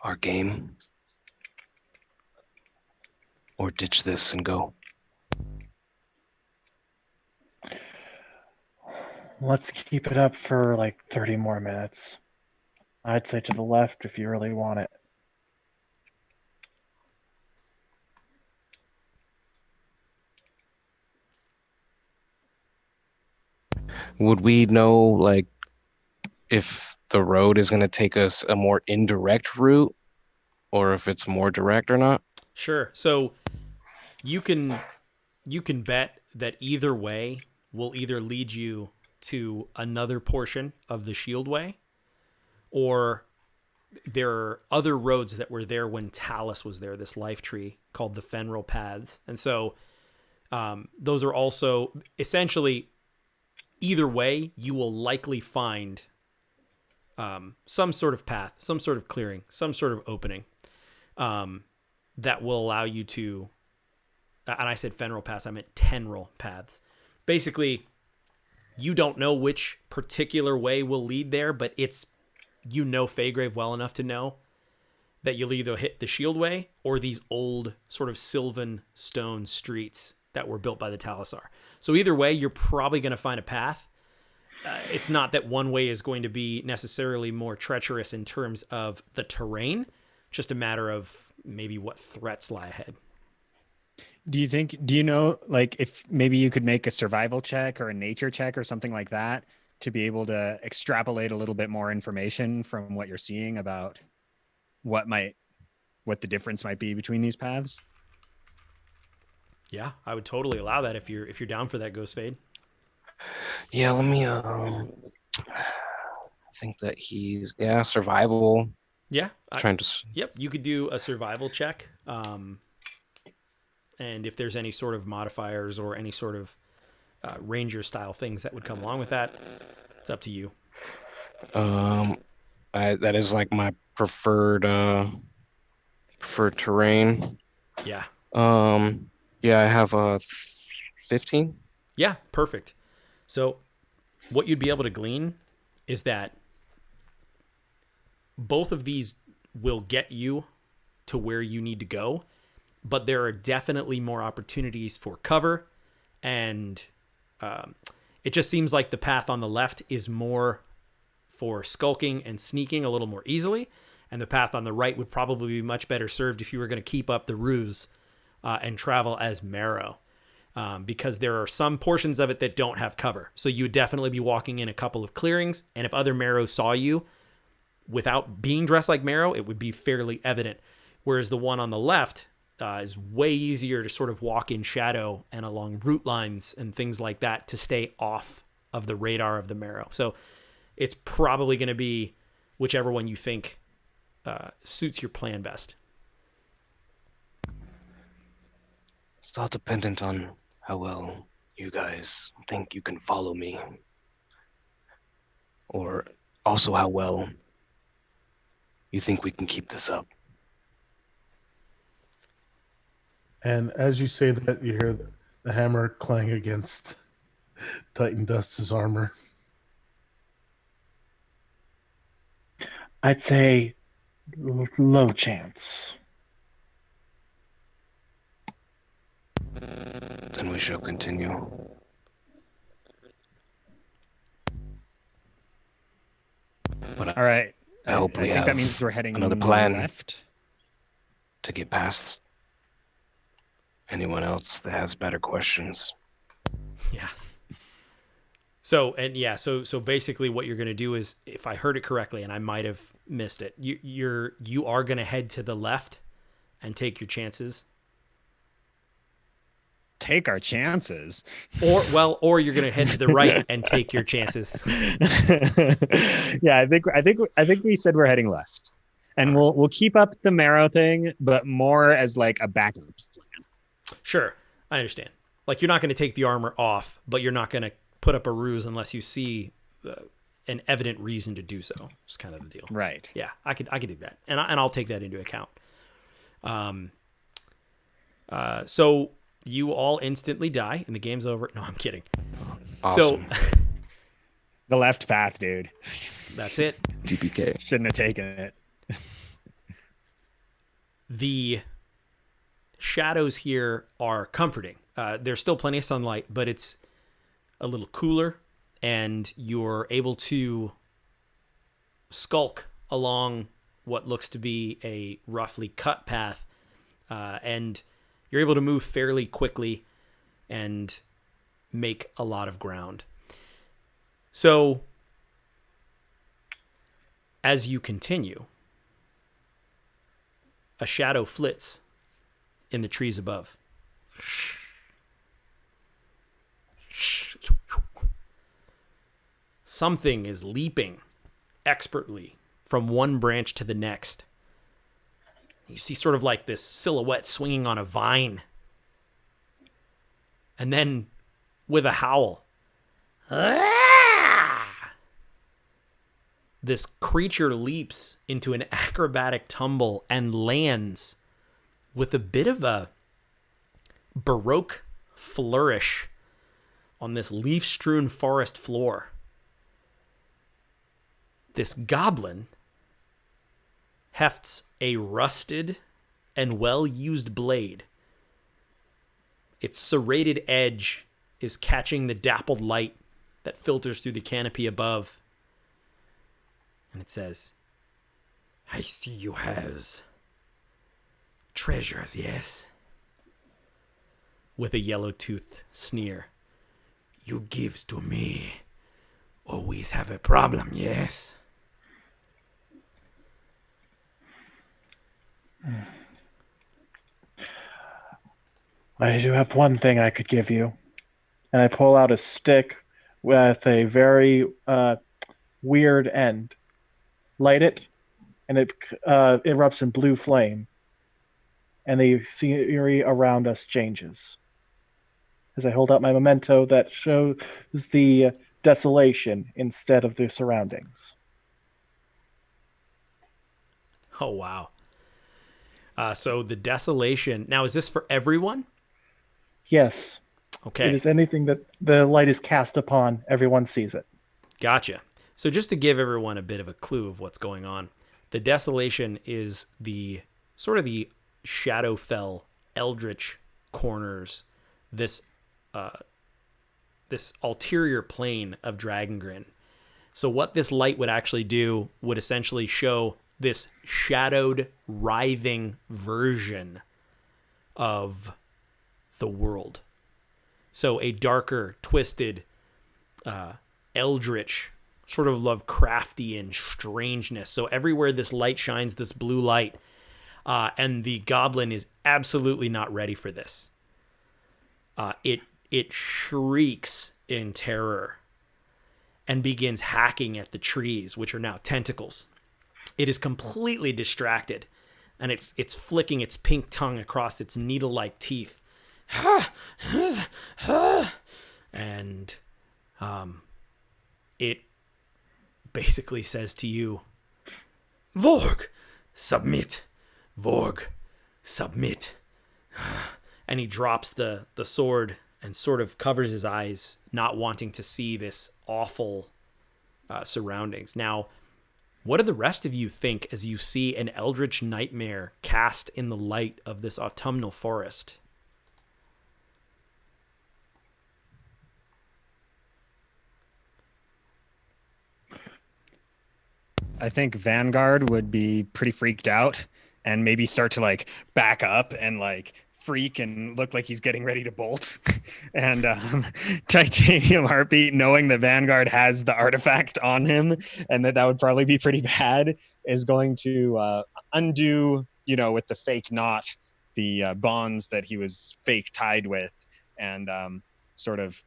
our game? Or ditch this and go? Let's keep it up for like 30 more minutes. I'd say to the left if you really want it. Would we know, like, if the road is going to take us a more indirect route, or if it's more direct or not? Sure. So you can bet that either way will either lead you to another portion of the Shield Way, or there are other roads that were there when Talus was there, this life tree called the Fenral Paths. And so those are also essentially, either way, you will likely find some sort of path, some sort of clearing, some sort of opening that will allow you to, and I said Fenral Paths, I meant Tenral Paths. Basically, you don't know which particular way will lead there, but it's, you know Feygrave well enough to know that you'll either hit the Shield Way or these old sort of sylvan stone streets that were built by the Talisar. So either way, you're probably going to find a path. It's not that one way is going to be necessarily more treacherous in terms of the terrain, just a matter of maybe what threats lie ahead. Do you know, like, if maybe you could make a survival check or a nature check or something like that to be able to extrapolate a little bit more information from what you're seeing about what the difference might be between these paths? Yeah, I would totally allow that if you're down for that, Ghost Fade. Yeah, let me, I think that he's, survival. Yeah. Trying to... Yep, you could do a survival check. And if there's any sort of modifiers or any sort of ranger style things that would come along with that, it's up to you. That is like my preferred terrain. Yeah. Yeah, I have 15. Yeah, perfect. So what you'd be able to glean is that both of these will get you to where you need to go, but there are definitely more opportunities for cover, and it just seems like the path on the left is more for skulking and sneaking a little more easily, and the path on the right would probably be much better served if you were going to keep up the ruse and travel as Marrow, because there are some portions of it that don't have cover. So you would definitely be walking in a couple of clearings, and if other Marrow saw you without being dressed like Marrow, it would be fairly evident. Whereas the one on the left is way easier to sort of walk in shadow and along route lines and things like that to stay off of the radar of the Marrow. So it's probably going to be whichever one you think suits your plan best. It's all dependent on how well you guys think you can follow me. Or also how well you think we can keep this up. And as you say that, you hear the hammer clang against Titan Dust's armor. I'd say low chance. Then we shall continue. All right. I hope we think have that means we're heading another plan left to get past anyone else that has better questions. Yeah. So basically what you're going to do is, if I heard it correctly, and I might have missed it, you are going to head to the left and take your chances. Take our chances. Or you're going to head to the right and take your chances. Yeah, I think we said we're heading left. And we'll keep up the marrow thing, but more as like a backup plan. Sure, I understand. Like, you're not going to take the armor off, but you're not going to put up a ruse unless you see an evident reason to do so. It's kind of the deal. Right. Yeah, I could do that, and I'll take that into account. So you all instantly die, and the game's over. No, I'm kidding. Awesome. So The left path, dude. that's it. GPK. Shouldn't have taken it. The shadows here are comforting. There's still plenty of sunlight, but it's a little cooler, and you're able to skulk along what looks to be a roughly cut path, and you're able to move fairly quickly and make a lot of ground. So as you continue, a shadow flits in the trees above. Something is leaping expertly from one branch to the next. You see sort of like this silhouette swinging on a vine. And then, with a howl, this creature leaps into an acrobatic tumble and lands with a bit of a Baroque flourish on this leaf-strewn forest floor. This goblin hefts a rusted and well-used blade. Its serrated edge is catching the dappled light that filters through the canopy above. And it says, "I see you has treasures, yes?" With a yellow-toothed sneer. "You gives to me. Always have a problem, yes?" I do have one thing I could give you. And I pull out a stick with a very weird end. Light it, and it erupts in blue flame. And the scenery around us changes. As I hold out my memento that shows the desolation instead of the surroundings. Oh, wow. So the desolation. Now, is this for everyone? Yes. Okay. It is anything that the light is cast upon, everyone sees it. Gotcha. So just to give everyone a bit of a clue of what's going on, the desolation is the sort of the Shadowfell eldritch corners, this ulterior plane of Dragongrin. So what this light would actually do would essentially show this shadowed, writhing version of the world. So a darker, twisted, eldritch, sort of Lovecraftian strangeness. So everywhere this light shines, this blue light, and the goblin is absolutely not ready for this. It shrieks in terror and begins hacking at the trees, which are now tentacles. It is completely distracted, and it's flicking its pink tongue across its needle-like teeth. And it basically says to you, "Vorg, submit. Vorg, submit." And he drops the sword and sort of covers his eyes, not wanting to see this awful surroundings. Now, what do the rest of you think as you see an eldritch nightmare cast in the light of this autumnal forest? I think Vanguard would be pretty freaked out and maybe start to like back up and like freak and look like he's getting ready to bolt. And Titanium Heartbeat, knowing that Vanguard has the artifact on him and that would probably be pretty bad, is going to undo, with the fake knot, the bonds that he was fake tied with, and sort of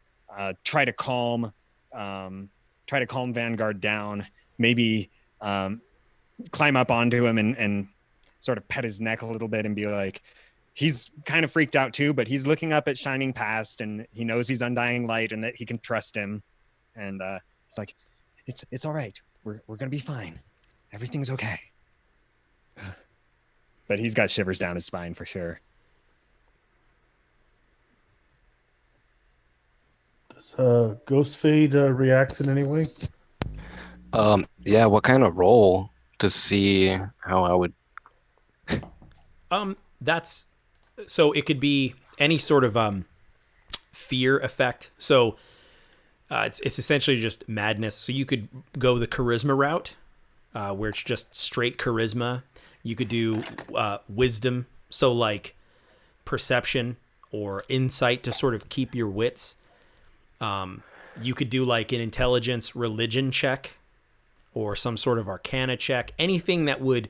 try to calm Vanguard down, maybe climb up onto him and sort of pet his neck a little bit and be like, he's kind of freaked out too, but he's looking up at Shining Past and he knows he's Undying Light and that he can trust him. And it's like, it's all right. We're going to be fine. Everything's okay. But he's got shivers down his spine for sure. Does Ghost Fade react in any way? Yeah, what kind of roll to see how I would... That's... So it could be any sort of fear effect. So it's essentially just madness. So you could go the charisma route, where it's just straight charisma. You could do wisdom, so like perception or insight to sort of keep your wits. You could do like an intelligence religion check or some sort of arcana check. Anything that would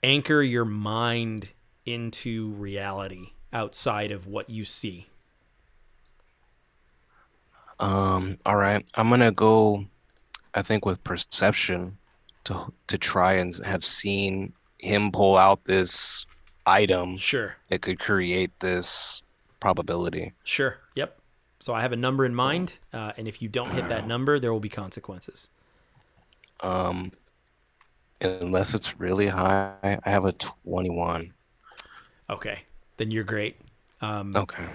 anchor your mind into reality outside of what you see. All right. I'm gonna go, I think, with perception to try and have seen him pull out this item. Sure. It could create this probability. Sure. Yep. So I have a number in mind, and if you don't hit that number, there will be consequences. Unless it's really high, I have a 21. Okay, then you're great. Okay.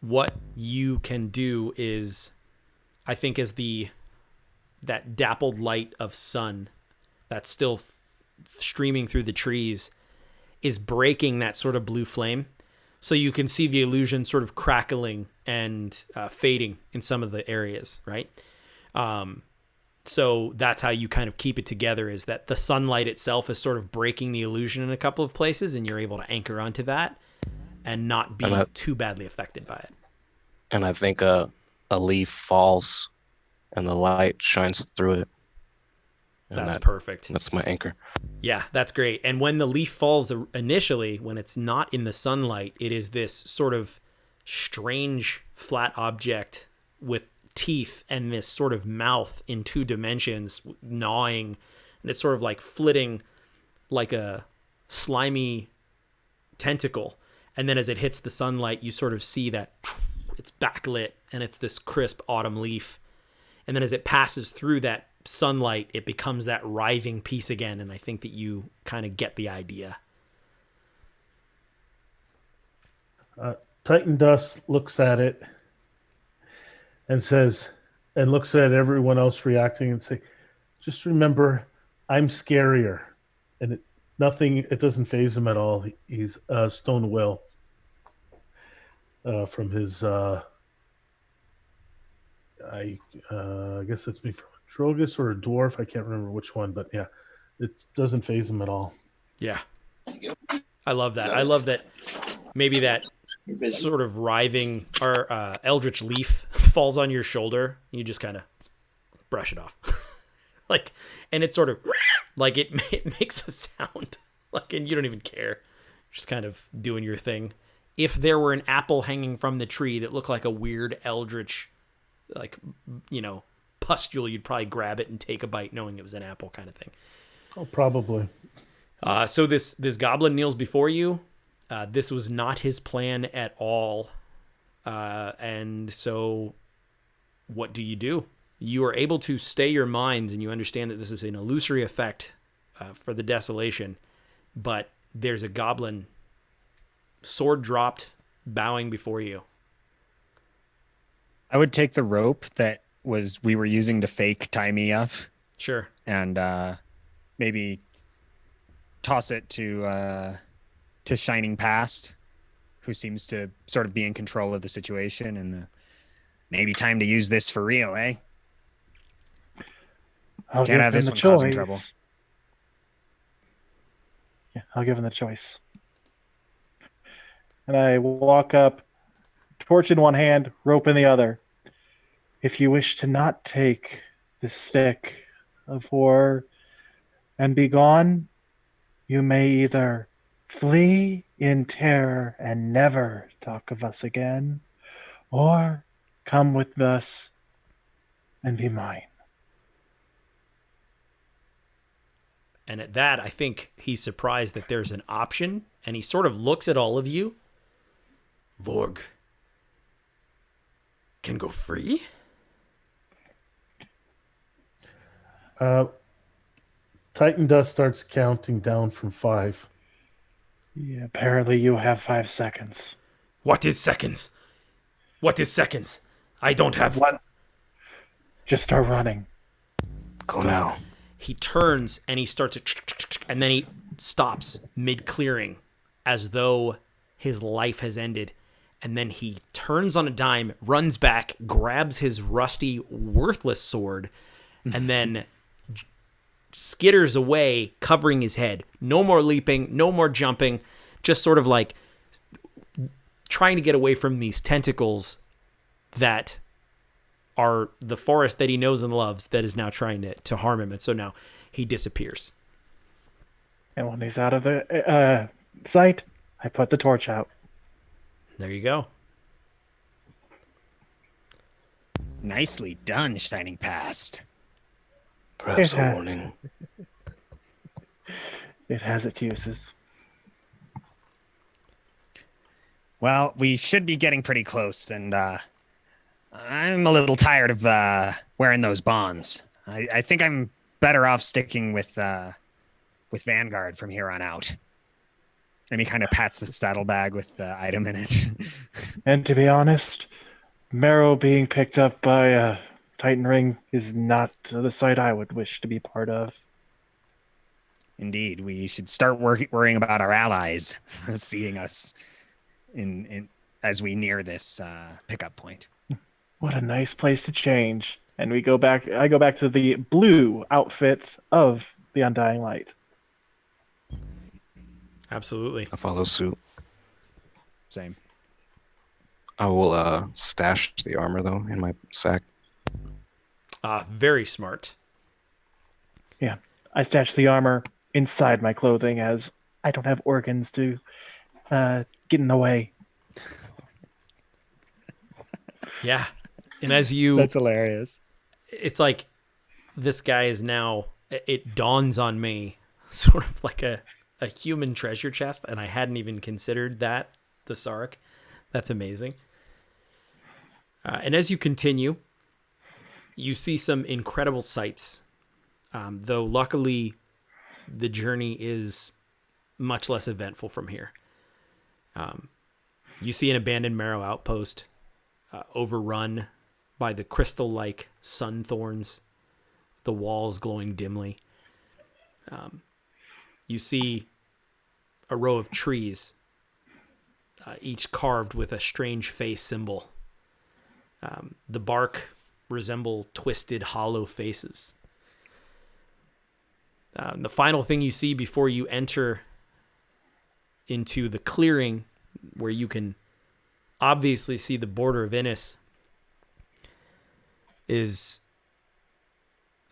What you can do is, I think, as that dappled light of sun that's still streaming through the trees is breaking that sort of blue flame. So you can see the illusion sort of crackling and fading in some of the areas, right? So that's how you kind of keep it together, is that the sunlight itself is sort of breaking the illusion in a couple of places, and you're able to anchor onto that and not be too badly affected by it. And I think a leaf falls and the light shines through it. That's perfect. That's my anchor. Yeah, that's great. And when the leaf falls initially, when it's not in the sunlight, it is this sort of strange flat object with teeth and this sort of mouth in 2 dimensions gnawing, and it's sort of like flitting like a slimy tentacle. And then as it hits the sunlight, you sort of see that it's backlit and it's this crisp autumn leaf. And then as it passes through that sunlight, it becomes that writhing piece again. And I think that you kind of get the idea. Titan Dust looks at it and says, and looks at everyone else reacting and say, just remember, I'm scarier. And it doesn't faze him at all. He's Stone Will from his, I guess it's me from a Drogus or a Dwarf. I can't remember which one, but yeah, it doesn't faze him at all. Yeah. I love that. I love that maybe that sort of writhing or eldritch leaf falls on your shoulder. You just kind of brush it off. And it's sort of like it makes a sound and you don't even care. Just kind of doing your thing. If there were an apple hanging from the tree that looked like a weird eldritch, pustule, you'd probably grab it and take a bite knowing it was an apple kind of thing. Oh, probably. So this goblin kneels before you. This was not his plan at all. And so what do? You are able to stay your minds, and you understand that this is an illusory effect for the desolation. But there's a goblin, sword dropped, bowing before you. I would take the rope that we were using to fake tie me up. Sure. And maybe toss it to Shining Past, who seems to sort of be in control of the situation, and maybe time to use this for real, eh? I'll Can't have give this him one the causing choice. trouble. Yeah, I'll give him the choice. And I walk up, torch in one hand, rope in the other. If you wish to not take the stick of horror and be gone, you may either flee in terror and never talk of us again, or come with us and be mine. And at that, I think he's surprised that there's an option, and he sort of looks at all of you. Vorg can go free? Titan Dust starts counting down from 5. Yeah, apparently you have 5 seconds. What is seconds? What is seconds? I don't have... What? Just start running. Go now. He turns and he starts to... And then he stops mid-clearing as though his life has ended. And then he turns on a dime, runs back, grabs his rusty, worthless sword, and then skitters away, covering his head. No more leaping, no more jumping, just sort of like trying to get away from these tentacles that are the forest that he knows and loves that is now trying to harm him. And so now he disappears. And when he's out of the sight, I put the torch out. There you go. Nicely done, Shining Past. Perhaps a warning. It has its uses. Well, we should be getting pretty close, and I'm a little tired of wearing those bonds. I think I'm better off sticking with Vanguard from here on out. And he kind of pats the saddlebag with the item in it. And to be honest, Marrow being picked up by a Titan Ring is not the sight I would wish to be part of. Indeed, we should start worrying about our allies seeing us in as we near this pickup point. What a nice place to change. And we go back. I go back to the blue outfit of the Undying Light. Absolutely. I follow suit. Same. I will stash the armor, though, in my sack. Very smart. Yeah. I stash the armor inside my clothing as I don't have organs to get in the way. Yeah. And as you... That's hilarious. It's like this guy is now... It dawns on me sort of like a human treasure chest, and I hadn't even considered that, the Sark. That's amazing. And as you continue, you see some incredible sights, though luckily the journey is much less eventful from here. You see an abandoned Marrow outpost overrun by the crystal-like sun thorns, the walls glowing dimly. You see a row of trees, each carved with a strange face symbol. The bark resemble twisted, hollow faces. The final thing you see before you enter into the clearing, where you can obviously see the border of Innis, is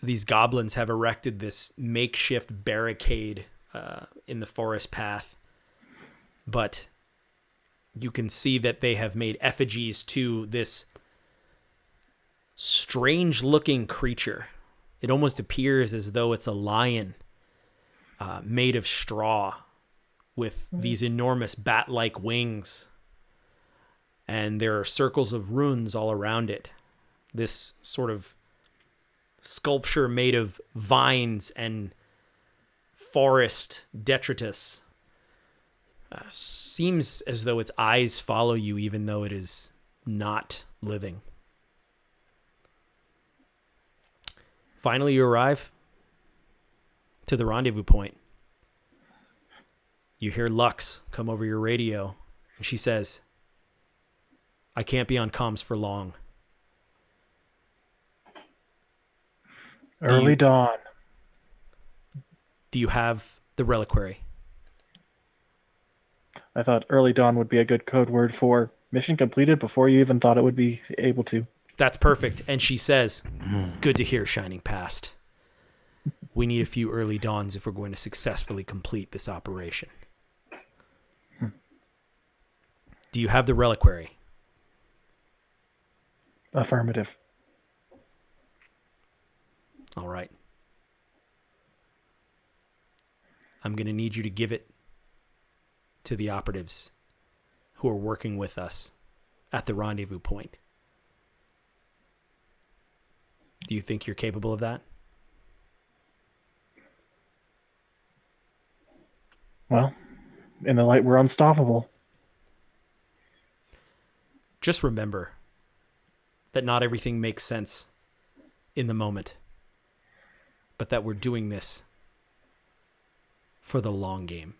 these goblins have erected this makeshift barricade in the forest path. But you can see that they have made effigies to this strange-looking creature. It almost appears as though it's a lion made of straw with these enormous bat-like wings. And there are circles of runes all around it. This sort of sculpture made of vines and forest detritus seems as though its eyes follow you, even though it is not living. Finally, you arrive to the rendezvous point. You hear Lux come over your radio, and she says, "I can't be on comms for long." Early dawn. Do you have the reliquary? I thought early dawn would be a good code word for mission completed before you even thought it would be able to. That's perfect. And she says, good to hear, Shining Past. We need a few early dawns if we're going to successfully complete this operation. Do you have the reliquary? Affirmative. All right. I'm going to need you to give it to the operatives who are working with us at the rendezvous point. Do you think you're capable of that? Well, in the light, we're unstoppable. Just remember that not everything makes sense in the moment, but that we're doing this for the long game.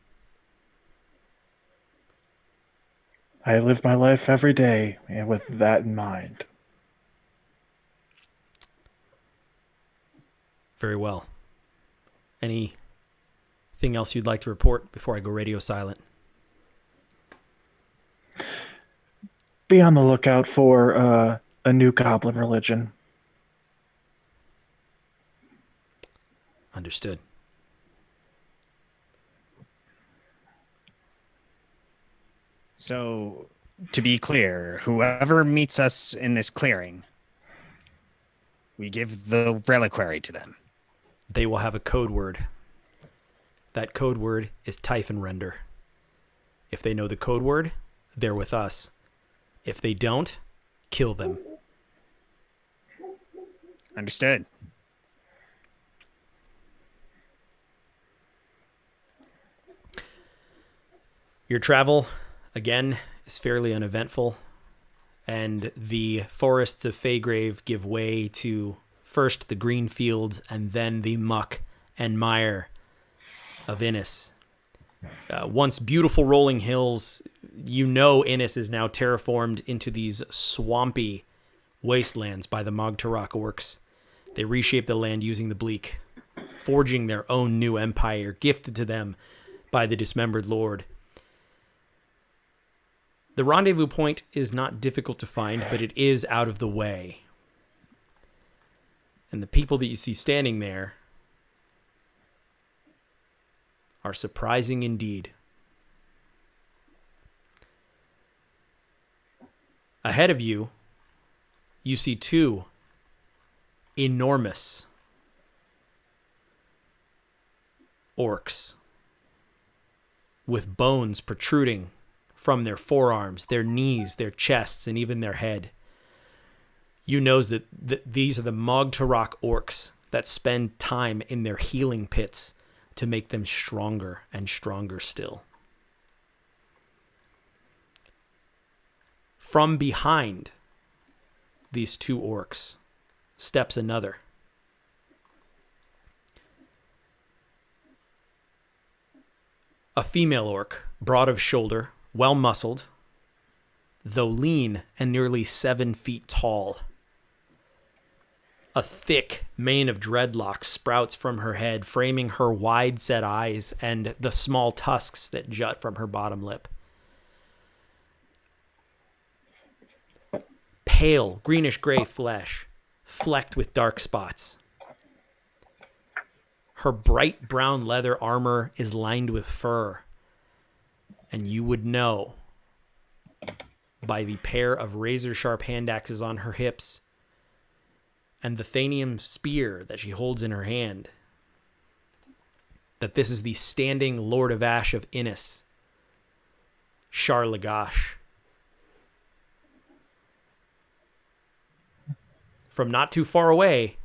I live my life every day and with that in mind. Very well. Anything else you'd like to report before I go radio silent? Be on the lookout for a new goblin religion. Understood. So, to be clear, whoever meets us in this clearing, we give the reliquary to them. They will have a code word. That code word is Typhonrender. If they know the code word, they're with us. If they don't, kill them. Understood. Your travel, again, is fairly uneventful, and the forests of Feygrave give way to first the green fields and then the muck and mire of Innis. Once beautiful rolling hills, you know Innis is now terraformed into these swampy wastelands by the Mogtarok orcs. They reshape the land using the bleak, forging their own new empire, gifted to them by the Dismembered Lord. The rendezvous point is not difficult to find, but it is out of the way. And the people that you see standing there are surprising indeed. Ahead of you, you see two enormous orcs with bones protruding from their forearms, their knees, their chests, and even their head. You know that these are the Mogtarok orcs that spend time in their healing pits to make them stronger and stronger still. From behind these two orcs steps another. A female orc, broad of shoulder, well-muscled, though lean and nearly 7 feet tall. A thick mane of dreadlocks sprouts from her head, framing her wide-set eyes and the small tusks that jut from her bottom lip. Pale, greenish-gray flesh, flecked with dark spots. Her bright brown leather armor is lined with fur, and you would know by the pair of razor-sharp hand axes on her hips and the Thanium spear that she holds in her hand that this is the standing Lord of Ash of Innis, Shar Lagash. From not too far away,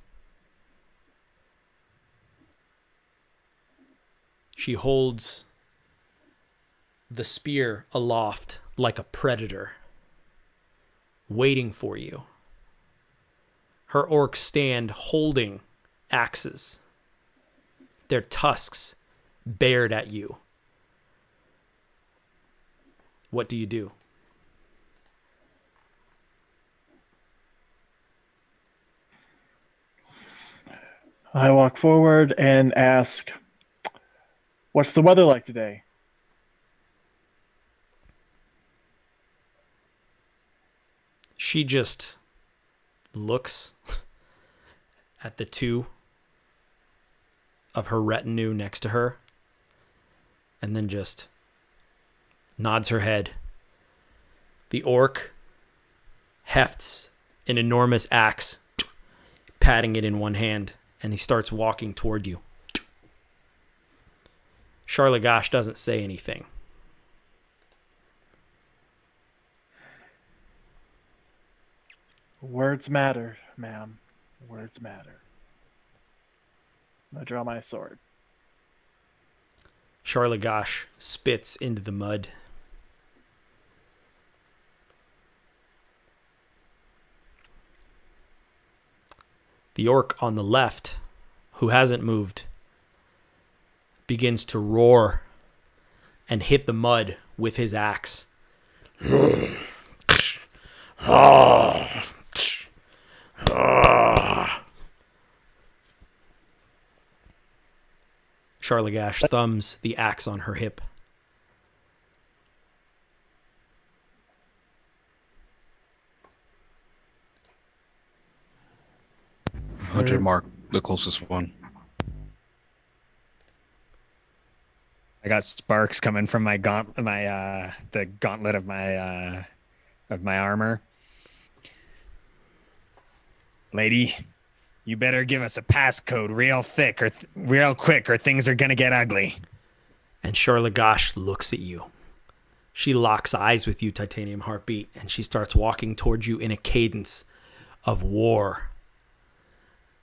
she holds the spear aloft like a predator, waiting for you. Her orcs stand holding axes, their tusks bared at you. What do you do? I walk forward and ask, "What's the weather like today?" She just looks at the two of her retinue next to her and then just nods her head. The orc hefts an enormous axe, patting it in one hand, and he starts walking toward you. Charlagash doesn't say anything. Words matter, ma'am. Words matter. I draw my sword. Charlagash spits into the mud. The orc on the left, who hasn't moved, begins to roar and hit the mud with his axe. Charlagash thumbs the axe on her hip. Hundred mark, the closest one. I got sparks coming from the gauntlet of my armor. Lady, you better give us a passcode real quick, or things are gonna get ugly. And Charlagash looks at you. She locks eyes with you, Titanium Heartbeat, and she starts walking towards you in a cadence of war.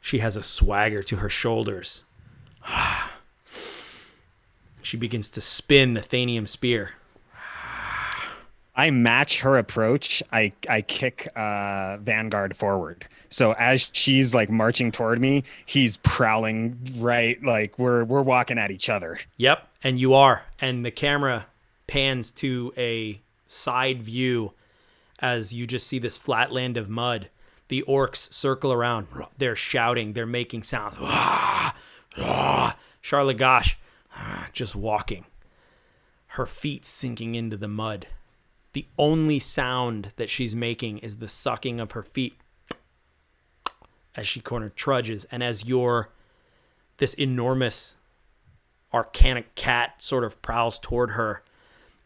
She has a swagger to her shoulders. She begins to spin the Thanium spear. I match her approach. I kick Vanguard forward. So as she's like marching toward me, he's prowling right, like we're walking at each other. Yep, and you are. And the camera pans to a side view as you just see this flat land of mud. The orcs circle around. They're shouting. They're making sounds. Charlagash just walking. Her feet sinking into the mud. The only sound that she's making is the sucking of her feet as she trudges. And as this enormous arcanic cat sort of prowls toward her,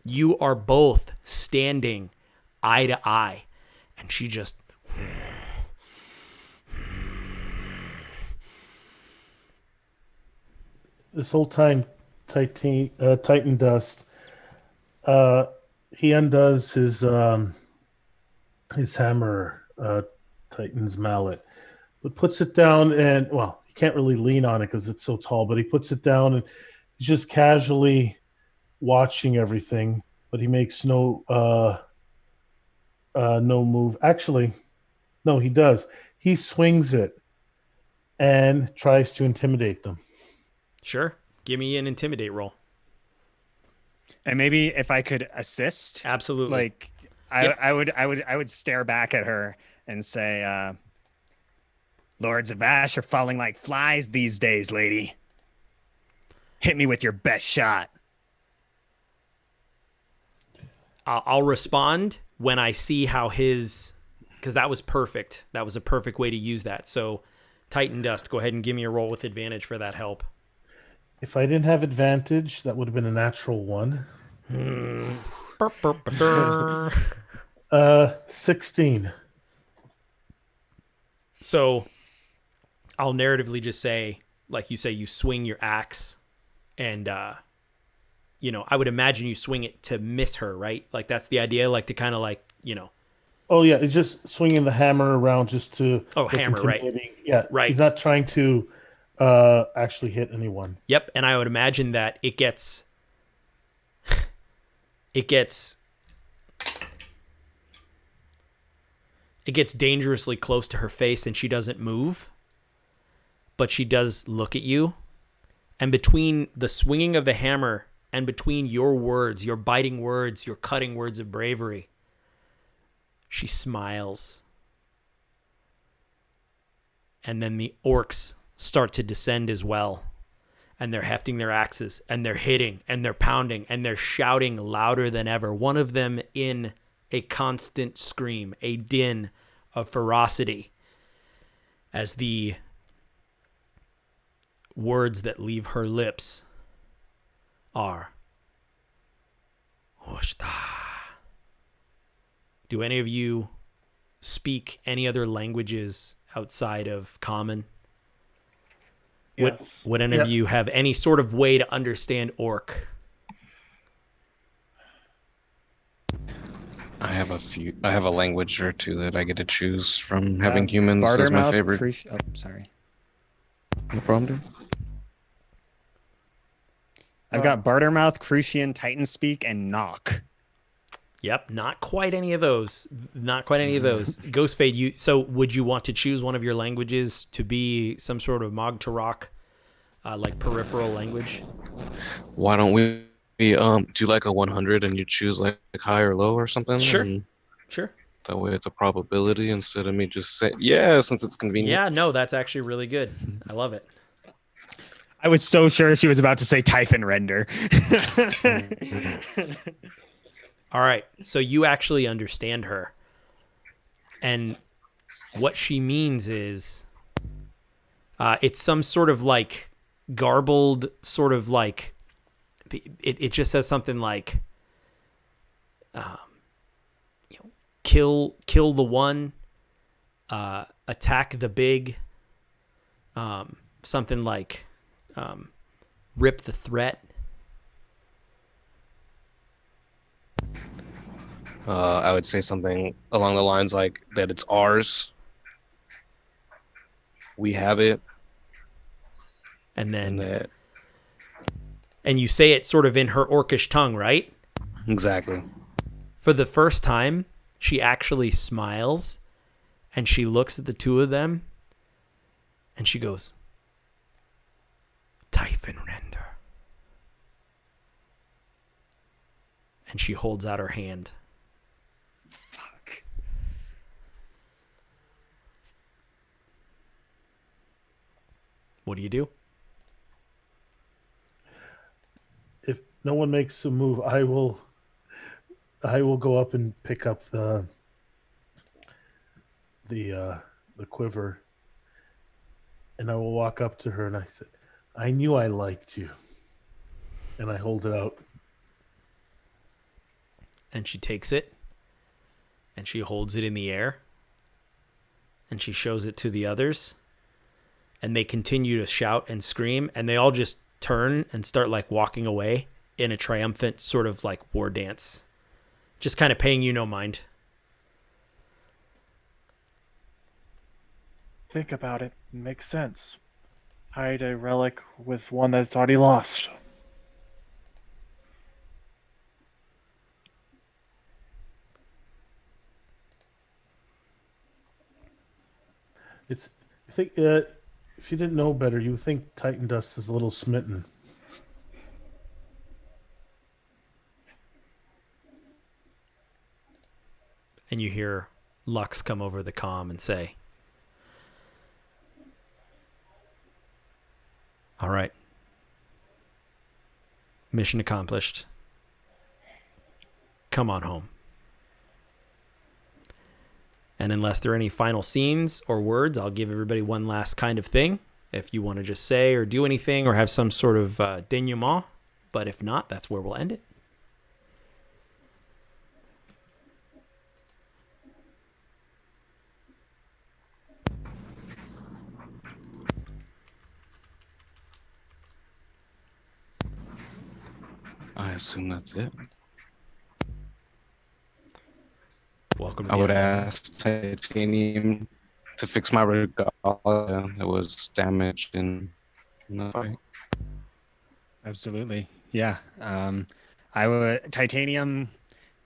you are both standing eye to eye. And she just... This whole time, Titan Dust, he undoes his hammer, Titan's mallet, but puts it down, and well, he can't really lean on it because it's so tall, but he puts it down and he's just casually watching everything, but he makes no move. Actually, no, he does. He swings it and tries to intimidate them. Sure. Give me an intimidate roll. And maybe if I could assist, absolutely. Like I would stare back at her and say, Lords of Ash are falling like flies these days, lady. Hit me with your best shot. I'll respond when I see how because that was perfect. That was a perfect way to use that. So Titan Dust, go ahead and give me a roll with advantage for that help. If I didn't have advantage, that would have been a natural one. 16. So I'll narratively just say, like you say, you swing your axe and, I would imagine you swing it to miss her, right? Like that's the idea, like to kind of like, Oh, yeah, it's just swinging the hammer around just to... Oh, hammer, right. Yeah, right. He's not trying to actually hit anyone. Yep, and I would imagine that it gets dangerously close to her face and she doesn't move, but she does look at you. And between the swinging of the hammer and between your words, your biting words, your cutting words of bravery, she smiles. And then the orcs start to descend as well. And they're hefting their axes, and they're hitting, and they're pounding, and they're shouting louder than ever. One of them in a constant scream, a din of ferocity, as the words that leave her lips are Oshta. Do any of you speak any other languages outside of Common? Yes. Would any of you have any sort of way to understand Orc? I have a language or two that I get to choose from having humans as my Bartermouth, favorite. sorry. No problem, dude. I've got Bartermouth, Crucian, Titan Speak, and Knock. Yep, not quite any of those. Not quite any of those. Ghostfade, so would you want to choose one of your languages to be some sort of Mogtarok, like peripheral language? Why don't we do like a 100 and you choose like high or low or something? Sure. And Sure. that way it's a probability instead of me just saying, yeah, since it's convenient. Yeah, no, that's actually really good. I love it. I was so sure she was about to say Typhonrender. All right, so you actually understand her. And what she means is it's some sort of like garbled sort of like, it just says something like, kill the one, attack the big, something like rip the threat. I would say something along the lines like that it's ours. We have it. And then, that... and you say it sort of in her orcish tongue, right? Exactly. For the first time, she actually smiles and she looks at the two of them and she goes, Typhonrender. And she holds out her hand. Fuck. What do you do? If no one makes a move, I will go up and pick up the quiver, and I will walk up to her and I said, I knew I liked you. And I hold it out. And she takes it and she holds it in the air and she shows it to the others and they continue to shout and scream and they all just turn and start like walking away in a triumphant sort of like war dance, just kind of paying you no mind. Think about it. It makes sense. Hide a relic with one that's already lost. It's I think if you didn't know better, you would think Titan Dust is a little smitten. And you hear Lux come over the comm and say, all right. Mission accomplished. Come on home. And unless there are any final scenes or words, I'll give everybody one last kind of thing. If you want to just say or do anything or have some sort of denouement. But if not, that's where we'll end it. I assume that's it. Welcome to I the would end. ask Titanium to fix my regalia that was damaged in the fight. Absolutely. Yeah. Titanium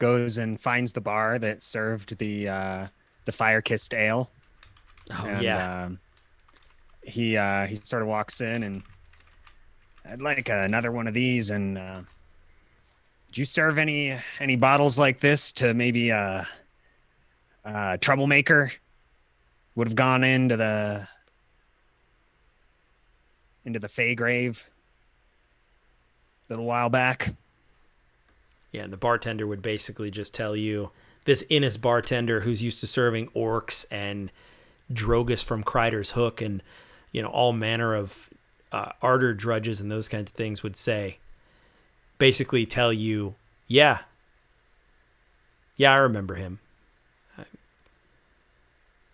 goes and finds the bar that served the fire-kissed ale. Oh, And, yeah. He sort of walks in and I'd like another one of these. And did you serve any bottles like this to maybe Troublemaker? Would have gone into the Feygrave a little while back. Yeah, and the bartender would basically just tell you, this Innis bartender who's used to serving orcs and Drogus from Kreider's Hook and, all manner of ardor drudges and those kinds of things would say. Basically tell you, yeah, I remember him.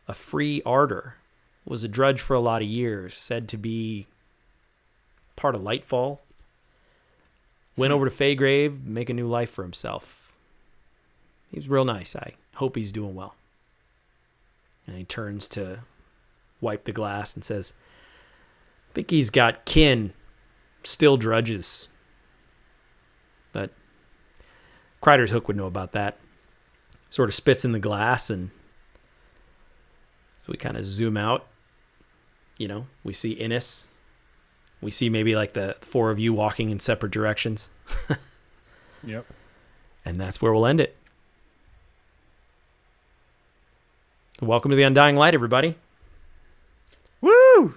A free ardor, was a drudge for a lot of years, said to be part of Lightfall. Went over to Feygrave, make a new life for himself. He was real nice. I hope he's doing well. And he turns to wipe the glass and says, I think he's got kin, still drudges. But Kreider's Hook would know about that. Sort of spits in the glass, and we kind of zoom out. We see Innis. We see maybe like the four of you walking in separate directions. Yep. And that's where we'll end it. Welcome to the Undying Light, everybody. Woo!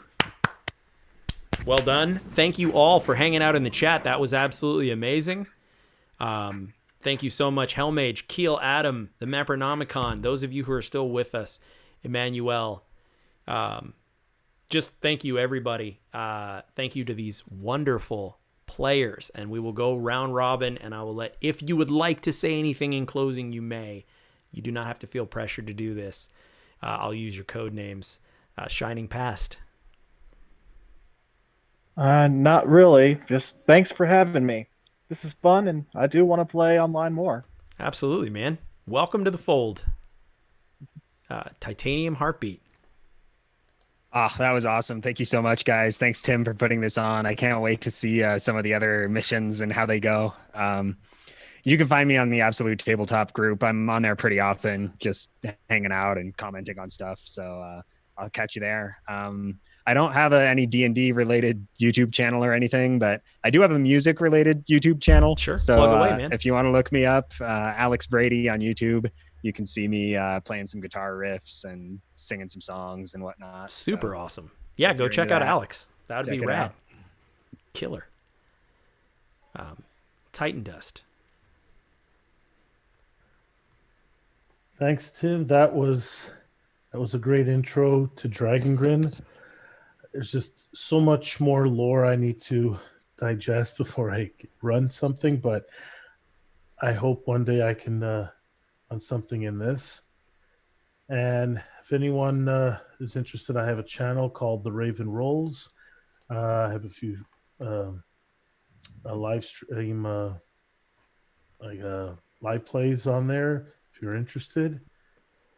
Well done. Thank you all for hanging out in the chat. That was absolutely amazing. Thank you so much, Hellmage, Keel, Adam, the Mapronomicon, those of you who are still with us, Emmanuel. Just thank you, everybody. Thank you to these wonderful players. And we will go round robin, and I will let, if you would like to say anything in closing, you may. You do not have to feel pressured to do this. I'll use your code names. Shining Past. Not really. Just thanks for having me. This is fun, and I do want to play online more. Absolutely, man. Welcome to the fold. Titanium Heartbeat. Oh, that was awesome. Thank you so much, guys. Thanks, Tim, for putting this on. I can't wait to see some of the other missions and how they go. You can find me on the Absolute Tabletop group. I'm on there pretty often, just hanging out and commenting on stuff. So I'll catch you there. I don't have any D&D related YouTube channel or anything, but I do have a music related YouTube channel. Sure, so plug away, man. If you want to look me up, Alex Brady on YouTube, you can see me playing some guitar riffs and singing some songs and whatnot. Super awesome. Yeah, go check out Alex. That would be rad. Killer. Titan Dust. Thanks, Tim. That was a great intro to Dragon Grin. There's just so much more lore I need to digest before I run something, but I hope one day I can run something in this. And if anyone is interested, I have a channel called The Raven Rolls. I have a few a live stream, live plays on there if you're interested.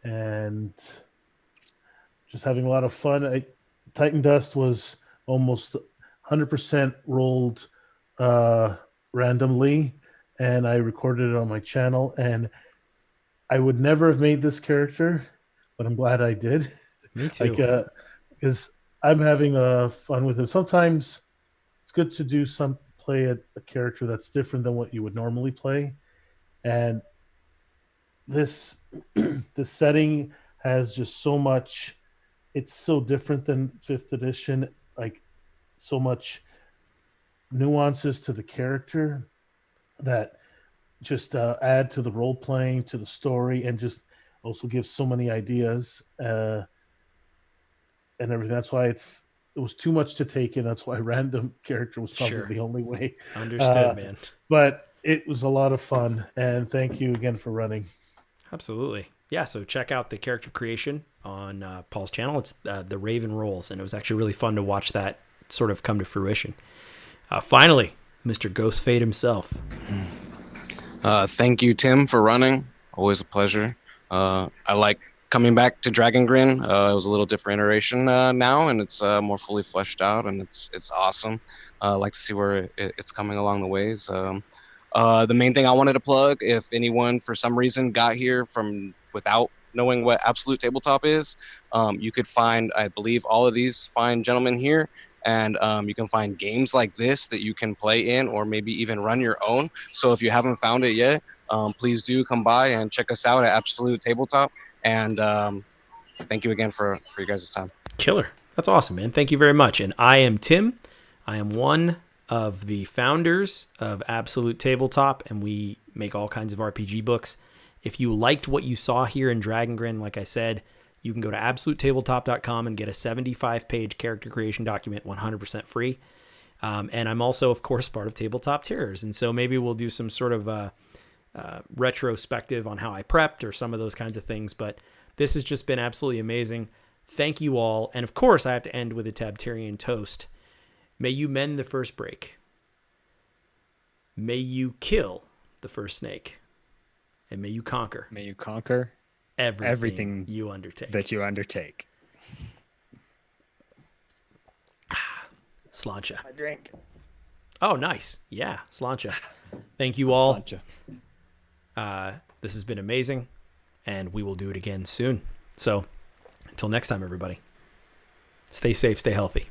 And just having a lot of fun. Titan Dust was almost 100% rolled randomly, and I recorded it on my channel. And I would never have made this character, but I'm glad I did. Me too. Because I'm having fun with him. Sometimes it's good to play a character that's different than what you would normally play, and this setting has just so much. It's so different than 5th edition, like so much nuances to the character that just add to the role playing, to the story, and just also give so many ideas and everything. That's why it was too much to take in. That's why random character was probably the only way. Understood, man. But it was a lot of fun, and thank you again for running. Absolutely. Yeah, so check out the character creation on Paul's channel. It's The Raven Rolls, and it was actually really fun to watch that sort of come to fruition. Finally, Mr. Ghost Fate himself. Thank you, Tim, for running. Always a pleasure. I like coming back to Dragon Grin. It was a little different iteration now, and it's more fully fleshed out, and it's awesome. I like to see where it's coming along the ways. The main thing I wanted to plug, if anyone for some reason got here from without knowing what Absolute Tabletop is, you could find, I believe, all of these fine gentlemen here, and you can find games like this that you can play in, or maybe even run your own. So if you haven't found it yet, please do come by and check us out at Absolute Tabletop. And thank you again for you guys' time. Killer. That's awesome, man. Thank you very much. And I am Tim. I am one of the founders of Absolute Tabletop, and we make all kinds of RPG books. If you liked what you saw here in Dragon Grin, like I said, you can go to absolutetabletop.com and get a 75-page character creation document 100% free. And I'm also, of course, part of Tabletop Terrors. And so maybe we'll do some sort of retrospective on how I prepped or some of those kinds of things. But this has just been absolutely amazing. Thank you all. And of course, I have to end with a Tabterian toast. May you mend the first break. May you kill the first snake. And may you conquer. May you conquer everything you undertake. That you undertake. Slancha. I drink. Oh, nice. Yeah, Slancha. Thank you all. Slancha. This has been amazing, and we will do it again soon. So, until next time, everybody, stay safe, stay healthy.